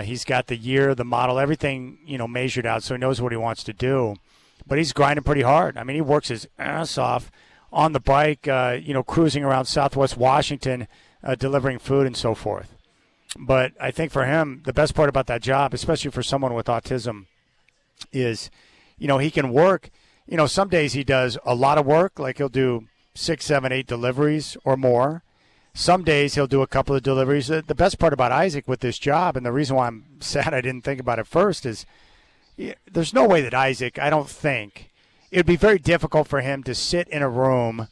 He's got the year, the model, everything, measured out, so he knows what he wants to do. But he's grinding pretty hard. I mean, he works his ass off on the bike, cruising around Southwest Washington, delivering food and so forth. But I think for him, the best part about that job, especially for someone with autism, is, he can work. Some days he does a lot of work, like he'll do 6, 7, 8 deliveries or more. Some days he'll do a couple of deliveries. The best part about Isaac with this job, and the reason why I'm sad I didn't think about it first, is there's no way that Isaac, I don't think, it would be very difficult for him to sit in a room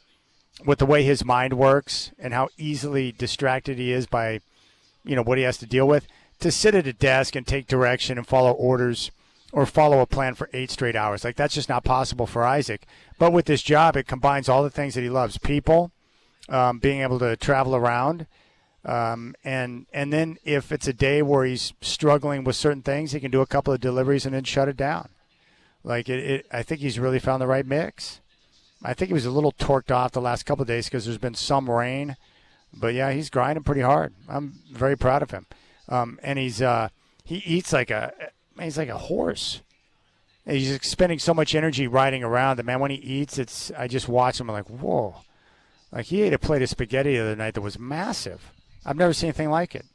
with the way his mind works and how easily distracted he is by, what he has to deal with, to sit at a desk and take direction and follow orders or follow a plan for 8 straight hours. Like, that's just not possible for Isaac. But with this job, it combines all the things that he loves: people, being able to travel around, and then if it's a day where he's struggling with certain things, he can do a couple of deliveries and then shut it down. Like, I think he's really found the right mix. I think he was a little torqued off the last couple of days because there's been some rain. But, yeah, he's grinding pretty hard. I'm very proud of him. And he eats like he's like a horse. He's expending so much energy riding around that, man, when he eats, I just watch him. I'm like, whoa. Like, he ate a plate of spaghetti the other night that was massive. I've never seen anything like it.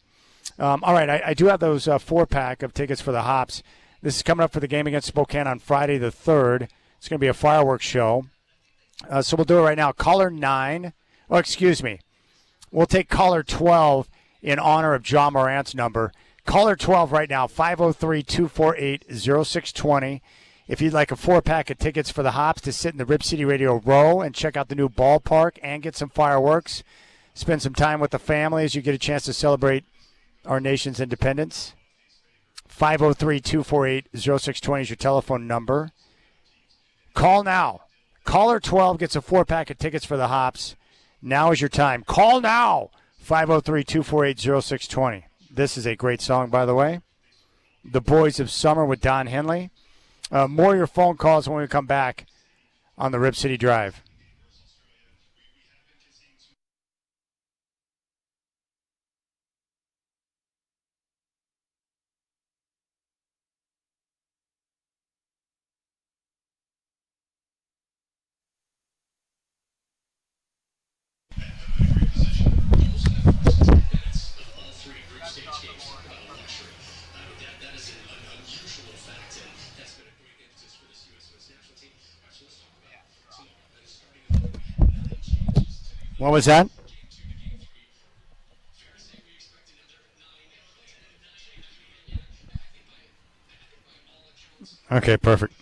All right, I do have those 4-pack of tickets for the Hops. This is coming up for the game against Spokane on Friday the 3rd. It's going to be a fireworks show. So we'll do it right now. Caller 9. Oh, excuse me. We'll take caller 12 in honor of John Morant's number. Caller 12 right now, 503-248-0620. If you'd like a 4-pack of tickets for the Hops to sit in the Rip City Radio Row and check out the new ballpark and get some fireworks, spend some time with the family as you get a chance to celebrate our nation's independence. 503-248-0620 is your telephone number. Call now. Caller 12 gets a 4-pack of tickets for the Hops. Now is your time. Call now. 503-248-0620. This is a great song, by the way. The Boys of Summer with Don Henley. More of your phone calls when we come back on the Rip City Drive. What was that? Okay, perfect.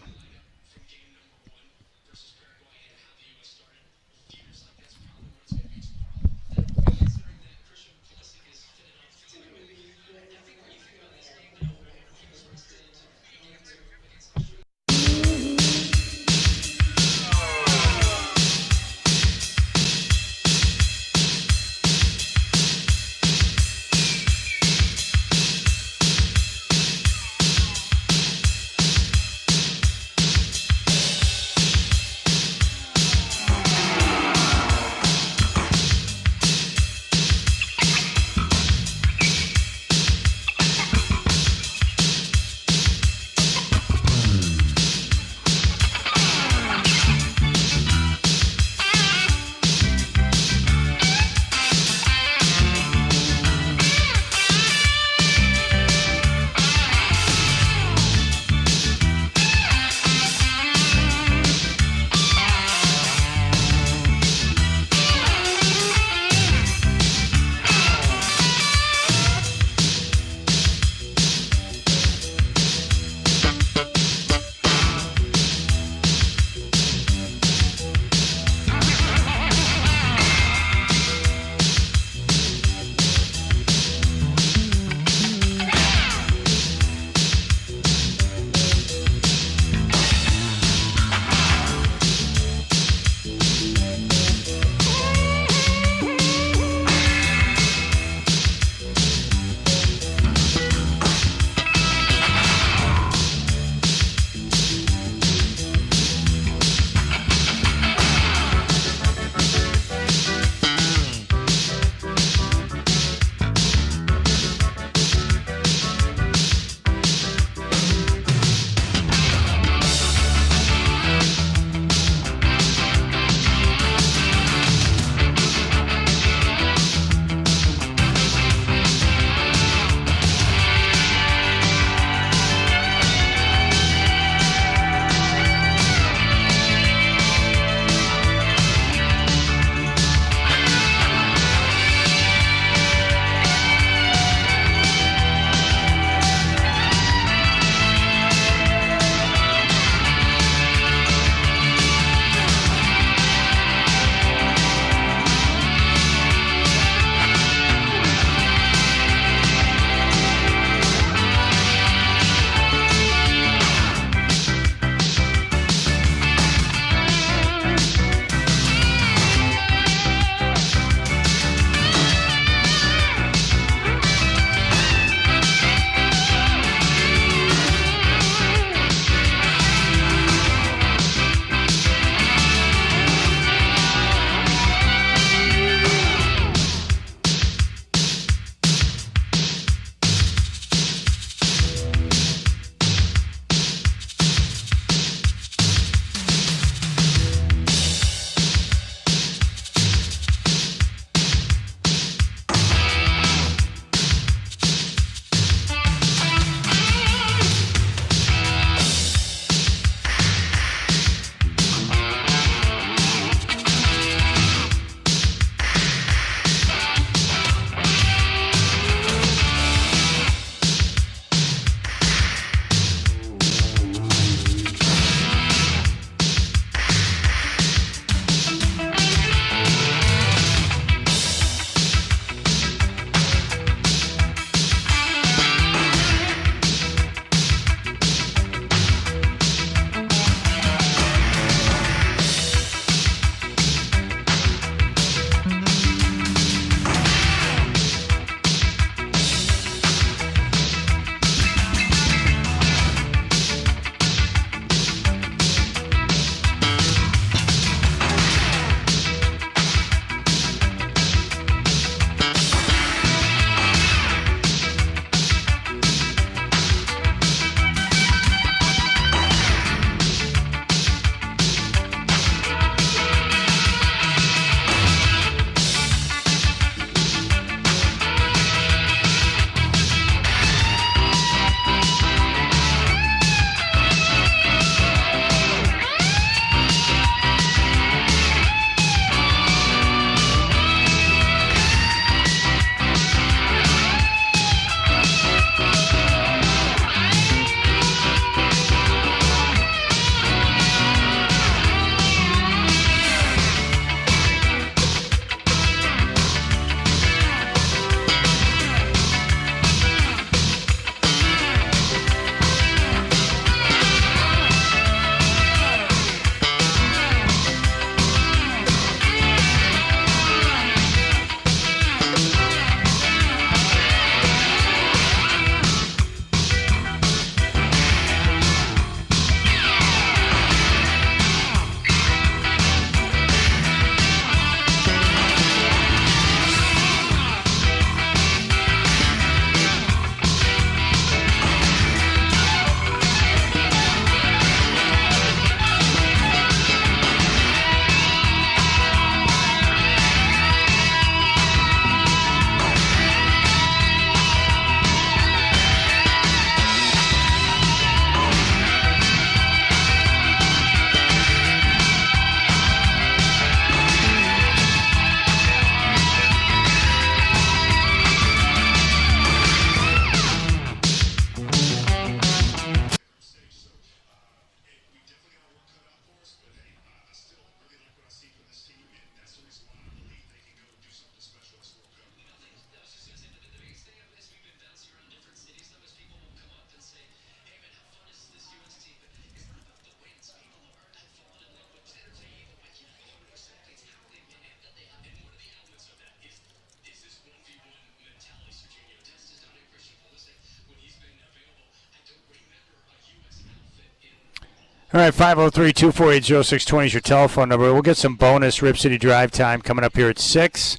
All right, 503-248-0620 is your telephone number. We'll get some bonus Rip City Drive time coming up here at 6.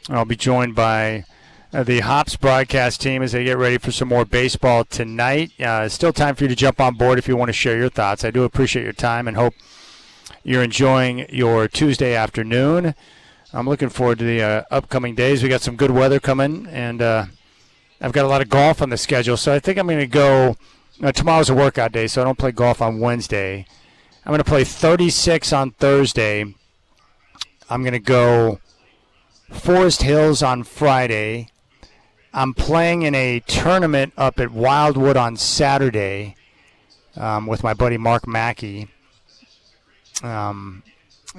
I'll be joined by the Hops broadcast team as they get ready for some more baseball tonight. Still time for you to jump on board if you want to share your thoughts. I do appreciate your time and hope you're enjoying your Tuesday afternoon. I'm looking forward to the upcoming days. We got some good weather coming, and I've got a lot of golf on the schedule, so I think I'm going to go. Tomorrow's a workout day, so I don't play golf on Wednesday. I'm going to play 36 on Thursday. I'm going to go Forest Hills on Friday. I'm playing in a tournament up at Wildwood on Saturday with my buddy Mark Mackey.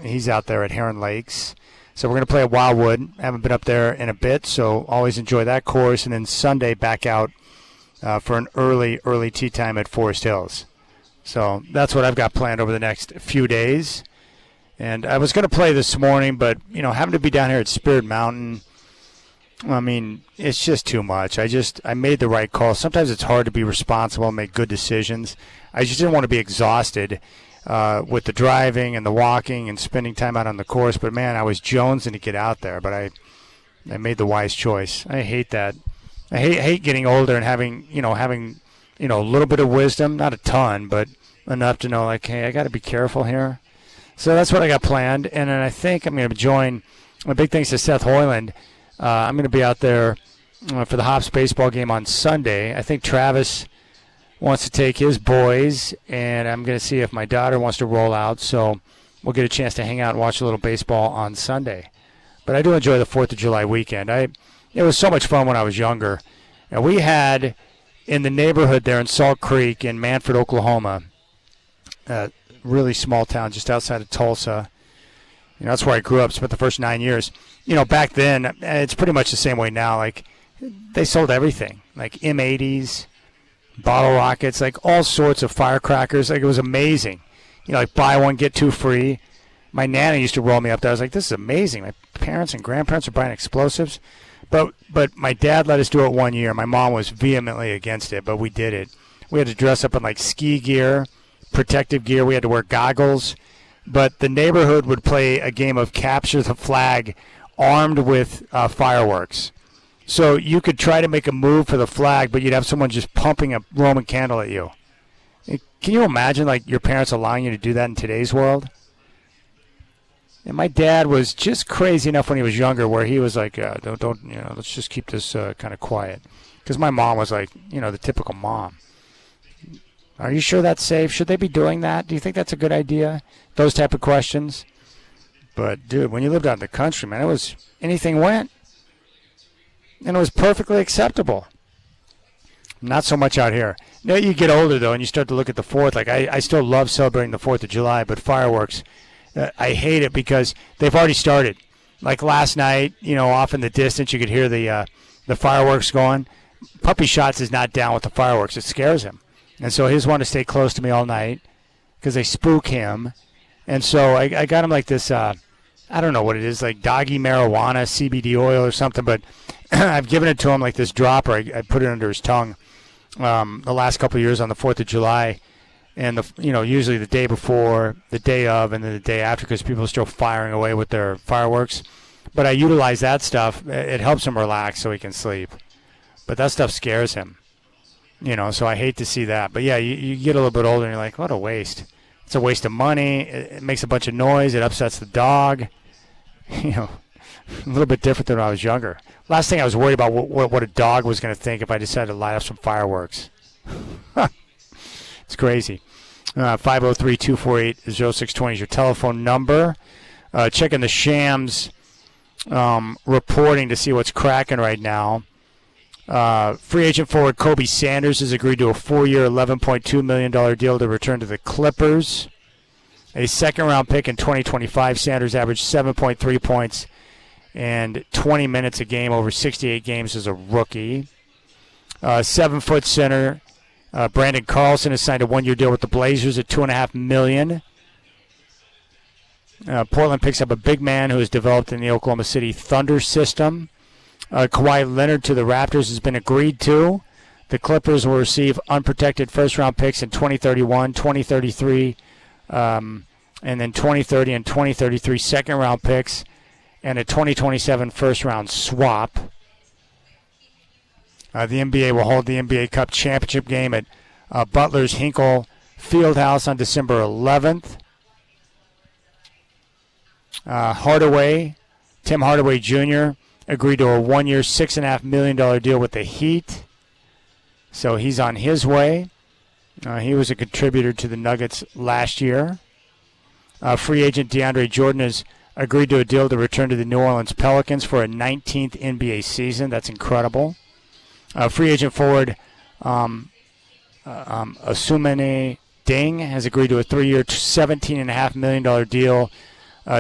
He's out there at Heron Lakes. So we're going to play at Wildwood. I haven't been up there in a bit, so always enjoy that course. And then Sunday back out for an early tee time at Forest Hills. So that's what I've got planned over the next few days. And I was going to play this morning, but, having to be down here at Spirit Mountain, I mean, it's just too much. I made the right call. Sometimes it's hard to be responsible and make good decisions. I just didn't want to be exhausted with the driving and the walking and spending time out on the course. But, man, I was jonesing to get out there, but I made the wise choice. I hate that. I hate getting older and having a little bit of wisdom, not a ton, but enough to know, like, hey, I got to be careful here. So that's what I got planned. And then I think I'm going to join. My big thanks to Seth Hoyland. I'm going to be out there for the Hops baseball game on Sunday. I think Travis wants to take his boys, and I'm going to see if my daughter wants to roll out. So we'll get a chance to hang out and watch a little baseball on Sunday. But I do enjoy the 4th of July weekend. It was so much fun when I was younger. And we had in the neighborhood there in Salt Creek in Manford, Oklahoma, a really small town just outside of Tulsa. That's where I grew up, spent the first 9 years. Back then, it's pretty much the same way now. Like, they sold everything, like M80s, bottle rockets, like all sorts of firecrackers. Like, it was amazing. Like buy one, get two free. My Nana used to roll me up there. I was like, this is amazing. My parents and grandparents are buying explosives. But my dad let us do it 1 year. My mom was vehemently against it, but we did it. We had to dress up in like ski gear, protective gear. We had to wear goggles. But the neighborhood would play a game of capture the flag armed with fireworks. So you could try to make a move for the flag, but you'd have someone just pumping a Roman candle at you. Can you imagine like your parents allowing you to do that in today's world? And my dad was just crazy enough when he was younger where he was like, don't let's just keep this kind of quiet. Because my mom was like, the typical mom. Are you sure that's safe? Should they be doing that? Do you think that's a good idea? Those type of questions. But, dude, when you lived out in the country, man, it was anything went. And it was perfectly acceptable. Not so much out here. Now you get older, though, and you start to look at the 4th. Like, I still love celebrating the 4th of July, but fireworks, I hate it because they've already started. Like last night, off in the distance, you could hear the fireworks going. Puppy Shots is not down with the fireworks. It scares him. And so he's wanting to stay close to me all night because they spook him. And so I got him like this, I don't know what it is, like doggy marijuana, CBD oil or something, but I've given it to him like this dropper. I put it under his tongue the last couple of years on the 4th of July. And, usually the day before, the day of, and then the day after because people are still firing away with their fireworks. But I utilize that stuff. It helps him relax so he can sleep. But that stuff scares him. So I hate to see that. But, yeah, you get a little bit older and you're like, what a waste. It's a waste of money. It makes a bunch of noise. It upsets the dog. A little bit different than when I was younger. Last thing I was worried about what a dog was going to think if I decided to light up some fireworks. It's crazy. 503-248-0620 is your telephone number. Checking the Shams reporting to see what's cracking right now. Free agent forward Kobe Sanders has agreed to a 4-year, $11.2 million deal to return to the Clippers. A second-round pick in 2025, Sanders averaged 7.3 points and 20 minutes a game over 68 games as a rookie. 7-foot center Brandon Carlson has signed a 1-year deal with the Blazers at $2.5 million. Portland picks up a big man who has developed in the Oklahoma City Thunder system. Kawhi Leonard to the Raptors has been agreed to. The Clippers will receive unprotected first-round picks in 2031, 2033, and then 2030 and 2033 second-round picks, and a 2027 first-round swap. The NBA will hold the NBA Cup championship game at Butler's Hinkle Fieldhouse on December 11th. Tim Hardaway Jr. agreed to a one-year, $6.5 million deal with the Heat. So he's on his way. He was a contributor to the Nuggets last year. Free agent DeAndre Jordan has agreed to a deal to return to the New Orleans Pelicans for a 19th NBA season. That's incredible. Free agent forward Asumene Ding has agreed to a 3-year, $17.5 million deal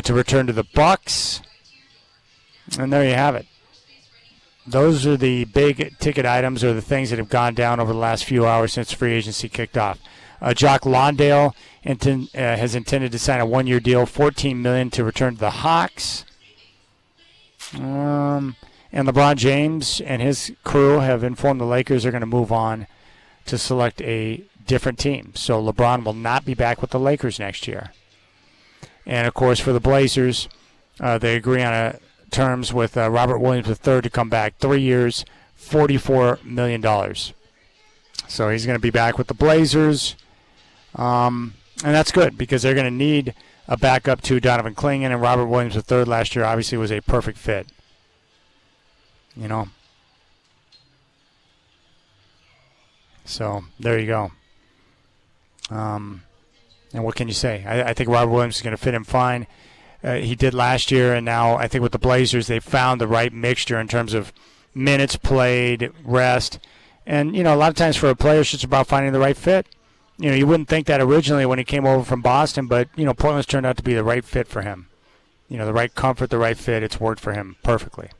to return to the Bucks. And there you have it. Those are the big ticket items, or the things that have gone down over the last few hours since free agency kicked off. Jock Londale has intended to sign a 1-year deal, $14 million, to return to the Hawks. And LeBron James and his crew have informed the Lakers they're going to move on to select a different team. So LeBron will not be back with the Lakers next year. And, of course, for the Blazers, they agree on terms with Robert Williams III to come back. 3 years, $44 million. So he's going to be back with the Blazers. And that's good because they're going to need a backup to Donovan Clingan, and Robert Williams III last year obviously was a perfect fit. You know. So there you go. And what can you say? I think Robert Williams is going to fit him fine. He did last year, and now I think with the Blazers they found the right mixture in terms of minutes played, rest. And, you know, a lot of times for a player it's just about finding the right fit. You know, you wouldn't think that originally when he came over from Boston, but, you know, Portland's turned out to be the right fit for him. You know, the right comfort, the right fit. It's worked for him perfectly.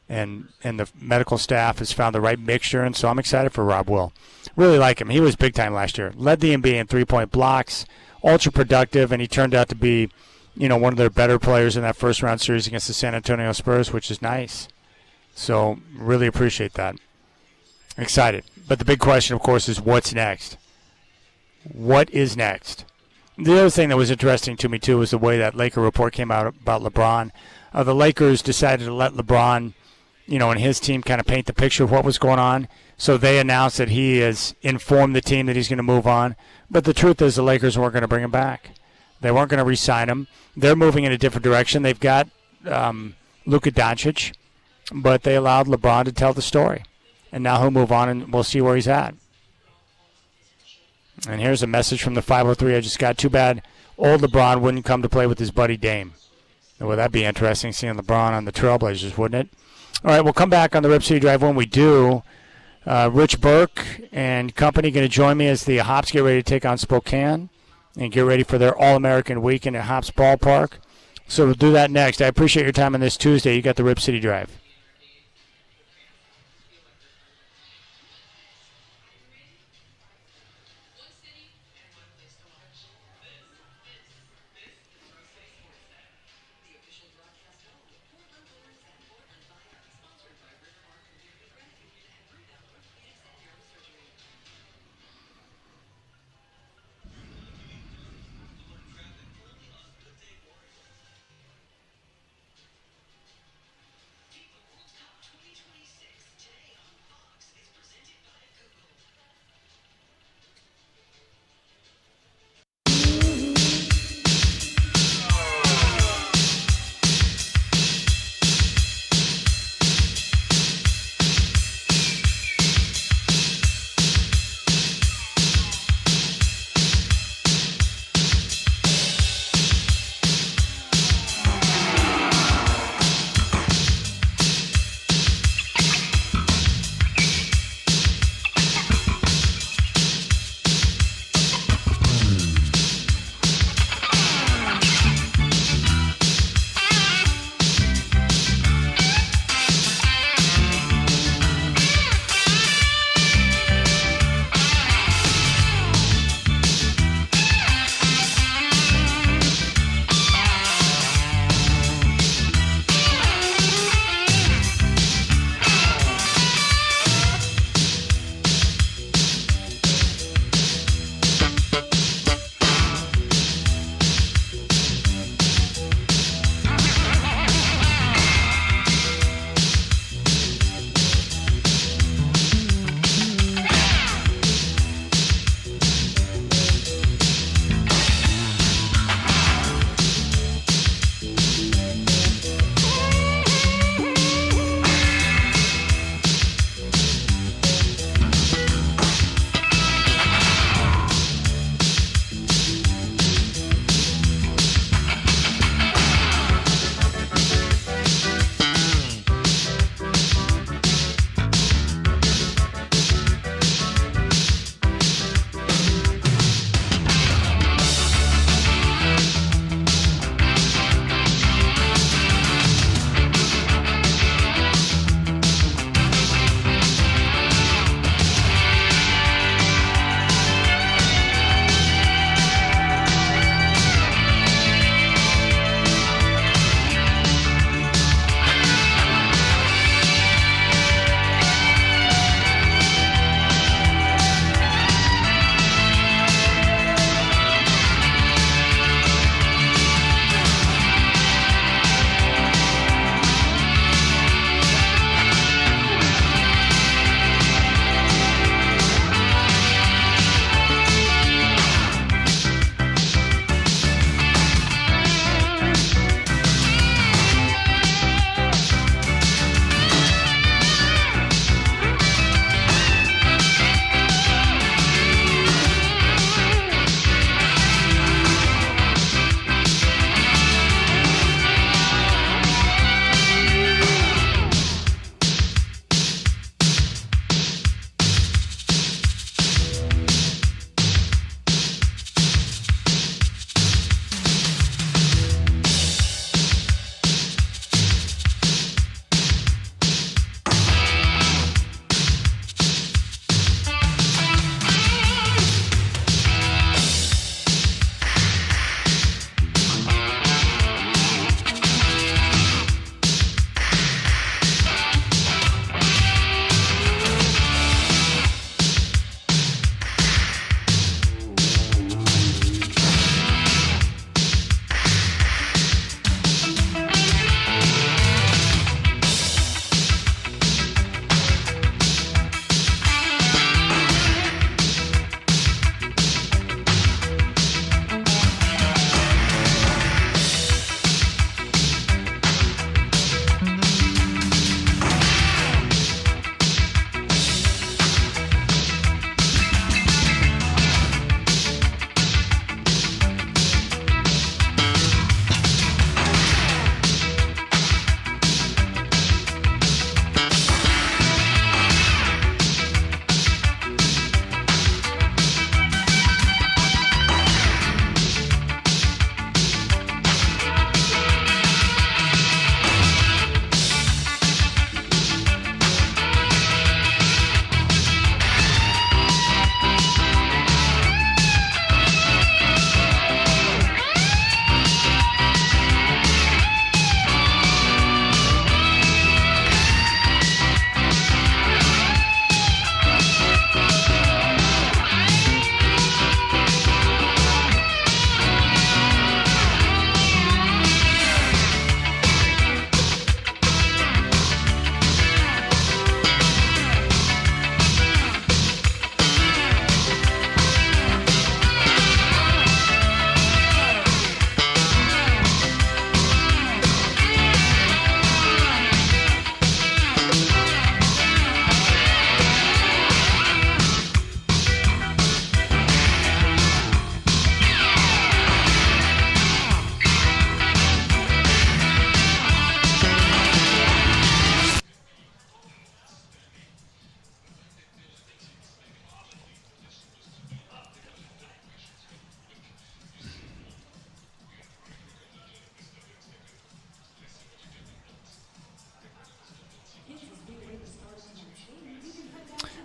And the medical staff has found the right mixture, and so I'm excited for Rob Will. Really like him. He was big time last year. Led the NBA in three-point blocks, ultra productive, and he turned out to be, you know, one of their better players in that first-round series against the San Antonio Spurs, which is nice. So really appreciate that. Excited. But the big question, of course, is what's next? What is next? The other thing that was interesting to me, too, was the way that Laker report came out about LeBron. The Lakers decided to let LeBron, you know, and his team kind of paint the picture of what was going on. So they announced that he has informed the team that he's going to move on. But the truth is the Lakers weren't going to bring him back. They weren't going to re-sign him. They're moving in a different direction. They've got Luka Doncic, but they allowed LeBron to tell the story. And now he'll move on, and we'll see where he's at. And here's a message from the 503 I just got. Too bad old LeBron wouldn't come to play with his buddy Dame. Well, that'd be interesting, seeing LeBron on the Trailblazers, wouldn't it? All right, we'll come back on the Rip City Drive. When we do, Rich Burke and company going to join me as the Hops get ready to take on Spokane and get ready for their All-American weekend at Hops Ballpark. So we'll do that next. I appreciate your time on this Tuesday. You got the Rip City Drive.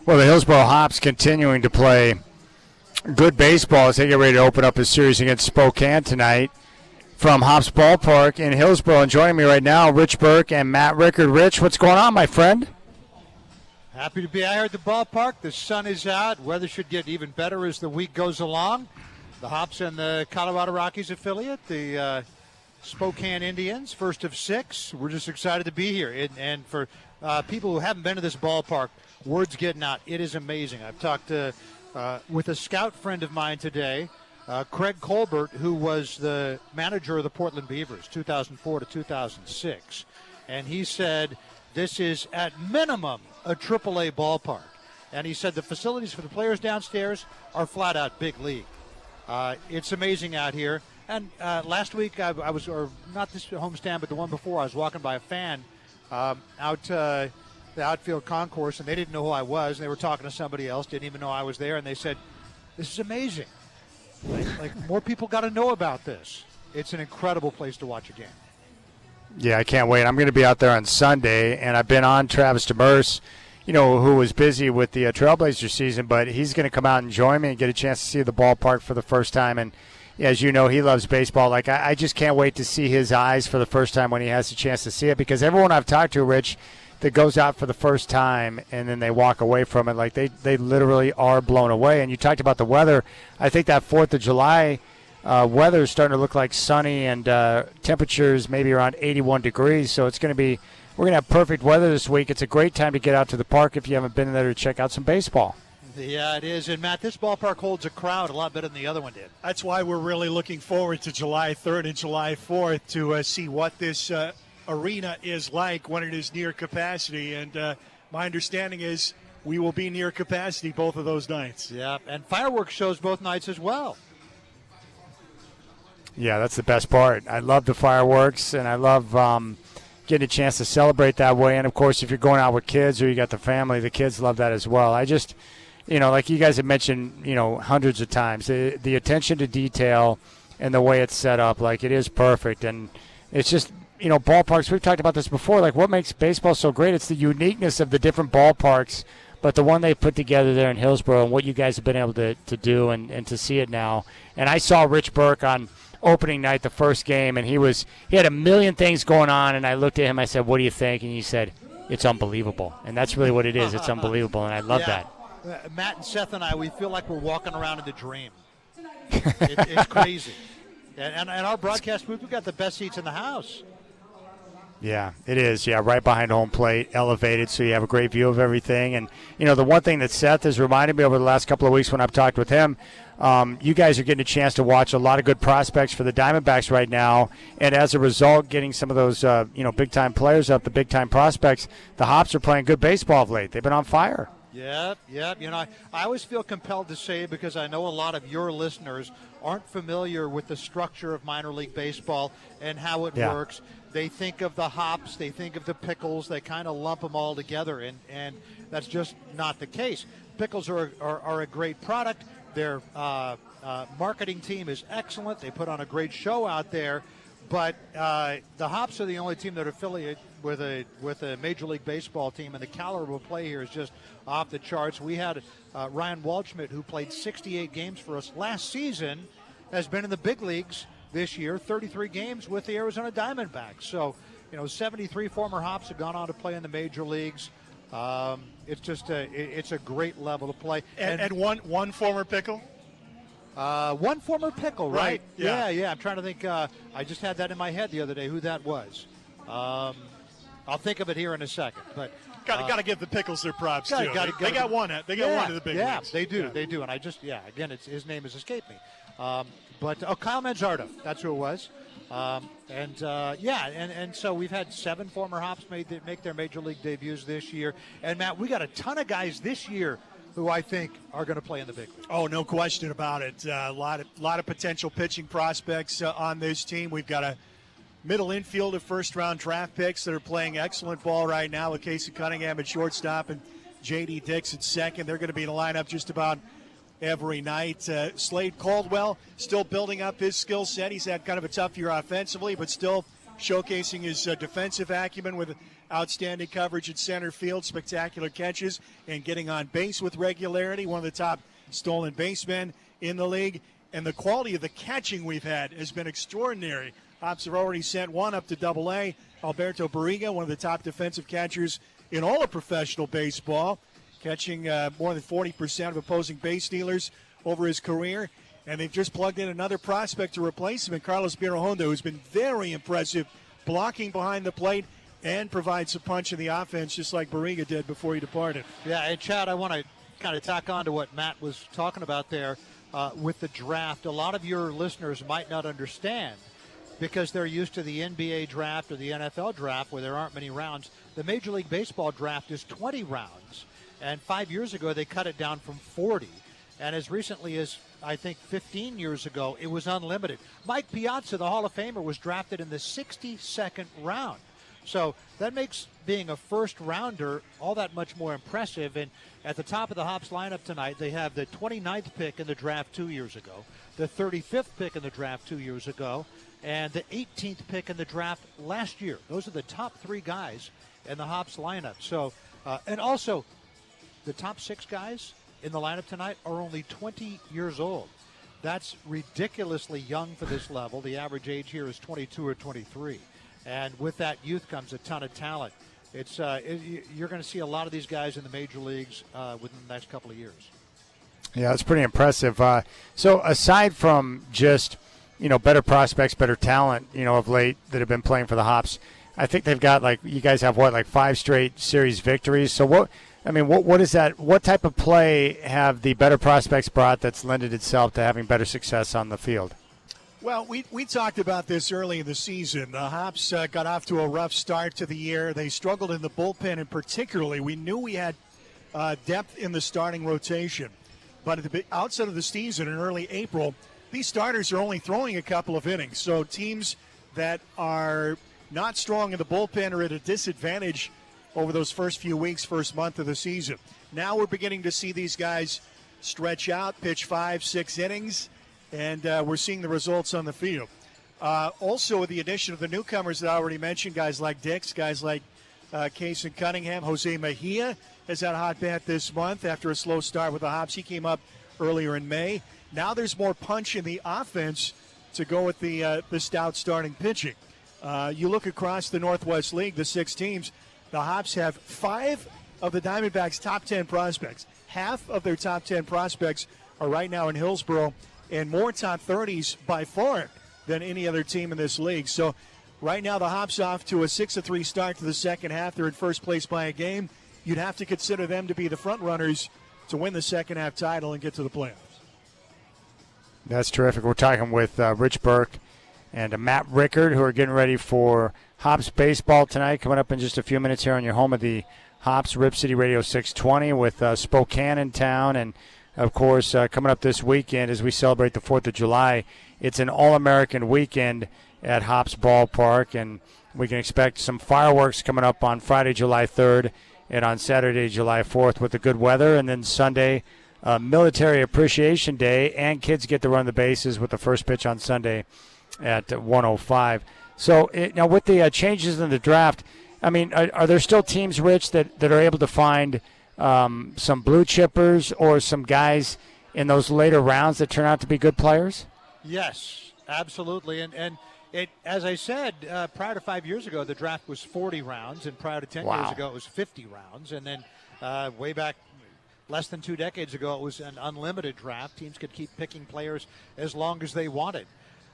Well, the Hillsboro Hops continuing to play good baseball as they get ready to open up a series against Spokane tonight from Hops Ballpark in Hillsboro. And joining me right now, Rich Burke and Matt Rickard. Rich, what's going on, my friend? Happy to be out here at the ballpark. The sun is out. Weather should get even better as the week goes along. The Hops and the Colorado Rockies affiliate, the Spokane Indians, first of 6. We're just excited to be here. And for people who haven't been to this ballpark, word's getting out. It is amazing. I've talked with a scout friend of mine today, Craig Colbert, who was the manager of the Portland Beavers, 2004 to 2006. And he said this is, at minimum, a AAA ballpark. And he said the facilities for the players downstairs are flat out big league. It's amazing out here. And last week I was, or not this homestand, but the one before, I was walking by a fan out the outfield concourse, and they didn't know who I was. They were talking to somebody else, didn't even know I was there, and they said, "This is amazing. Like more people got to know about this. It's an incredible place to watch a game." Yeah, I can't wait. I'm going to be out there on Sunday, and I've been on Travis Demers, who was busy with the Trailblazer season, but he's going to come out and join me and get a chance to see the ballpark for the first time. And as you know, he loves baseball. Like, I just can't wait to see his eyes for the first time when he has a chance to see it, because everyone I've talked to, Rich, that goes out for the first time and then they walk away from it, like they literally are blown away. And you talked about the weather. I think that 4th of July weather is starting to look like sunny, and temperatures maybe around 81 degrees. So we're going to have perfect weather this week. It's a great time to get out to the park if you haven't been there to check out some baseball. Yeah, it is. And, Matt, this ballpark holds a crowd a lot better than the other one did. That's why we're really looking forward to July 3rd and July 4th to see what this arena is like when it is near capacity. And my understanding is we will be near capacity both of those nights. Yeah, and fireworks shows both nights as well. Yeah, that's the best part. I love the fireworks, and I love getting a chance to celebrate that way. And, of course, if you're going out with kids or you got the family, the kids love that as well. I just, like you guys have mentioned, hundreds of times, the attention to detail and the way it's set up, like, it is perfect. And it's just, ballparks, we've talked about this before, like, what makes baseball so great? It's the uniqueness of the different ballparks, but the one they put together there in Hillsboro and what you guys have been able to do and to see it now. And I saw Rich Burke on opening night, the first game, and he had a million things going on, and I looked at him, I said, "What do you think?" And he said, "It's unbelievable." And that's really what it is. It's unbelievable, and I love that. Matt and Seth and I, we feel like we're walking around in the dream. It's crazy. And our broadcast booth, we've got the best seats in the house. Yeah, it is. Yeah, right behind home plate, elevated, so you have a great view of everything. And, the one thing that Seth has reminded me over the last couple of weeks when I've talked with him, you guys are getting a chance to watch a lot of good prospects for the Diamondbacks right now. And as a result, getting some of those, big-time players up, the big-time prospects, the Hops are playing good baseball of late. They've been on fire. Yep. I always feel compelled to say it because I know a lot of your listeners aren't familiar with the structure of minor league baseball and how it works. They think of the Hops, they think of the Pickles, they kind of lump them all together, and that's just not the case. Pickles are a great product. Their marketing team is excellent. They put on a great show out there, but the Hops are the only team that are affiliated with a Major League Baseball team, and the caliber of play here is just off the charts. We had Ryan Waldschmidt, who played 68 games for us last season, has been in the big leagues this year, 33 games with the Arizona Diamondbacks. So, 73 former Hops have gone on to play in the major leagues. It's just it's a great level to play. And one former Pickle? One former Pickle, right? Yeah. I'm trying to think. I just had that in my head the other day, who that was. I'll think of it here in a second. But got to give the Pickles their props, too. They got one to the big leagues. Yeah, they do. And I just, again, his name has escaped me. But Kyle Manzardo, that's who it was. And so we've had 7 former Hops make their major league debuts this year. And, Matt, we got a ton of guys this year who I think are going to play in the big league. Oh, no question about it. A lot of potential pitching prospects on this team. We've got a middle infield of first-round draft picks that are playing excellent ball right now with Casey Cunningham at shortstop and J.D. Dix at second. They're going to be in the lineup just about every night. Slade Caldwell still building up his skill set. He's had kind of a tough year offensively, but still showcasing his defensive acumen with outstanding coverage at center field, spectacular catches, and getting on base with regularity. One of the top stolen basemen in the league. And the quality of the catching we've had has been extraordinary. Hops have already sent one up to Double-A. Alberto Barriga, one of the top defensive catchers in all of professional baseball, catching more than 40% of opposing base stealers over his career. And they've just plugged in another prospect to replace him in Carlos Birahondo, who's been very impressive, blocking behind the plate and provides a punch in the offense just like Barriga did before he departed. Yeah, and Chad, I want to kind of tack on to what Matt was talking about there with the draft. A lot of your listeners might not understand because they're used to the NBA draft or the NFL draft where there aren't many rounds. The Major League Baseball draft is 20 rounds, and 5 years ago they cut it down from 40. And as recently as, I think, 15 years ago, it was unlimited. Mike Piazza, the Hall of Famer, was drafted in the 62nd round. So that makes being a first-rounder all that much more impressive. And at the top of the Hops lineup tonight, they have the 29th pick in the draft 2 years ago, the 35th pick in the draft 2 years ago, and the 18th pick in the draft last year. Those are the top three guys in the Hops lineup. So, and also, the top six guys in the lineup tonight are only 20 years old. That's ridiculously young for this level. The average age here is 22 or 23. And with that youth comes a ton of talent. You're going to see a lot of these guys in the major leagues within the next couple of years. Yeah, that's pretty impressive. So aside from just, better prospects, better talent, of late that have been playing for the Hops, I think they've got, you guys have, 5 straight series victories. So what is that? What type of play have the better prospects brought that's lended itself to having better success on the field? Well, we talked about this early in the season. The Hops got off to a rough start to the year. They struggled in the bullpen, and particularly we knew we had depth in the starting rotation. But at the outset of the season in early April, these starters are only throwing a couple of innings. So teams that are not strong in the bullpen are at a disadvantage over those first few weeks, first month of the season. Now we're beginning to see these guys stretch out, pitch 5-6 innings, and we're seeing the results on the field. Also, with the addition of the newcomers that I already mentioned, guys like Dix, guys like Case and Cunningham, Jose Mejia has had a hot bat this month after a slow start with the Hops. He came up earlier in May. Now there's more punch in the offense to go with the stout starting pitching. You look across the Northwest League, the 6 teams, the Hops have 5 of the Diamondbacks' top 10 prospects. Half of their top 10 prospects are right now in Hillsboro, and more top 30s by far than any other team in this league. So right now the Hops off to a 6-3 start to the second half. They're in first place by a game. You'd have to consider them to be the front runners to win the second half title and get to the playoffs. That's terrific. We're talking with Rich Burke and Matt Rickard, who are getting ready for Hops baseball tonight, coming up in just a few minutes here on your home of the Hops, Rip City Radio 620 with Spokane in town. And, of course, coming up this weekend as we celebrate the 4th of July, it's an All-American weekend at Hops Ballpark, and we can expect some fireworks coming up on Friday, July 3rd, and on Saturday, July 4th with the good weather, and then Sunday, Military Appreciation Day, and kids get to run the bases with the first pitch on Sunday at 1:05. So now with the changes in the draft, are there still teams, Rich, that are able to find some blue chippers or some guys in those later rounds that turn out to be good players? Yes, absolutely. And it, as I said, prior to 5 years ago, the draft was 40 rounds, and prior to 10 years ago, it was 50 rounds. And then way back less than 2 decades ago, it was an unlimited draft. Teams could keep picking players as long as they wanted.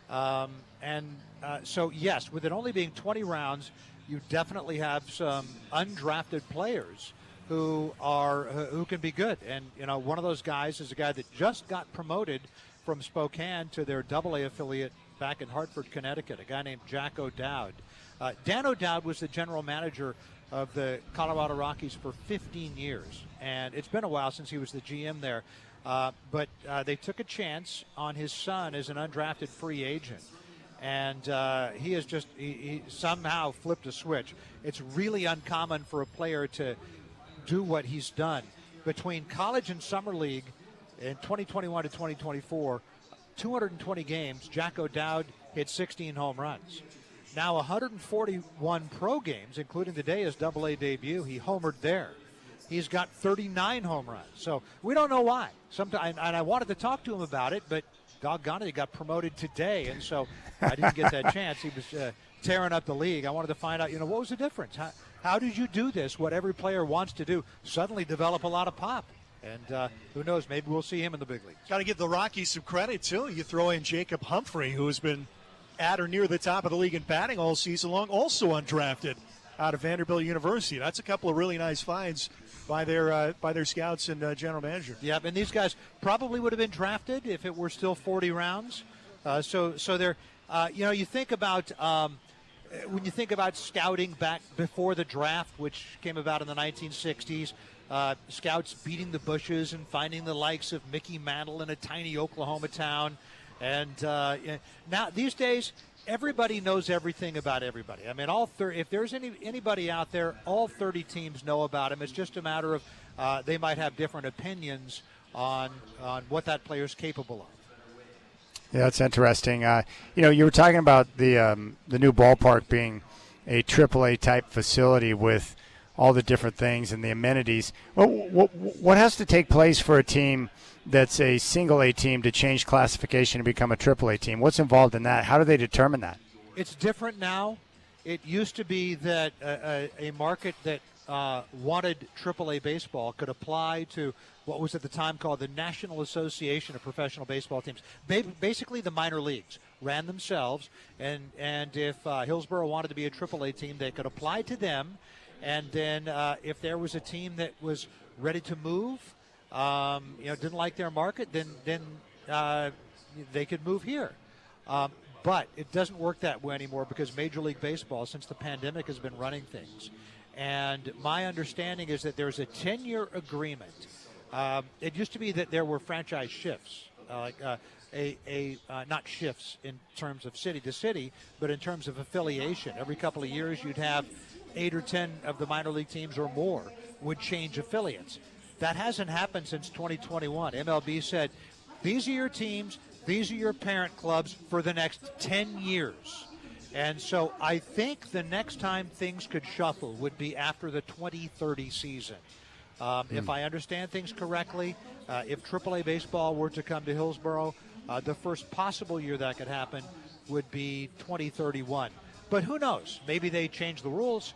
So, yes, with it only being 20 rounds, you definitely have some undrafted players who can be good. And, one of those guys is a guy that just got promoted from Spokane to their AA affiliate back in Hartford, Connecticut, a guy named Jack O'Dowd. Dan O'Dowd was the general manager of the Colorado Rockies for 15 years, and it's been a while since he was the GM there. But they took a chance on his son as an undrafted free agent, and he has just he somehow flipped a switch. It's really uncommon for a player to do what he's done. Between college and summer league in 2021 to 2024, 220 games, Jack O'Dowd hit 16 home runs. now 141 pro games, including today his Double-A debut. He homered there. He's got 39 home runs. So we don't know why. And I wanted to talk to him about it, but doggone it, he got promoted today, and so I didn't get that chance. He was tearing up the league. I wanted to find out, what was the difference? How did you do this, what every player wants to do, suddenly develop a lot of pop? And who knows, maybe we'll see him in the big leagues. Got to give the Rockies some credit, too. You throw in Jacob Humphrey, who has been at or near the top of the league in batting all season long, also undrafted out of Vanderbilt University. That's a couple of really nice finds by their scouts and general manager. Yeah, and these guys probably would have been drafted if it were still 40 rounds. So they're, you think about when you think about scouting back before the draft, which came about in the 1960s, scouts beating the bushes and finding the likes of Mickey Mantle in a tiny Oklahoma town. And now these days, everybody knows everything about everybody. I mean, if there's anybody out there, all 30 teams know about him. It's just a matter of they might have different opinions on what that player's capable of. Yeah, that's interesting. You were talking about the new ballpark being a AAA type facility with all the different things and the amenities. What has to take place for a team that's a single A team to change classification and become a AAA team? What's involved in that? How do they determine that? It's different now. It used to be that a market that wanted AAA baseball could apply to what was at the time called the National Association of Professional Baseball Teams. Basically, the minor leagues ran themselves, and if Hillsborough wanted to be a AAA team, they could apply to them, and then if there was a team that was ready to move, didn't like their market, then they could move here. But it doesn't work that way anymore because Major League Baseball, since the pandemic, has been running things. And my understanding is that there's a 10-year agreement. It used to be that there were franchise shifts, not shifts in terms of city to city, but in terms of affiliation. Every couple of years you'd have 8 or 10 of the minor league teams or more would change affiliates. That hasn't happened since 2021. MLB said, these are your teams, these are your parent clubs for the next 10 years. And so I think the next time things could shuffle would be after the 2030 season. If I understand things correctly, if AAA baseball were to come to Hillsborough, the first possible year that could happen would be 2031. But who knows? Maybe they change the rules.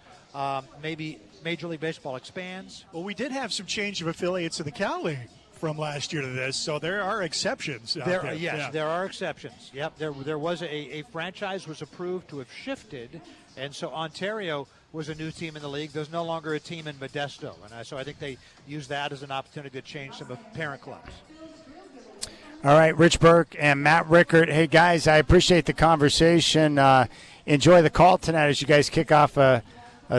Maybe Major League Baseball expands. Well, we did have some change of affiliates in the Cal League from last year to this, so there are exceptions out there. Yes, there are exceptions. Yep, there was a franchise was approved to have shifted, and so Ontario was a new team in the league. There's no longer a team in Modesto, and so I think they used that as an opportunity to change some of parent clubs. All right, Rich Burke and Matt Rickert. Hey, guys, I appreciate the conversation. Enjoy the call tonight as you guys kick off a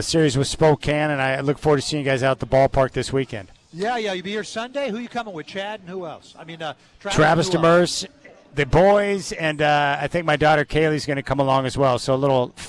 series with Spokane, and I look forward to seeing you guys out at the ballpark this weekend. Yeah, you'll be here Sunday. Who you coming with, Chad, and who else? I mean, Travis Demers, the boys, and I think my daughter Kaylee's going to come along as well. So a little